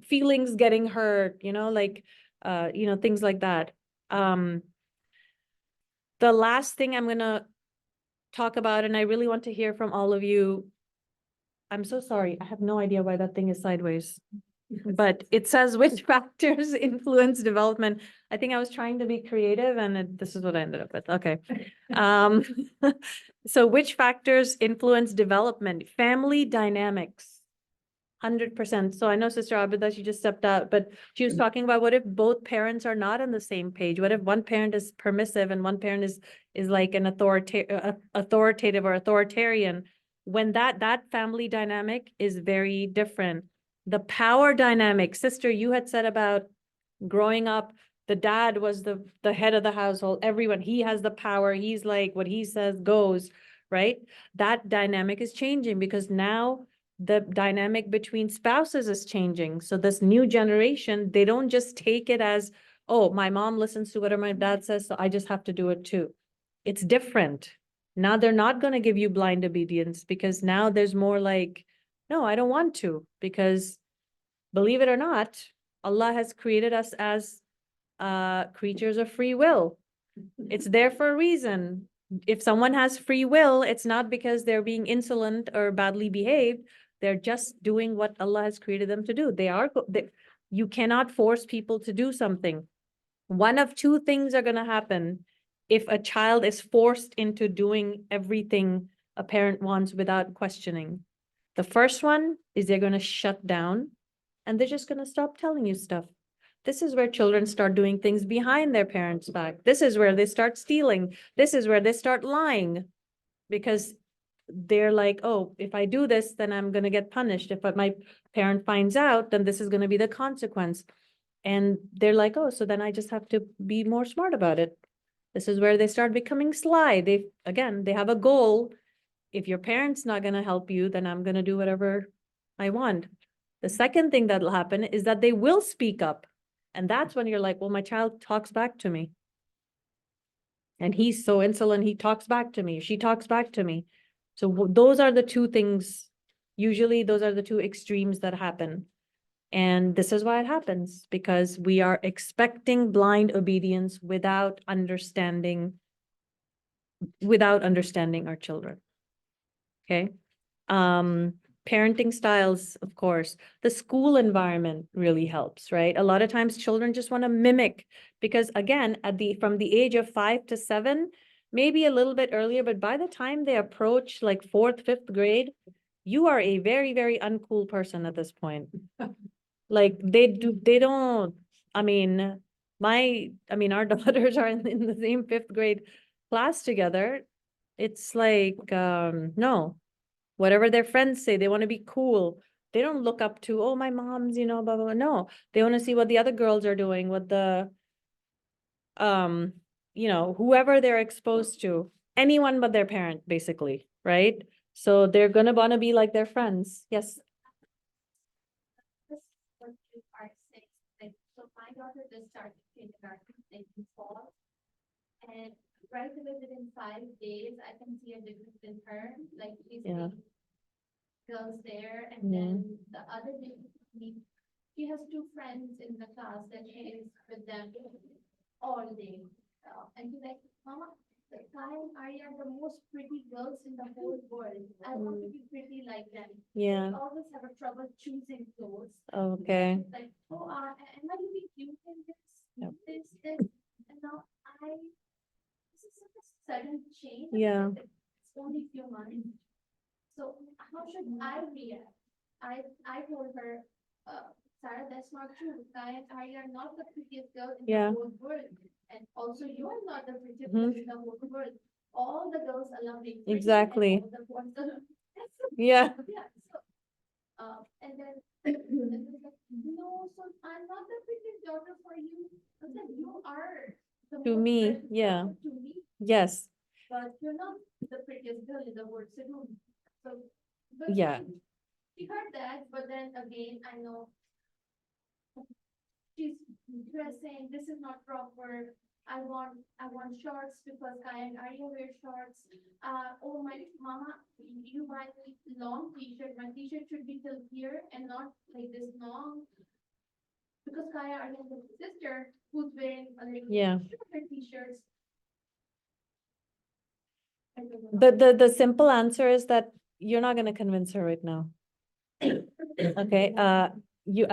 Speaker 2: Feelings getting hurt, things like that. The last thing I'm gonna talk about, and I really want to hear from all of you. I'm so sorry. I have no idea why that thing is sideways, but it says which factors influence development. I think I was trying to be creative and this is what I ended up with. Okay. So which factors influence development? Family dynamics. 100%. So I know Sister Abida, she just stepped out, but she was talking about what if both parents are not on the same page? What if one parent is permissive and one parent is like an authoritative or authoritarian? When that family dynamic is very different. The power dynamic, Sister, you had said about growing up, the dad was the head of the household. Everyone, he has the power. He's like, what he says goes, right? That dynamic is changing because now the dynamic between spouses is changing. So this new generation, they don't just take it as, oh, my mom listens to whatever my dad says, so I just have to do it too. It's different. Now they're not going to give you blind obedience because now there's more like, no, I don't want to, because believe it or not, Allah has created us as creatures of free will. It's there for a reason. If someone has free will, it's not because they're being insolent or badly behaved. They're just doing what Allah has created them to do. You cannot force people to do something. One of two things are going to happen if a child is forced into doing everything a parent wants without questioning. The first one is they're going to shut down and they're just going to stop telling you stuff. This is where children start doing things behind their parents' back. This is where they start stealing. This is where they start lying because they're like, oh, if I do this, then I'm going to get punished. If my parent finds out, then this is going to be the consequence. And they're like, oh, so then I just have to be more smart about it. This is where they start becoming sly. They have a goal. If your parent's not going to help you, then I'm going to do whatever I want. The second thing that'll happen is that they will speak up. And that's when you're like, well, my child talks back to me. And he's so insolent, he talks back to me. She talks back to me. So those are the two things. Usually those are the two extremes that happen. And this is why it happens, because we are expecting blind obedience without understanding our children. Okay. Parenting styles, of course, the school environment really helps, right? A lot of times children just want to mimic, because again, from the age of 5 to 7, maybe a little bit earlier, but by the time they approach like 4th, 5th grade, you are a very, very uncool person at this point. Like they don't, I mean, our daughters are in the same 5th grade class together. It's like, no, whatever their friends say, they want to be cool. They don't look up to, oh, my mom's, blah, blah, blah. No, they want to see what the other girls are doing, what whoever they're exposed to, anyone but their parent, basically, right? So they're gonna want to be like their friends. Yes.
Speaker 4: This what you are saying, like, so my daughter just started kindergarten in fall. And right away within 5 days, I can see a difference in her, like she's
Speaker 2: Yeah.
Speaker 4: seeing girls there, and
Speaker 2: Mhm.
Speaker 4: then the other day, she has 2 friends in the class that she is with them all day. And she's like, Mama, the Kai and Arya are the most pretty girls in the whole world. I want to be pretty like them.
Speaker 2: Yeah.
Speaker 4: I always have a trouble choosing clothes.
Speaker 2: Okay.
Speaker 4: She's like, oh, am I really cute in this?
Speaker 2: Yep.
Speaker 4: This, and now this is such a sudden change.
Speaker 2: Yeah.
Speaker 4: It's only few months. So how should I react? I told her, Sarah, that's not true. Kai and I are not the prettiest girl in
Speaker 2: Yeah.
Speaker 4: the whole world. And also you are not the prettiest
Speaker 2: Mhm.
Speaker 4: girl in the whole world. All the girls are lovely.
Speaker 2: Exactly.
Speaker 4: And all the boys are lovely.
Speaker 2: Yeah.
Speaker 4: Yeah, so, and then, and then like, no, so I'm not the prettiest daughter for you. I said, you are the
Speaker 2: To
Speaker 4: most
Speaker 2: me,
Speaker 4: precious
Speaker 2: yeah.
Speaker 4: daughter to me,
Speaker 2: Yes.
Speaker 4: but you're not the prettiest girl in the world, so don't. So, but
Speaker 2: Yeah.
Speaker 4: she heard that, but then again, I know she's dressing, this is not proper. I want shorts because Kai and Arya wear shorts. Oh, my mama, you buy me long t-shirt. My t-shirt should be till here and not like this long. Because Kaya Arya has a sister who's wearing a like
Speaker 2: Yeah.
Speaker 4: shorter t-shirts. I don't know.
Speaker 2: The simple answer is that you're not gonna convince her right now. Okay, you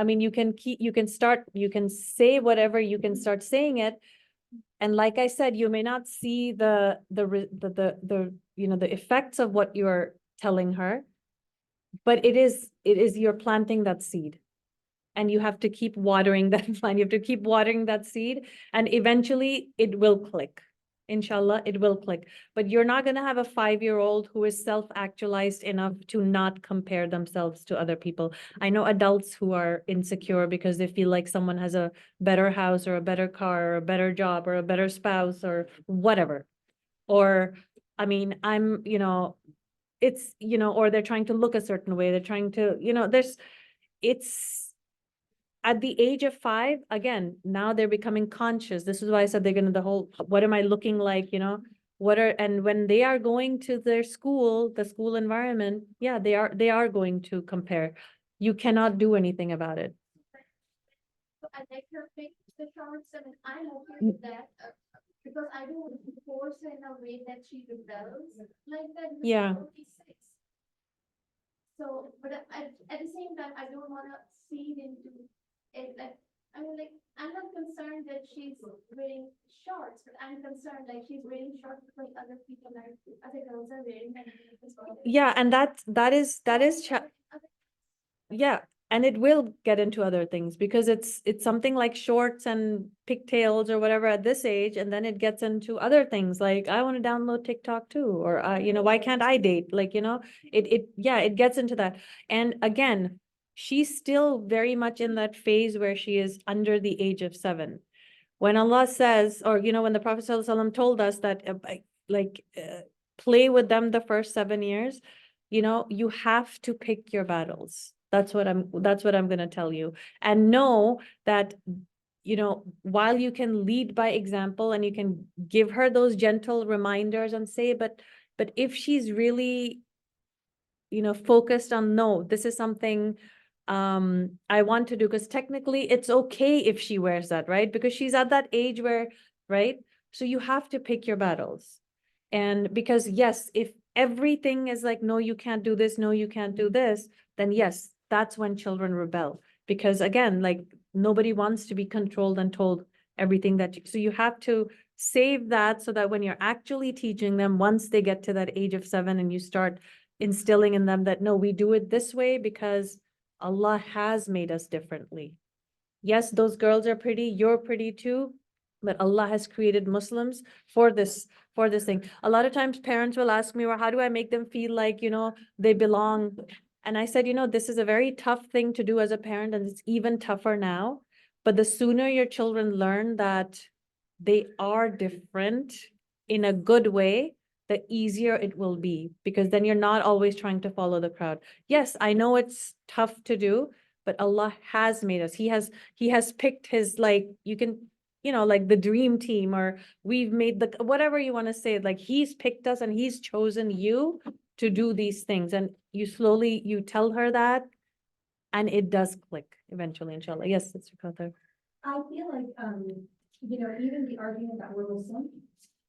Speaker 2: can say whatever, you can start saying it. And like I said, you may not see the effects of what you're telling her. But it is you're planting that seed. And you have to keep watering that plant. You have to keep watering that seed, and eventually it will click. Inshallah, it will click. But you're not going to have a 5-year-old who is self-actualized enough to not compare themselves to other people. I know adults who are insecure because they feel like someone has a better house or a better car or a better job or a better spouse or whatever. Or, I mean, or they're trying to look a certain way. They're trying to, it's at the age of 5, again, now they're becoming conscious. This is why I said they're gonna what am I looking like, and when they are going to their school, the school environment, yeah, they are going to compare. You cannot do anything about it.
Speaker 4: So I like her pick the shorts and I'm okay with that. Because I don't force her in a way that she rebels like that. because
Speaker 2: Yeah.
Speaker 4: she's 46. So, but at the same time, I don't wanna feed into it, like, I mean, like, I'm not concerned that she's wearing shorts, but I'm concerned like she's wearing shorts because other girls are wearing them.
Speaker 2: Yeah, and that is yeah, and it will get into other things because it's something like shorts and pigtails or whatever at this age, and then it gets into other things like I want to download TikTok too, or why can't I date? Like, it gets into that. And again, she's still very much in that phase where she is under the age of 7. When Allah says, or when the Prophet ﷺ told us that play with them the first 7 years, you have to pick your battles. That's what I'm gonna tell you. And know that, while you can lead by example and you can give her those gentle reminders and say, but if she's really, focused on, no, this is something I want to do, because technically it's okay if she wears that, right? Because she's at that age where, right? So you have to pick your battles. And because yes, if everything is like, no, you can't do this, no, you can't do this, then yes, that's when children rebel. Because again, like nobody wants to be controlled and told everything that, so you have to save that so that when you're actually teaching them, once they get to that age of 7 and you start instilling in them that, no, we do it this way because Allah has made us differently. Yes, those girls are pretty, you're pretty too, but Allah has created Muslims for this thing. A lot of times parents will ask me, well, how do I make them feel like, they belong? And I said, this is a very tough thing to do as a parent, and it's even tougher now. But the sooner your children learn that they are different in a good way, the easier it will be, because then you're not always trying to follow the crowd. Yes, I know it's tough to do, but Allah has made us. He has picked his, like, you can, like the dream team, or we've made the, whatever you want to say, like he's picked us and he's chosen you to do these things. And you slowly, you tell her that, and it does click eventually, inshallah. Yes, it's Qatar.
Speaker 5: I feel like, even the argument that we're Muslim,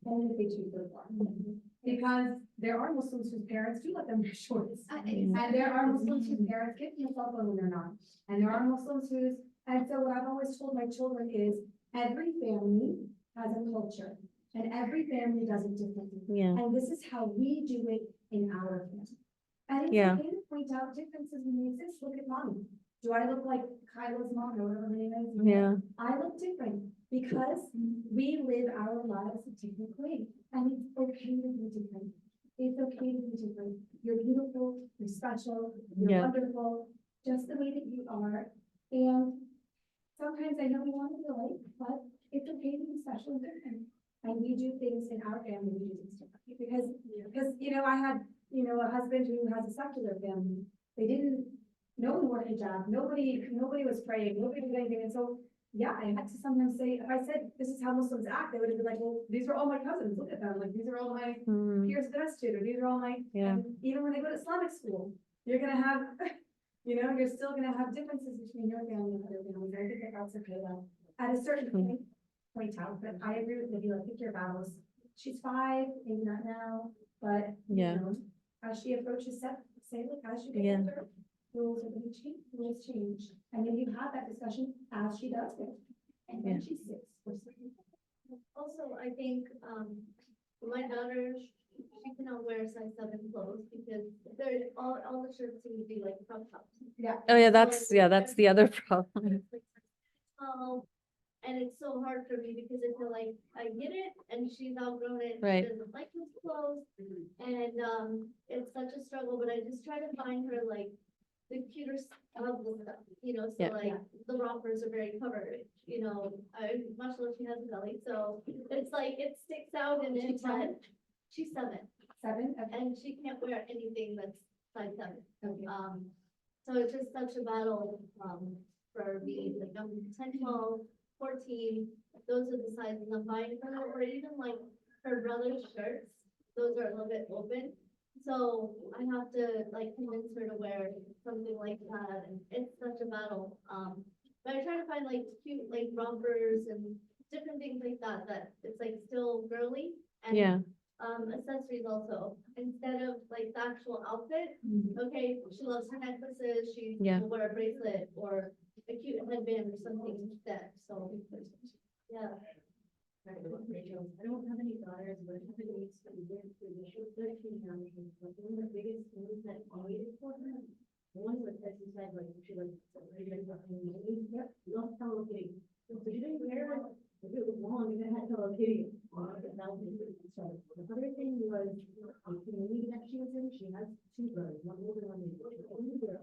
Speaker 5: only if they choose their one. Because there are Muslims whose parents do let them wear shorts. And there are Muslims whose parents give them a cell phone when they're not. And there are Muslims whose, and so what I've always told my children is, every family has a culture. And every family does it differently.
Speaker 2: Yeah.
Speaker 5: And this is how we do it in our family. And it's
Speaker 2: Yeah.
Speaker 5: okay to point out differences when they exist. Look at mommy. Do I look like Kyla's mom or whatever her name is?
Speaker 2: Yeah.
Speaker 5: I look different because we live our lives differently, and it's okay to be different. It's okay to be different. You're beautiful, you're special, you're
Speaker 2: Yeah.
Speaker 5: wonderful, just the way that you are. And sometimes I know we want to be alike, but it's okay to be special and different. And we do things in our family, we do things differently because, I had, a husband who has a secular family. They didn't, no one wore hijab, nobody was praying, nobody was anything. And so, yeah, I had to sometimes say, if I said, this is how Muslims act, they would have been like, well, these are all my cousins, look at them, like, these are all my
Speaker 2: Mm,
Speaker 5: peers vested, or these are all my,
Speaker 2: Yeah.
Speaker 5: and even when they go to Islamic school, you're gonna have, you're still gonna have differences between your family and other families. I think that that's okay though. At a certain point out, but I agree with Nabila, pick your battles. She's 5, maybe not now, but,
Speaker 2: Yeah.
Speaker 5: as she approaches say, look, as you get
Speaker 2: Yeah.
Speaker 5: older, rules are gonna change, rules change. And then you have that discussion as she does it. And
Speaker 2: Yeah.
Speaker 5: then she's 6 or 7.
Speaker 4: Also, I think, my daughter, she cannot wear size 7 clothes because they're, all the shirts seem to be like crop tops.
Speaker 5: Yeah.
Speaker 2: Oh yeah, that's the other problem.
Speaker 4: And it's so hard for me because I feel like I get it and she's outgrown it.
Speaker 2: Right.
Speaker 4: She doesn't like those clothes. And, it's such a struggle, but I just try to find her like the cuter stuff, so
Speaker 2: Yeah.
Speaker 4: like the rompers are very covered, much less she has a belly, so it's like it sticks out and it's like, she's 7.
Speaker 5: 7, okay.
Speaker 4: And she can't wear anything that's size 7.
Speaker 5: Okay.
Speaker 4: So it's just such a battle, for me, like I'm 10, 12, 14, those are the sizes I'm buying for her, or even like her brother's shirts, those are a little bit open. So I have to like convince her to wear something like that, and it's such a battle. But I try to find like cute like rompers and different things like that, that it's like still girly. And
Speaker 2: Yeah.
Speaker 4: accessories also, instead of like the actual outfit. Okay, she loves her necklaces, she
Speaker 2: Yeah.
Speaker 4: will wear a bracelet or a cute headband or something like that, so, yeah.
Speaker 7: I don't have any daughters, but I have a niece who went through the short 13 years, but one of the biggest things that I needed for her, one was, as you said, like, she was, loves Hello Kitty. So she didn't care if it was long, if it had Hello Kitty. That was so the other thing was, the community that she was in, she has 2 brothers, one older, one younger.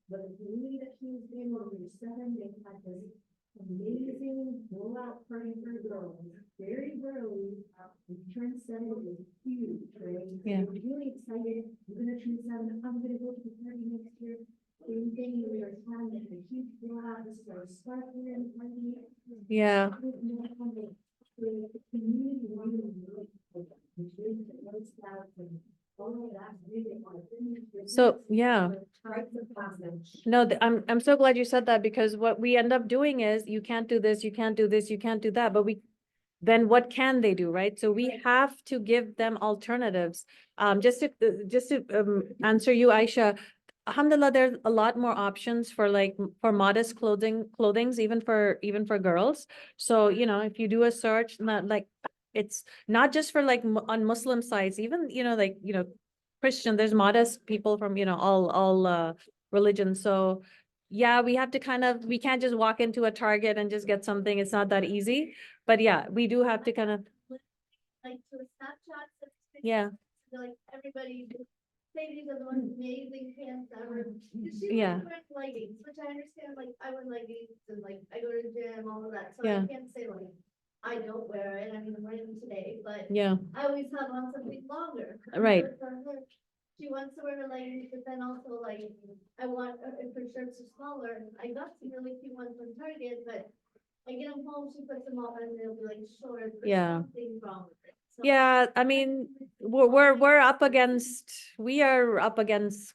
Speaker 7: But the community that she was in, when we were 7, they had this amazing blowout party for girls, very early. We turned 7, it was huge, right?
Speaker 2: Yeah.
Speaker 7: We were really excited. We're gonna turn 7. I'm gonna go to the party next year. Same thing, we were having a huge blowout. This is our sparkling party.
Speaker 2: Yeah.
Speaker 7: The community wanted to really, which is what's that, and
Speaker 2: So, yeah.
Speaker 9: Rites of passage.
Speaker 2: No, I'm so glad you said that, because what we end up doing is you can't do this, you can't do this, you can't do that, but then what can they do, right? So we have to give them alternatives. Just to answer you, Aisha, alhamdulillah, there's a lot more options for for modest clothings, even for girls. So, if you do a search, not like, it's not just for on Muslim sites, even, Christian, there's modest people from, all religions. So yeah, we have to we can't just walk into a Target and just get something. It's not that easy. But yeah, we do have to
Speaker 4: Like, so Snapchat,
Speaker 2: yeah,
Speaker 4: like, everybody, say these are the most amazing pants ever. Cause she
Speaker 2: Yeah.
Speaker 4: was wearing leggings, which I understand, like, I wear leggings and like, I go to the gym, all of that, so
Speaker 2: Yeah.
Speaker 4: I can't say like, I don't wear it, I mean, I'm wearing them today, but
Speaker 2: yeah,
Speaker 4: I always have on something longer.
Speaker 2: Right.
Speaker 4: For her, she wants to wear her leggings, but then also like, I want, if her shirts are smaller, I got some really cute ones from Target, but I get them home, she puts them on and they'll be like short. There's
Speaker 2: Yeah.
Speaker 4: something wrong with it. So-
Speaker 2: yeah. I mean, we are up against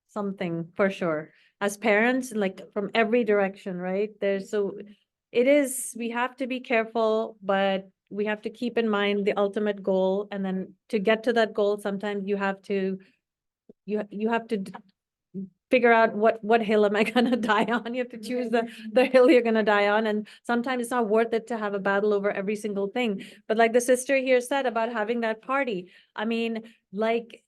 Speaker 2: something for sure. As parents, like from every direction, right? We have to be careful, but we have to keep in mind the ultimate goal. And then to get to that goal, sometimes you have to figure out what hill am I gonna die on. You have to choose the hill you're gonna die on. And sometimes it's not worth it to have a battle over every single thing. But like the sister here said about having that party, I mean, like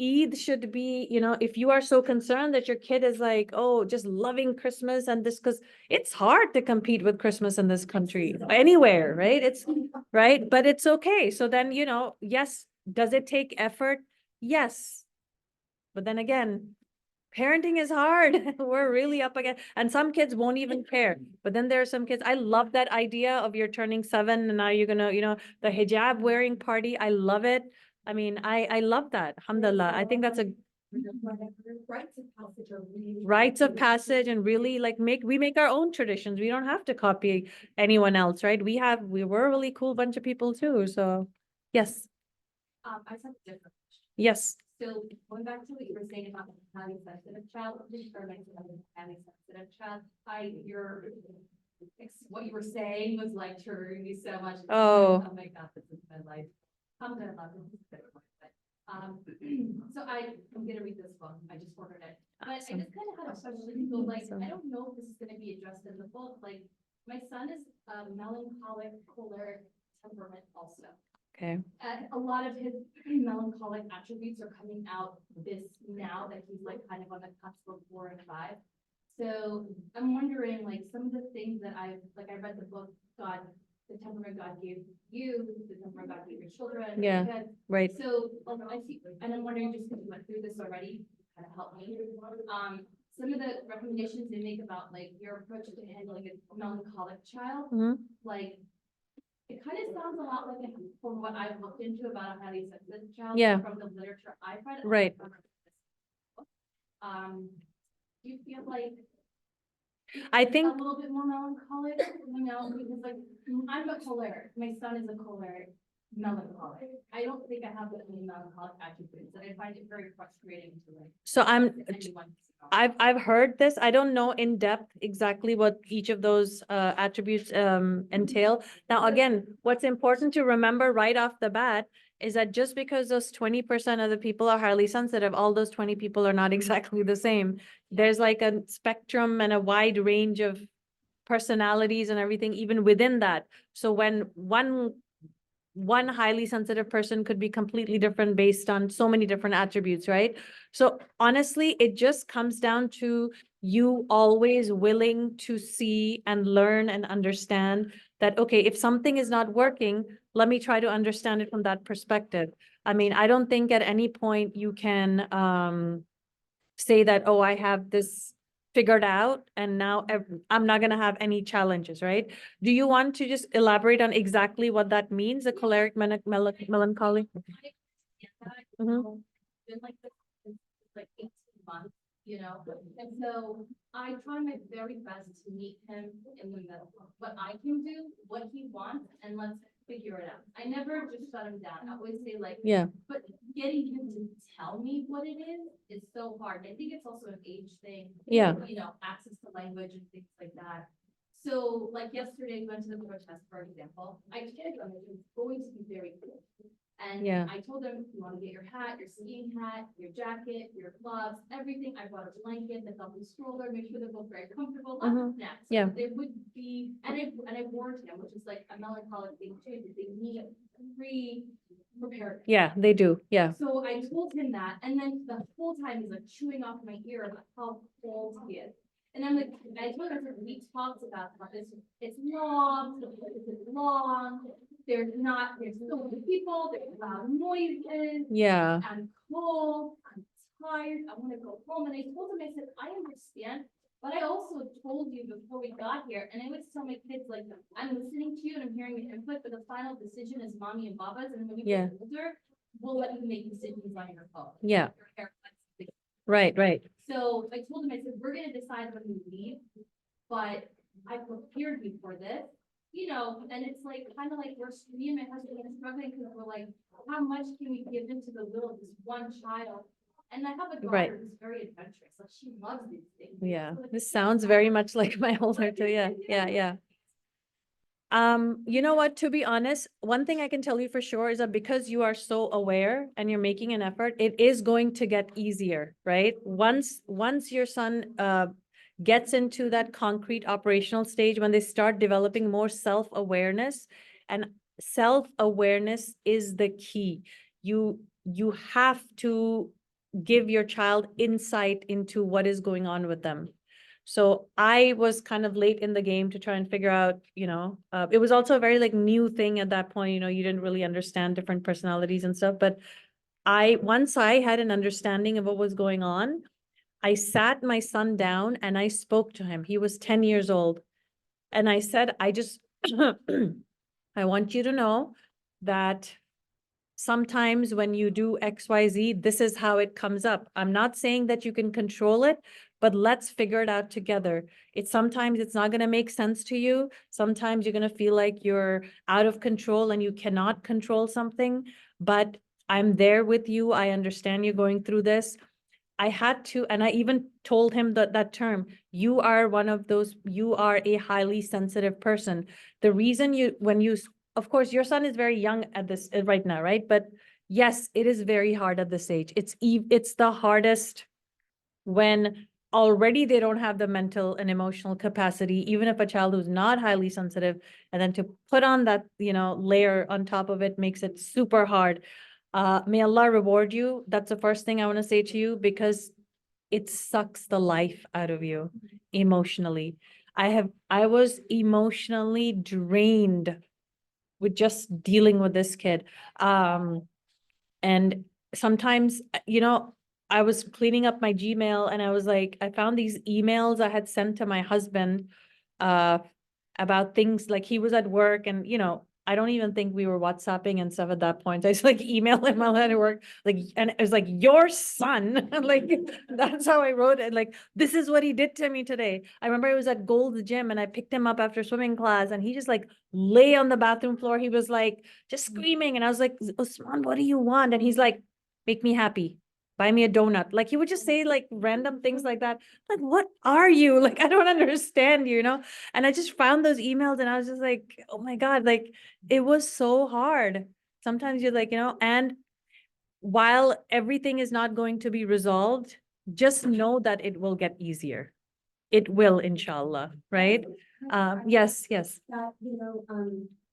Speaker 2: Eid should be, if you are so concerned that your kid is like, oh, just loving Christmas and this, because it's hard to compete with Christmas in this country, anywhere, right? It's right, but it's okay. So then, yes, does it take effort? Yes. But then again, parenting is hard. We're really up against, and some kids won't even care. But then there are some kids, I love that idea of you're turning 7 and now you're gonna, the hijab wearing party. I love it. I mean, I love that. Alhamdulillah. I think that's a
Speaker 9: Rites of passage are really.
Speaker 2: rites of passage, and really we make our own traditions. We don't have to copy anyone else, right? We were a really cool bunch of people too. So yes,
Speaker 7: I just have a different question.
Speaker 2: yes.
Speaker 7: So going back to what you were saying about the highly sensitive child, or like the highly sensitive child, what you were saying was like triggering me so much.
Speaker 2: Oh.
Speaker 7: Oh my God, this is my life. I'm gonna love this. So I'm gonna read this book. I just ordered it. But I just kind of had a question. So like,
Speaker 2: Awesome.
Speaker 7: I don't know if this is gonna be addressed in the book. Like, my son is melancholic, choleric temperament also.
Speaker 2: Okay.
Speaker 7: A lot of his melancholic attributes are coming out now that he's like kind of on the cusp of 4 and 5. So I'm wondering, like, some of the things that I read the book, the temperament God gave you, the temperament God gave your children.
Speaker 2: Yeah. Right.
Speaker 7: So I see, and I'm wondering, just because you went through this already, kind of help me. Some of the recommendations they make about like your approach to handling a melancholic child,
Speaker 2: Mhm.
Speaker 7: like, it kind of sounds a lot like from what I've looked into about a highly sensitive child.
Speaker 2: Yeah.
Speaker 7: From the literature I've read.
Speaker 2: Right.
Speaker 7: Do you feel like
Speaker 2: I
Speaker 7: a
Speaker 2: think
Speaker 7: little bit more melancholic, because like, I'm a choleric, my son is a choleric melancholic. I don't think I have any melancholic attributes, and I find it very frustrating to like.
Speaker 2: so.
Speaker 7: anyone.
Speaker 2: I've heard this. I don't know in depth exactly what each of those attributes entail. Now, again, what's important to remember right off the bat is that just because those 20% of the people are highly sensitive, all those 20 people are not exactly the same. There's like a spectrum and a wide range of personalities and everything, even within that. So when one highly sensitive person could be completely different based on so many different attributes, right? So honestly, it just comes down to you always willing to see and learn and understand that, okay, if something is not working, let me try to understand it from that perspective. I mean, I don't think at any point you can say that, oh, I have this figured out and now I'm not going to have any challenges, right? Do you want to just elaborate on exactly what that means, a choleric melancholy? Mhm.
Speaker 7: Been like this since like 18 months, and so I try my very best to meet him in the middle. What I can do, what he wants, and let's
Speaker 4: figure it out. I never just shut him down. I always say like,
Speaker 2: Yeah,
Speaker 4: but getting him to tell me what it is so hard. I think it's also an age thing.
Speaker 2: Yeah.
Speaker 4: You know, access to language and things like that. So like yesterday, we went to the protest, for example. I told them it was going to be very cool. And
Speaker 2: Yeah.
Speaker 4: I told them, you want to get your hat, your skiing hat, your jacket, your gloves, everything. I brought a blanket, the double stroller, make sure they're both very comfortable. Lots of snacks. So
Speaker 2: Yeah.
Speaker 4: They would be, and I warned him, which is like a melancholic thing too, that they need pre-prepared.
Speaker 2: yeah, they do. Yeah.
Speaker 4: So I told him that, and then the whole time he's like chewing off my ear about how cold he is. And I'm like, I told him, we talked about this, it's long, there's so many people, there's loud noises.
Speaker 2: Yeah.
Speaker 4: I'm cold, I'm tired, I wanna go home, and I told him, I said, I understand, but I also told you before we got here, and I always tell my kids, like, I'm listening to you and I'm hearing your input, but the final decision is mommy and papa's, and when we
Speaker 2: Yeah.
Speaker 4: get older, we'll let you make decisions on your phone.
Speaker 2: Yeah.
Speaker 4: Your haircuts,
Speaker 2: Right, right.
Speaker 4: so I told him, I said, we're gonna decide when we leave, but I prepared you for this, you know, and it's like, kind of like, me and my husband are struggling, because we're like, how much can we give into the will of this one child? And I have a
Speaker 2: Right.
Speaker 4: daughter who's very adventurous, like, she loves these things.
Speaker 2: Yeah.
Speaker 4: So, like,
Speaker 2: This sounds very much like my older too. Yeah, yeah, yeah. You know what, to be honest, one thing I can tell you for sure is that because you are so aware and you're making an effort, it is going to get easier, right? Once your son gets into that concrete operational stage, when they start developing more self-awareness, and self-awareness is the key. You have to give your child insight into what is going on with them. So I was kind of late in the game to try and figure out, it was also a very like new thing at that point, you didn't really understand different personalities and stuff. But once I had an understanding of what was going on, I sat my son down and I spoke to him. He was 10 years old. And I said, I want you to know that sometimes when you do XYZ, this is how it comes up. I'm not saying that you can control it, but let's figure it out together. Sometimes it's not going to make sense to you. Sometimes you're going to feel like you're out of control and you cannot control something, but I'm there with you. I understand you're going through this. I had to, and I even told him that term, you are a highly sensitive person. The reason of course, your son is very young at this right now, right? But yes, it is very hard at this age. It's the hardest when already they don't have the mental and emotional capacity, even if a child who's not highly sensitive, and then to put on that, layer on top of it makes it super hard. May Allah reward you. That's the first thing I want to say to you, because it sucks the life out of you emotionally. I was emotionally drained with just dealing with this kid. And sometimes, I was cleaning up my Gmail and I was like, I found these emails I had sent to my husband about things like he was at work and, I don't even think we were WhatsApping and stuff at that point. I just like emailed him while at work, and it was like, your son, like, that's how I wrote it. Like, this is what he did to me today. I remember I was at Gold's Gym and I picked him up after swimming class and he just like lay on the bathroom floor. He was like just screaming. And I was like, Usman, what do you want? And he's like, make me happy. Buy me a donut. Like he would just say like random things like that. Like, what are you? Like, I don't understand you, And I just found those emails and I was just like, oh my God, like it was so hard. Sometimes you're like, and while everything is not going to be resolved, just know that it will get easier. It will, inshallah, right? Yes.
Speaker 9: That,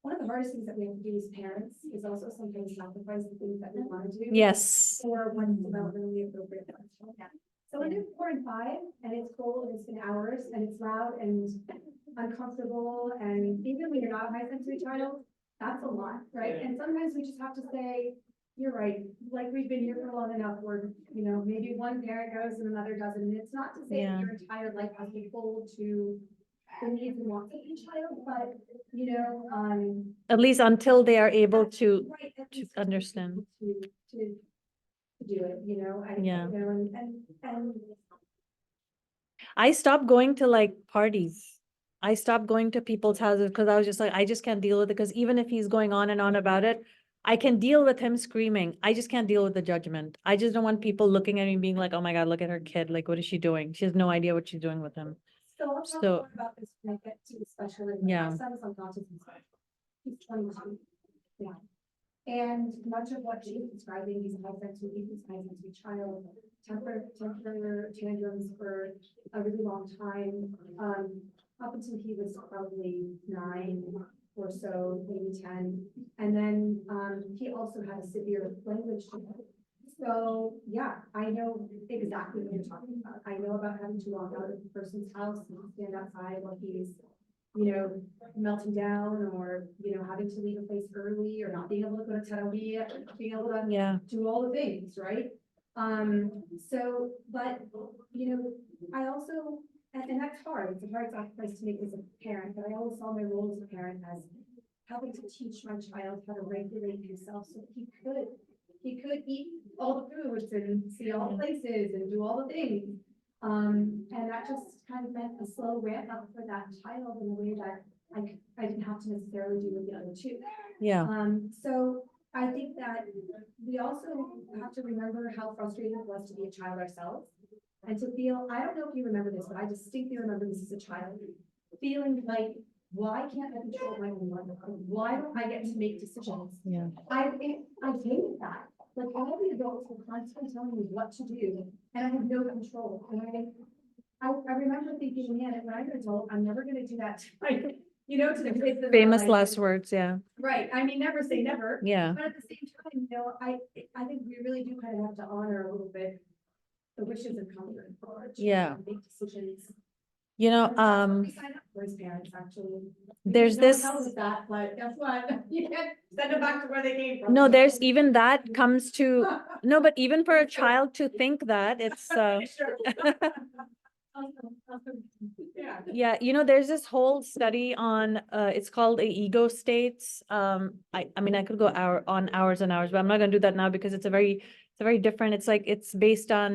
Speaker 9: one of the hardest things that we have to do as parents is also sometimes sacrifice the things that we want to do.
Speaker 2: Yes.
Speaker 9: For what's developmentally appropriate for us. Yeah. So when they're 4 and 5 and it's cold and it's been hours and it's loud and uncomfortable, and even when you're not a high sensory child, that's a lot, right? And sometimes we just have to say, you're right, like we've been here for long enough where, maybe one parent goes and another doesn't. And it's not to say
Speaker 2: Yeah.
Speaker 9: that your entire life has to fold to the needs and wants of each child, but,
Speaker 2: At least until they are able to
Speaker 9: right, at
Speaker 2: to
Speaker 9: least
Speaker 2: understand.
Speaker 9: To do it,
Speaker 2: Yeah.
Speaker 9: and
Speaker 2: I stopped going to like parties. I stopped going to people's houses because I was just like, I just can't deal with it. Because even if he's going on and on about it, I can deal with him screaming. I just can't deal with the judgment. I just don't want people looking at me being like, oh my God, look at her kid. Like, what is she doing? She has no idea what she's doing with him.
Speaker 9: So I'll talk
Speaker 2: So-
Speaker 9: more about this when I get to the special. ed.
Speaker 2: Yeah.
Speaker 9: My son is on autism spectrum. He's 22. Yeah. And much of what she's describing, he's a high sensitivity, high sensitivity child, temper tantrums for a really long time. Up until he was probably 9 or so, maybe 10. And then, he also had a severe language delay. So, yeah, I know exactly what you're talking about. I know about having to walk out of a person's house and stand outside while he's, melting down, or, having to leave a place early, or not being able to go to terapia, being able to
Speaker 2: Yeah.
Speaker 9: do all the things, right? So, but, I also, and that's hard, it's a hard sacrifice to make as a parent, but I always saw my role as a parent as helping to teach my child how to regulate himself so he could eat all the foods and see all the places and do all the things. And that just kind of meant a slow ramp up for that child in a way that I didn't have to necessarily do with the other two.
Speaker 2: Yeah.
Speaker 9: So I think that we also have to remember how frustrating it was to be a child ourselves. And to feel, I don't know if you remember this, but I distinctly remember this as a child, feeling like, why can't I control my own life? Why don't I get to make decisions?
Speaker 2: Yeah.
Speaker 9: I hated that. Like, all the adults were constantly telling me what to do, and I had no control. And I remember thinking, man, when I'm an adult, I'm never gonna do that to my, to the kids. in my
Speaker 2: Famous
Speaker 9: life.
Speaker 2: last words. Yeah.
Speaker 9: Right, I mean, never say never.
Speaker 2: Yeah.
Speaker 9: But at the same time, I think we really do kind of have to honor a little bit the wishes and comfort for our children,
Speaker 2: Yeah.
Speaker 9: and make decisions.
Speaker 2: You know,
Speaker 9: And that's what we sign up for as parents, actually.
Speaker 2: there's
Speaker 9: No one
Speaker 2: this.
Speaker 9: tells us that, but guess what? You can't send them back to where they came from.
Speaker 2: No, there's even that comes to, no, but even for a child to think that it's,
Speaker 9: Sure. Yeah.
Speaker 2: yeah, there's this whole study on, it's called ego states. I mean, I could go on hours and hours, but I'm not gonna do that now because it's a very different, it's based on,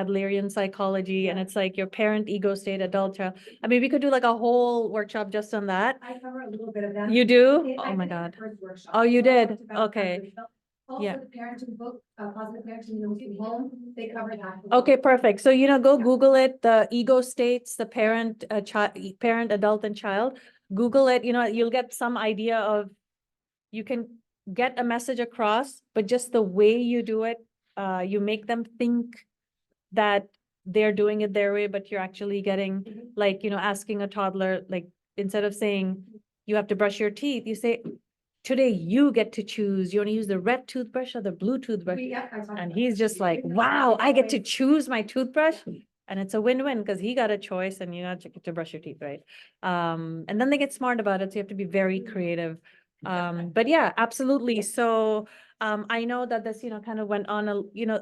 Speaker 2: Adlerian psychology, and it's like your parent ego state, adult child. I mean, we could do like a whole workshop just on that.
Speaker 9: I cover a little bit of that.
Speaker 2: You do?
Speaker 9: I
Speaker 2: Oh my
Speaker 9: did the
Speaker 2: God.
Speaker 9: first workshop.
Speaker 2: Oh, you
Speaker 9: So I
Speaker 2: did?
Speaker 9: talked about
Speaker 2: Okay.
Speaker 9: positive self- Also,
Speaker 2: Yeah.
Speaker 9: the parenting book, Positive Parenting in the Home, they cover that.
Speaker 2: Okay, perfect. So, go
Speaker 9: Yeah.
Speaker 2: Google it, the ego states, the parent, parent, adult and child. Google it, you'll get some idea of, you can get a message across, but just the way you do it, you make them think that they're doing it their way, but you're actually getting, like, asking a toddler, like, instead of saying you have to brush your teeth, you say, today you get to choose. You want to use the red toothbrush or the blue toothbrush?
Speaker 9: Yeah, I talked
Speaker 2: And
Speaker 9: about
Speaker 2: he's
Speaker 9: that.
Speaker 2: just like, wow, I get to choose my toothbrush. And it's a win-win because he got a choice and you got to brush your teeth, right? And then they get smart about it. So you have to be very creative. But yeah, absolutely. So I know that this, kind of went on,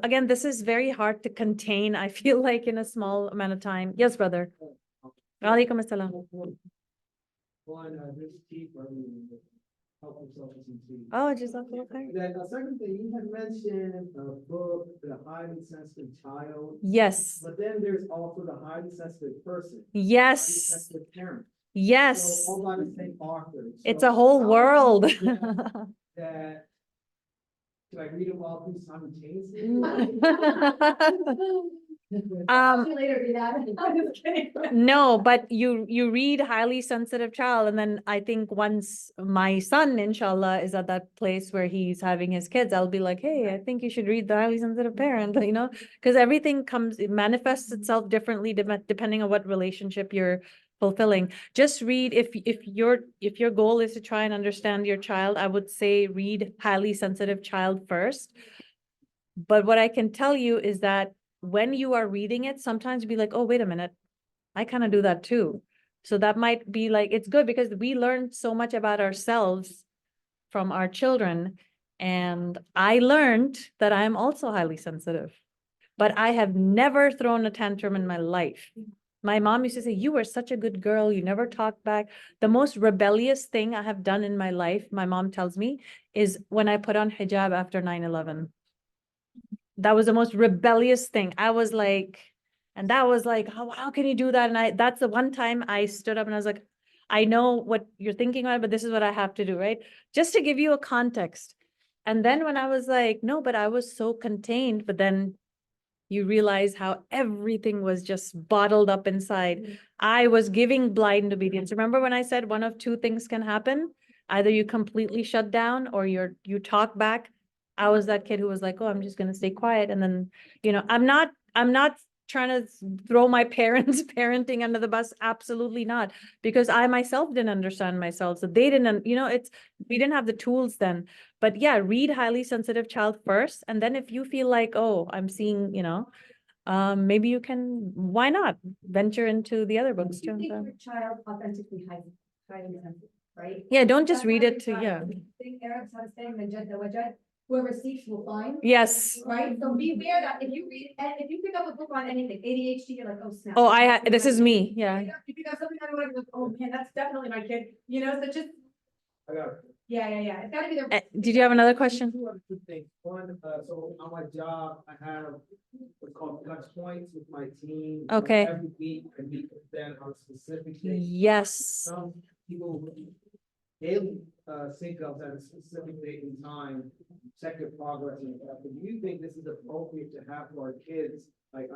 Speaker 2: again, this is very hard to contain. I feel like in a small amount of time. Yes, brother. Walaikum assalam.
Speaker 10: One, this teeth, help himself with some teeth.
Speaker 2: Oh, Jazakallah khair.
Speaker 10: Then the second thing, you had mentioned a book, The Highly Sensitive Child,
Speaker 2: Yes,
Speaker 10: but then there's also the highly sensitive person. Highly
Speaker 2: yes,
Speaker 10: sensitive parent.
Speaker 2: yes.
Speaker 10: So all by the same author.
Speaker 2: It's
Speaker 10: So
Speaker 2: a whole
Speaker 10: how
Speaker 2: world.
Speaker 10: do you do that, do I read them all through simultaneously?
Speaker 2: Um,
Speaker 9: See you later, Rita. I'm just kidding.
Speaker 2: No, but you read highly sensitive child, and then I think once my son, inshallah, is at that place where he's having his kids, I'll be like, hey, I think you should read the highly sensitive parent, because everything it manifests itself differently depending on what relationship you're fulfilling. Just read, if your goal is to try and understand your child, I would say read highly sensitive child first. But what I can tell you is that when you are reading it, sometimes you'll be like, oh, wait a minute, I kind of do that too. So that might be like, it's good because we learn so much about ourselves from our children. And I learned that I'm also highly sensitive, but I have never thrown a tantrum in my life. My mom used to say, you were such a good girl. You never talked back. The most rebellious thing I have done in my life, my mom tells me, is when I put on hijab after 9/11. That was the most rebellious thing. I was like, and that was like, how can you do that? And that's the one time I stood up and I was like, I know what you're thinking about, but this is what I have to do, right? Just to give you a context. And then when I was like, no, but I was so contained, but then you realize how everything was just bottled up inside. I was giving blind obedience. Remember when I said one of two things can happen? Either you completely shut down or you talk back. I was that kid who was like, oh, I'm just gonna stay quiet. And then, I'm not trying to throw my parents' parenting under the bus. Absolutely not. Because I myself didn't understand myself. So they didn't, we didn't have the tools then. But yeah, read highly sensitive child first. And then if you feel like, oh, I'm seeing, maybe you can, why not venture into the other books too?
Speaker 9: Think
Speaker 2: So-
Speaker 9: your child authentically highly sensitive, right?
Speaker 2: Yeah, don't just
Speaker 9: That's
Speaker 2: read
Speaker 9: how
Speaker 2: it to,
Speaker 9: your
Speaker 2: yeah.
Speaker 9: child- I think Arabs have a saying, whoever seeks will find.
Speaker 2: Yes.
Speaker 9: Right? So be aware that if you read, and if you pick up a book on anything, ADHD, you're like, oh snap.
Speaker 2: Oh, this is me. Yeah.
Speaker 9: You pick up something on whatever, like, oh man, that's definitely my kid, so just,
Speaker 10: I got
Speaker 9: yeah, it's gotta be the.
Speaker 2: Did you have another question?
Speaker 10: two other things. One, so on my job, I have what's called touch points with my team. So
Speaker 2: Okay.
Speaker 10: Every week, I meet with them on specific days.
Speaker 2: Yes.
Speaker 10: Some people daily sync up at a specific date and time, check their progress and stuff. But do you think this is appropriate to have for our kids? Like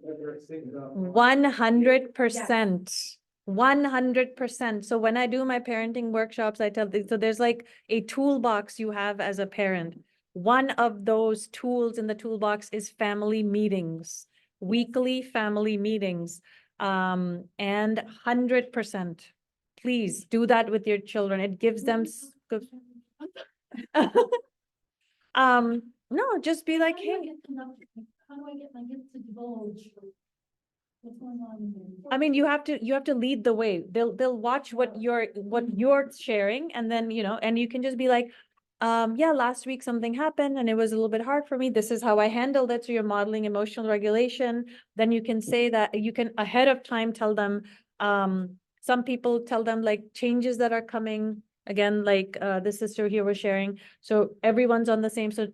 Speaker 10: whether it's sync up.
Speaker 2: 100%. 100%. So when I do my parenting workshops, I tell, so there's like a toolbox you have as a parent. One of those tools in the toolbox is family meetings, weekly family meetings. And 100%. Please do that with your children. It gives them. No, just be like,
Speaker 5: How do I
Speaker 2: hey.
Speaker 5: get enough- How do I get my kids to divulge what's going on in there?
Speaker 2: I mean, you have to lead the way. They'll watch what you're sharing, and then, and you can just be like, yeah, last week something happened and it was a little bit hard for me. This is how I handled it. So you're modeling emotional regulation. Then you can say that you can ahead of time tell them, some people tell them like changes that are coming. Again, like the sister here was sharing. So everyone's on the same, so,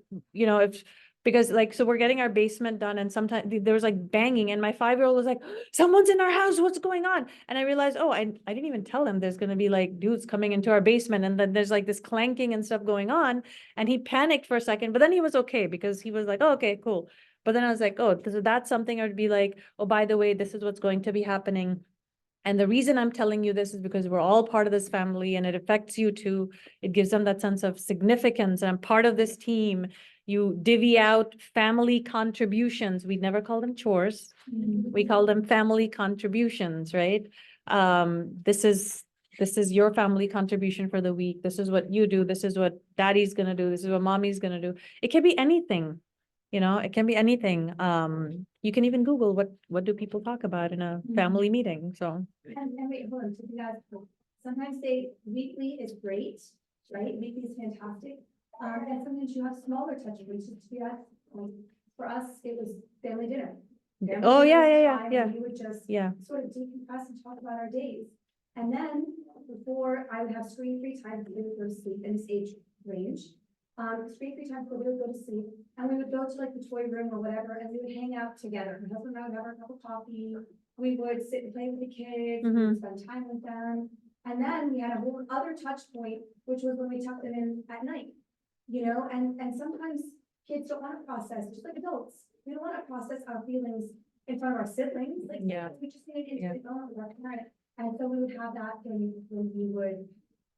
Speaker 2: because like, so we're getting our basement done and sometimes there was like banging and my 5-year-old was like, someone's in our house, what's going on? And I realized, oh, I didn't even tell him there's gonna be like dudes coming into our basement and then there's like this clanking and stuff going on. And he panicked for a second, but then he was okay because he was like, oh, okay, cool. But then I was like, oh, so that's something I would be like, oh, by the way, this is what's going to be happening. And the reason I'm telling you this is because we're all part of this family and it affects you too. It gives them that sense of significance. And I'm part of this team. You divvy out family contributions. We never call them chores. We call them family contributions, right? This is your family contribution for the week. This is what you do. This is what daddy's gonna do. This is what mommy's gonna do. It can be anything. It can be anything. You can even Google what do people talk about in a family meeting, so.
Speaker 9: And wait, hold on, so you guys, sometimes weekly is great, right? Weekly is fantastic. And sometimes you have smaller touch points, just to be honest, like, for us, it was family dinner. Family
Speaker 2: Oh,
Speaker 9: dinner
Speaker 2: yeah.
Speaker 9: time, and we would just
Speaker 2: Yeah.
Speaker 9: sort of decompress and talk about our days. And then before I would have screen-free time, we would go to sleep in this age range. Screen-free time before we would go to sleep, and we would go to like the toy room or whatever, and we would hang out together. My husband and I would have our cup of coffee. We would sit and play with the kids, we would spend time with them. And then we had a whole other touch point, which was when we tucked them in at night. And sometimes kids don't want to process, just like adults, we don't want to process our feelings in front of our siblings, like,
Speaker 2: Yeah.
Speaker 9: we just need to
Speaker 2: Yeah.
Speaker 9: get going with our parent. And so we would have that when we would,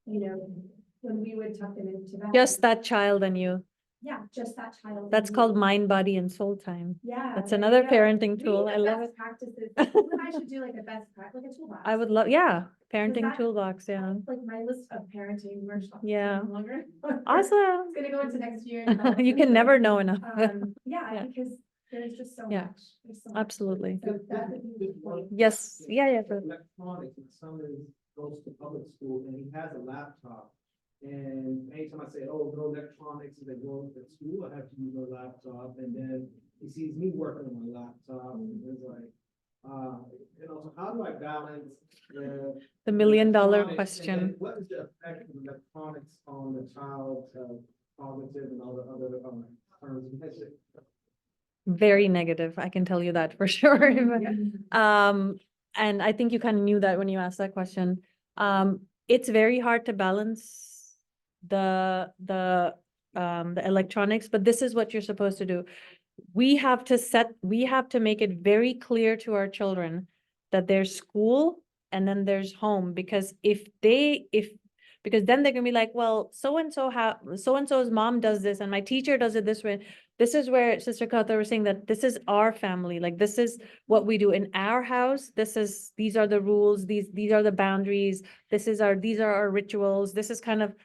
Speaker 9: when we would tuck them into bed.
Speaker 2: Just that child and you.
Speaker 9: Yeah, just that child.
Speaker 2: That's
Speaker 9: and
Speaker 2: called
Speaker 9: you.
Speaker 2: mind, body, and soul time.
Speaker 9: Yeah.
Speaker 2: That's
Speaker 9: there you
Speaker 2: another
Speaker 9: go.
Speaker 2: parenting
Speaker 9: We
Speaker 2: tool.
Speaker 9: need
Speaker 2: I
Speaker 9: the
Speaker 2: love
Speaker 9: best
Speaker 2: it.
Speaker 9: Practices. You and I should do like a best practice, like a toolbox.
Speaker 2: I would love, yeah, parenting
Speaker 9: that-
Speaker 2: toolbox, yeah.
Speaker 9: Like my list of parenting workshops. is
Speaker 2: Yeah.
Speaker 9: getting longer.
Speaker 2: Awesome.
Speaker 9: It's gonna go into next year.
Speaker 2: You can never know enough.
Speaker 9: Yeah,
Speaker 2: Yeah.
Speaker 9: because there's just so
Speaker 2: Yeah.
Speaker 9: much. There's so much.
Speaker 2: Absolutely.
Speaker 9: So that would be the point.
Speaker 2: Yes, yeah.
Speaker 10: Electronics, and some goes to public school and he has a laptop. And anytime I say, oh, no electronics, as I go to school, I have to use my laptop, and then he sees me working on my laptop, and it's like, so how do I balance the
Speaker 2: The $1 million
Speaker 10: electronics, and
Speaker 2: question.
Speaker 10: then what is the effect of electronics on the child's cognitive and all the other terms? You mentioned?
Speaker 2: Very negative. I can tell you that for sure. And I think you kind of knew that when you asked that question. It's very hard to balance the electronics, but this is what you're supposed to do. We have to make it very clear to our children that there's school and then there's home, because because then they're gonna be like, well, so-and-so's mom does this and my teacher does it this way. This is where Sister Kata was saying that this is our family, like this is what we do in our house. These are the rules, these are the boundaries, these are our rituals. This is kind of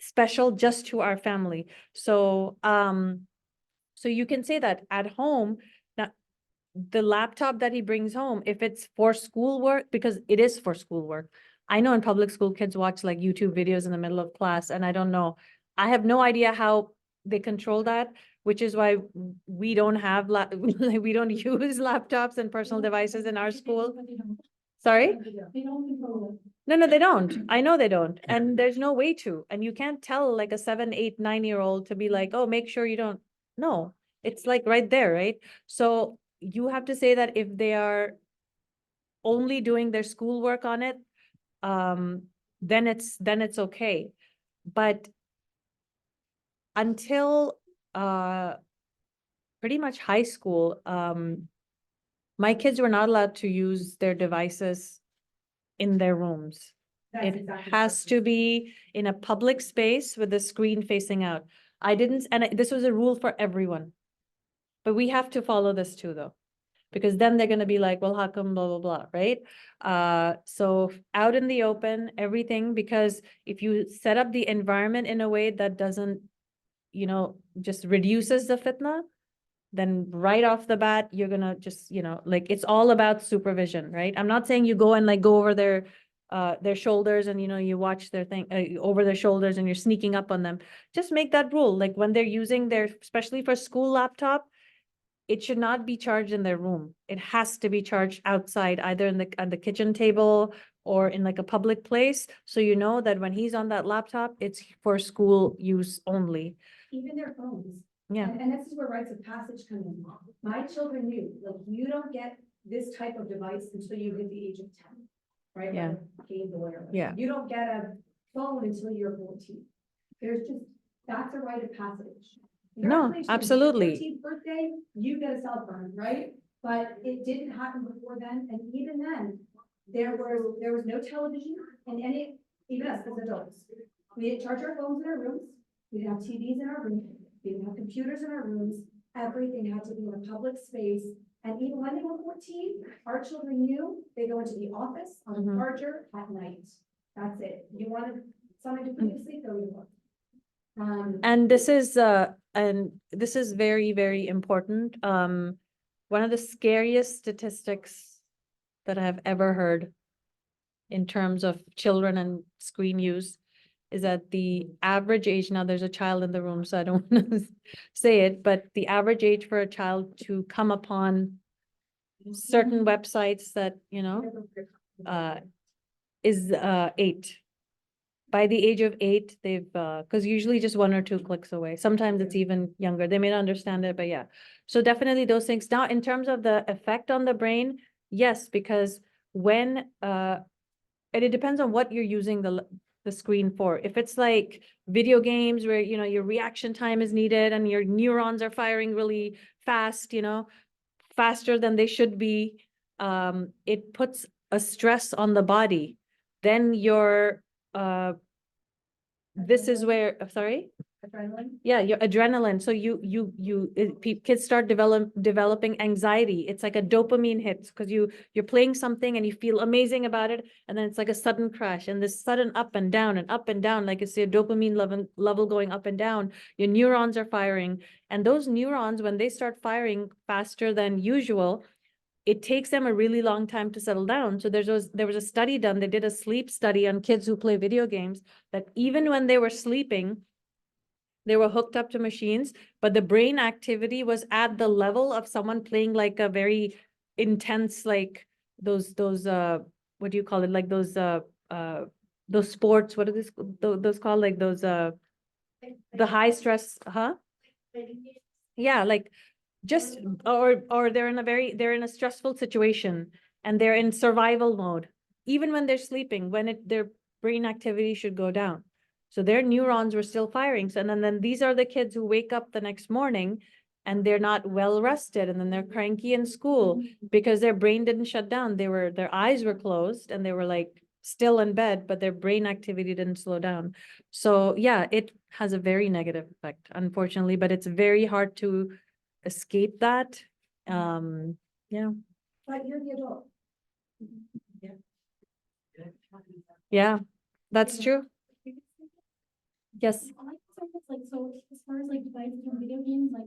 Speaker 2: special just to our family. So, so you can say that at home, now the laptop that he brings home, if it's for schoolwork, because it is for schoolwork. I know in public school, kids watch like YouTube videos in the middle of class, and I don't know. I have no idea how they control that, which is why we don't have, we don't use laptops and personal devices in our school.
Speaker 5: But they don't.
Speaker 2: Sorry?
Speaker 5: They don't control it.
Speaker 2: No, they don't. I know they don't. And there's no way to. And you can't tell like a 7, 8, 9-year-old to be like, oh, make sure you don't. No, it's like right there, right? So you have to say that if they are only doing their schoolwork on it, then it's okay. But until pretty much high school, my kids were not allowed to use their devices in their rooms.
Speaker 9: That's
Speaker 2: It
Speaker 9: exactly
Speaker 2: has
Speaker 9: what-
Speaker 2: to be in a public space with the screen facing out. This was a rule for everyone. But we have to follow this too, though, because then they're gonna be like, well, how come blah, blah, blah, right? So out in the open, everything, because if you set up the environment in a way that doesn't, just reduces the fitna, then right off the bat, you're gonna just, like, it's all about supervision, right? I'm not saying you go and like go over their shoulders and, you watch their thing over their shoulders and you're sneaking up on them. Just make that rule, like when they're using especially for school laptop, it should not be charged in their room. It has to be charged outside, either on the kitchen table or in like a public place. So you know that when he's on that laptop, it's for school use only.
Speaker 9: Even their phones.
Speaker 2: Yeah.
Speaker 9: And this is where rites of passage come in. My children knew, like, you don't get this type of device until you hit the age of 10, right?
Speaker 2: Yeah.
Speaker 9: Like Game Boy or whatever.
Speaker 2: Yeah.
Speaker 9: You don't get a phone until you're 14. That's a rite of passage. You're
Speaker 2: No,
Speaker 9: actually-
Speaker 2: absolutely.
Speaker 9: 14th birthday, you get a cell phone, right? But it didn't happen before then, and even then, there was no television and even us as adults. We didn't charge our phones in our rooms, we didn't have TVs in our rooms, we didn't have computers in our rooms, everything had to be in a public space. And even when they were 14, our children knew they go into the office on the
Speaker 2: Mhm.
Speaker 9: charger at night. That's it. You wanted something to put you to sleep, go to work.
Speaker 2: And this is very, very important. One of the scariest statistics that I have ever heard in terms of children and screen use is that the average age, now there's a child in the room, so I don't want to say it, but the average age for a child to come upon certain websites that, is 8. By the age of 8, they've, because usually just 1 or 2 clicks away. Sometimes it's even younger. They may not understand it, but yeah. So definitely those things. Now, in terms of the effect on the brain, yes, because when, and it depends on what you're using the screen for. If it's like video games where, your reaction time is needed and your neurons are firing really fast, faster than they should be, it puts a stress on the body. Then this is where, sorry?
Speaker 9: Adrenaline.
Speaker 2: Yeah, your adrenaline. So kids start developing anxiety. It's like a dopamine hit because you're playing something and you feel amazing about it. And then it's like a sudden crash and this sudden up and down, like it's your dopamine level going up and down. Your neurons are firing. And those neurons, when they start firing faster than usual, it takes them a really long time to settle down. So there was a study done. They did a sleep study on kids who play video games that even when they were sleeping, they were hooked up to machines, but the brain activity was at the level of someone playing like a very intense, like those what do you call it? Like those sports, what are those called? Like those, the high stress, huh? Yeah, like just, or they're in a stressful situation and they're in survival mode. even when they're sleeping, their brain activity should go down. So their neurons were still firing. So, and then these are the kids who wake up the next morning and they're not well rested, and then they're cranky in school because their brain didn't shut down. Their eyes were closed and they were like still in bed, but their brain activity didn't slow down. So yeah, it has a very negative effect, unfortunately, but it's very hard to escape that. Yeah.
Speaker 9: But you're the adult.
Speaker 2: Yeah, that's true. Yes.
Speaker 5: I like to say this, like, so as far as like devices and video games, like,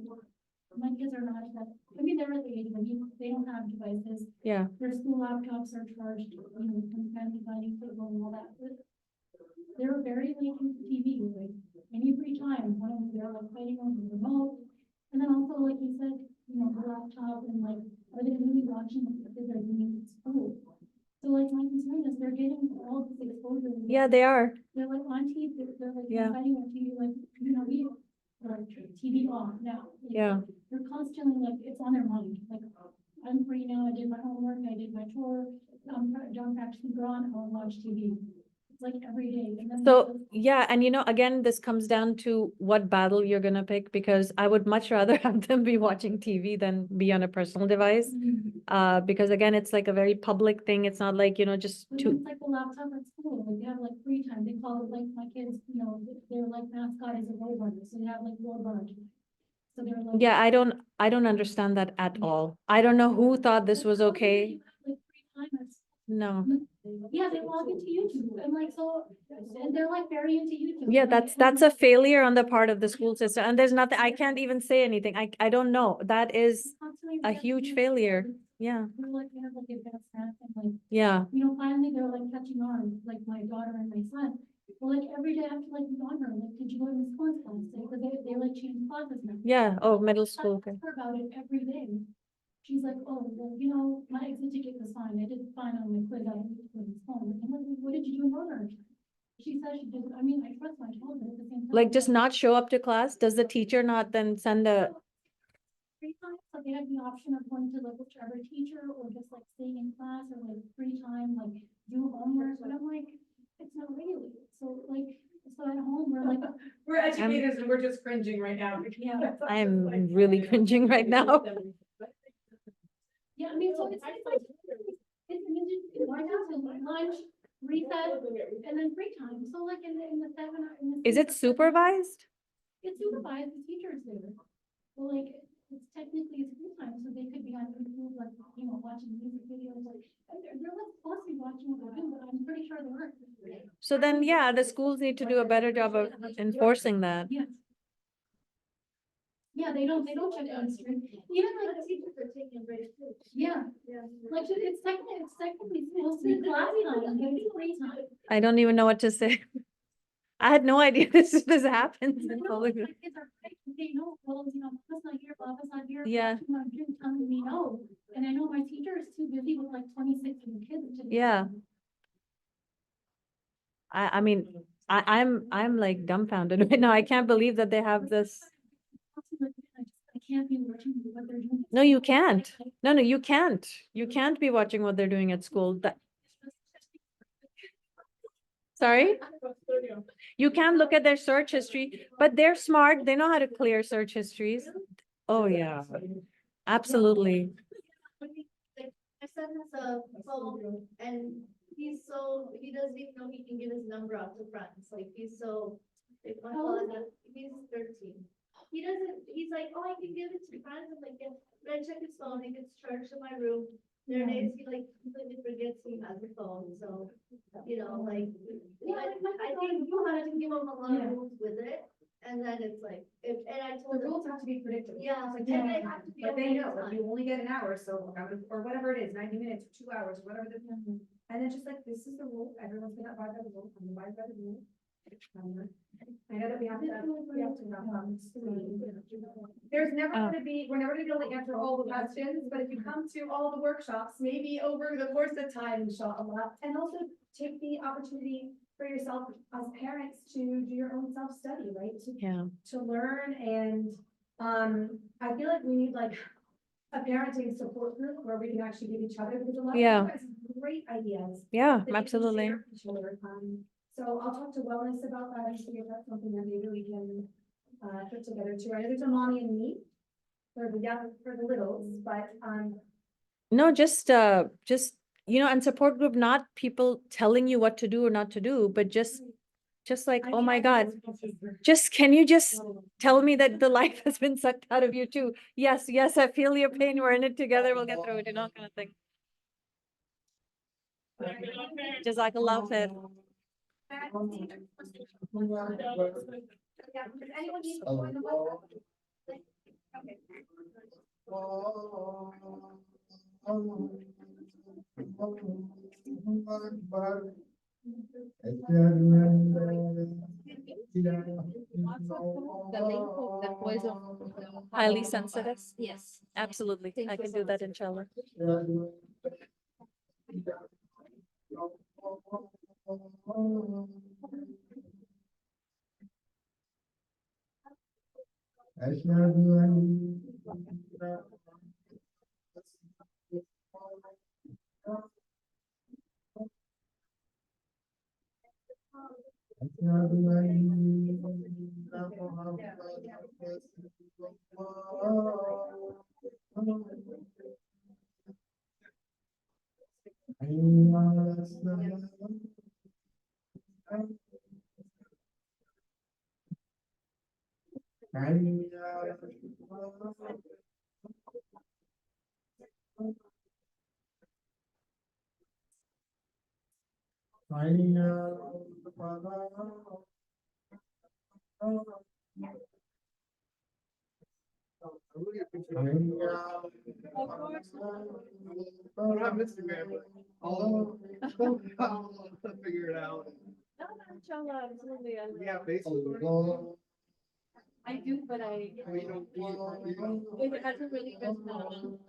Speaker 5: my kids are not that, I mean, they're at the age when they don't have devices.
Speaker 2: Yeah.
Speaker 5: Their school laptops are charged, you know, from family dining table and all that. But they're very like into TV, like, any free time, one of them, they're like fighting over the remote. And then also, like you said, you know, the laptop and like, are they really watching what the kids are doing at school? So like, my concern is they're getting all this exposure.
Speaker 2: Yeah, they are.
Speaker 5: They're like on TV, they're like
Speaker 2: Yeah.
Speaker 5: fighting on TV, like, you know, we like TV off now. Like,
Speaker 2: Yeah.
Speaker 5: they're constantly like, it's on their mind, like, I'm free now, I did my homework, I did my chore, I'm done practicing drawn, I'll watch TV. It's like every day. And then
Speaker 2: So, yeah, and again, this comes down to what battle you're gonna pick, because I would much rather have them be watching TV than be on a personal device. Because again, it's like a very public thing. It's not like, just
Speaker 5: But
Speaker 2: to,
Speaker 5: it's like the laptop at school, like they have like free time, they call it like my kids, you know, their like mascot is a robot, so they have like robot. So they're like.
Speaker 2: yeah, I don't understand that at all. I don't know who thought this was okay.
Speaker 5: Like free time at school.
Speaker 2: No.
Speaker 5: Yeah, they log into YouTube and like, so, and they're like very into YouTube.
Speaker 2: Yeah,
Speaker 5: like,
Speaker 2: that's a failure on the part of the school system, and there's nothing, I can't even say anything. I don't know. That is
Speaker 5: constantly
Speaker 2: a
Speaker 5: reacting
Speaker 2: huge
Speaker 5: to
Speaker 2: failure.
Speaker 5: it.
Speaker 2: Yeah,
Speaker 5: They're like, they have like advanced math and like,
Speaker 2: yeah,
Speaker 5: you know, finally they're like catching on, like my daughter and my son. Well, like every day I have to like be on her, like, did you go to Miss Cohen's class today? Because they like change classes now.
Speaker 2: yeah. Oh, middle school,
Speaker 5: I
Speaker 2: okay.
Speaker 5: ask her about it every day. She's like, oh, well, you know, my exit ticket was fine. I did fine on my quiz. I didn't go to Miss Cohen. I'm like, what did you do in honor? She says she did. I mean, I trust my child, but at the same time.
Speaker 2: Like, just not show up to class? Does the teacher not then send a,
Speaker 5: Free time, so they have the option of going to like whichever teacher or just like staying in class or like free time, like do homework, but I'm like, it's not regulated, so like, so at home, we're like.
Speaker 3: We're educators and we're just cringing right now.
Speaker 5: Yeah.
Speaker 2: I am really cringing right now.
Speaker 5: Yeah, I mean, so it's like, it's right now, so lunch, recess, and then free time, so like in the 7 or in the.
Speaker 2: Is it supervised?
Speaker 5: It's supervised, the teacher's there, well, like, it's technically it's free time, so they could be on YouTube, like, you know, watching music videos, like, and they're like supposed to be watching what they're doing, but I'm pretty sure they aren't.
Speaker 2: So then, yeah, the schools need to do a better job of enforcing that.
Speaker 5: Yes. Yeah, they don't check on stream, even like the teachers are taking breaks too. Yeah, like it's technically supposed to be class time, but it's free time.
Speaker 2: I don't even know what to say. I had no idea this happens in public.
Speaker 5: My kids are right, they know, well, you know, Mama's not here, Papa's not here.
Speaker 2: Yeah.
Speaker 5: You're telling me no, and I know my teacher is too busy with like 26 other kids to.
Speaker 2: Yeah. I mean, I'm like dumbfounded right now. I can't believe that they have this.
Speaker 5: I can't be watching what they're doing.
Speaker 2: No, you can't. No, you can't. You can't be watching what they're doing at school. Sorry? You can look at their search history, but they're smart. They know how to clear search histories. Oh, yeah. Absolutely.
Speaker 11: My son has a phone and he doesn't even know he can give his number out to friends, like he's so. Like, my father, he's 13. He's like, oh, I can give it to friends, I'm like, yeah, but I check his phone, it gets charged in my room. There are days he like completely forgets he has a phone, so, you know, like, I think you have to give him a lot of rules with it. And then it's like, and I told
Speaker 9: The
Speaker 11: him.
Speaker 9: rules have to be predictable.
Speaker 11: Yeah,
Speaker 9: It's like,
Speaker 11: and they have to be.
Speaker 9: but they know,
Speaker 11: over
Speaker 9: like, you only get an hour, so, or whatever it is, 90 minutes, or 2 hours, whatever the. And then just like, this is the rule, everyone's gonna abide by the rule, I'm abide by the rule. I know that we have to wrap up. There's never gonna be, we're never gonna be able to answer all the questions, but if you come to all the workshops, maybe over the course of time, inshallah, and also take the opportunity for yourself as parents to do your own self-study, right?
Speaker 2: Yeah.
Speaker 9: To learn and, I feel like we need like a parenting support group where we can actually give each other, because a lot of
Speaker 2: Yeah.
Speaker 9: you guys great ideas.
Speaker 2: Yeah,
Speaker 9: that they can
Speaker 2: absolutely.
Speaker 9: share with each other. So I'll talk to wellness about that and see if that's something that maybe we can, put together too. I know there's a mommy and me for the young, for the littles, but,
Speaker 2: No, just, and support group, not people telling you what to do or not to do, but just like,
Speaker 9: I
Speaker 2: oh
Speaker 9: mean,
Speaker 2: my
Speaker 9: I
Speaker 2: God,
Speaker 9: think it's-
Speaker 2: just, can you just tell me that the life has been sucked out of you too? Yes, yes, I feel your pain. We're in it together. We'll get through it, kind of thing. Jazakallah khair.
Speaker 9: Yeah, does anyone need to join the WhatsApp? Okay.
Speaker 2: Highly sensitive? Yes. Absolutely. I can do that, inshallah.
Speaker 10: I don't have Instagram, but I'll figure it out.
Speaker 2: No, inshallah, absolutely.
Speaker 10: Yeah, Facebook.
Speaker 2: I do, but
Speaker 10: You don't-
Speaker 2: it hasn't really been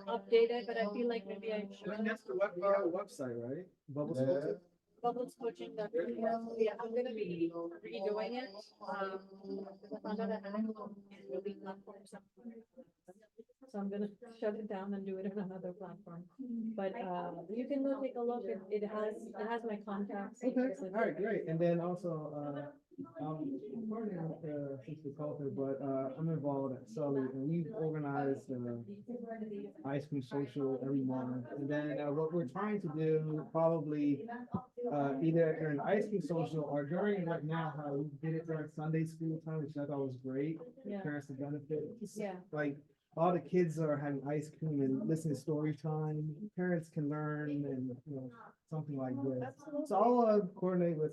Speaker 2: updated, but I feel like maybe I
Speaker 10: I mean,
Speaker 2: should.
Speaker 10: that's the web, you have a website, right? Bubbles Filter?
Speaker 2: Bubblescoaching.com. Yeah, I'm gonna be redoing it. I found out I have a really platform somewhere. So I'm gonna shut it down and do it on another platform. But you can go take a look. It has my contacts.
Speaker 10: Okay, all right, great. And then also, partnering with Sister Culture, but I'm involved at Sully, and we've organized ice cream social every month. And then what we're trying to do, probably either during ice cream social or during like now how we did it during Sunday school time, which I thought was great.
Speaker 2: Yeah.
Speaker 10: Parents to benefit.
Speaker 2: Yeah.
Speaker 10: Like all the kids are having ice cream and listening to story time. Parents can learn and something like this. So I'll coordinate with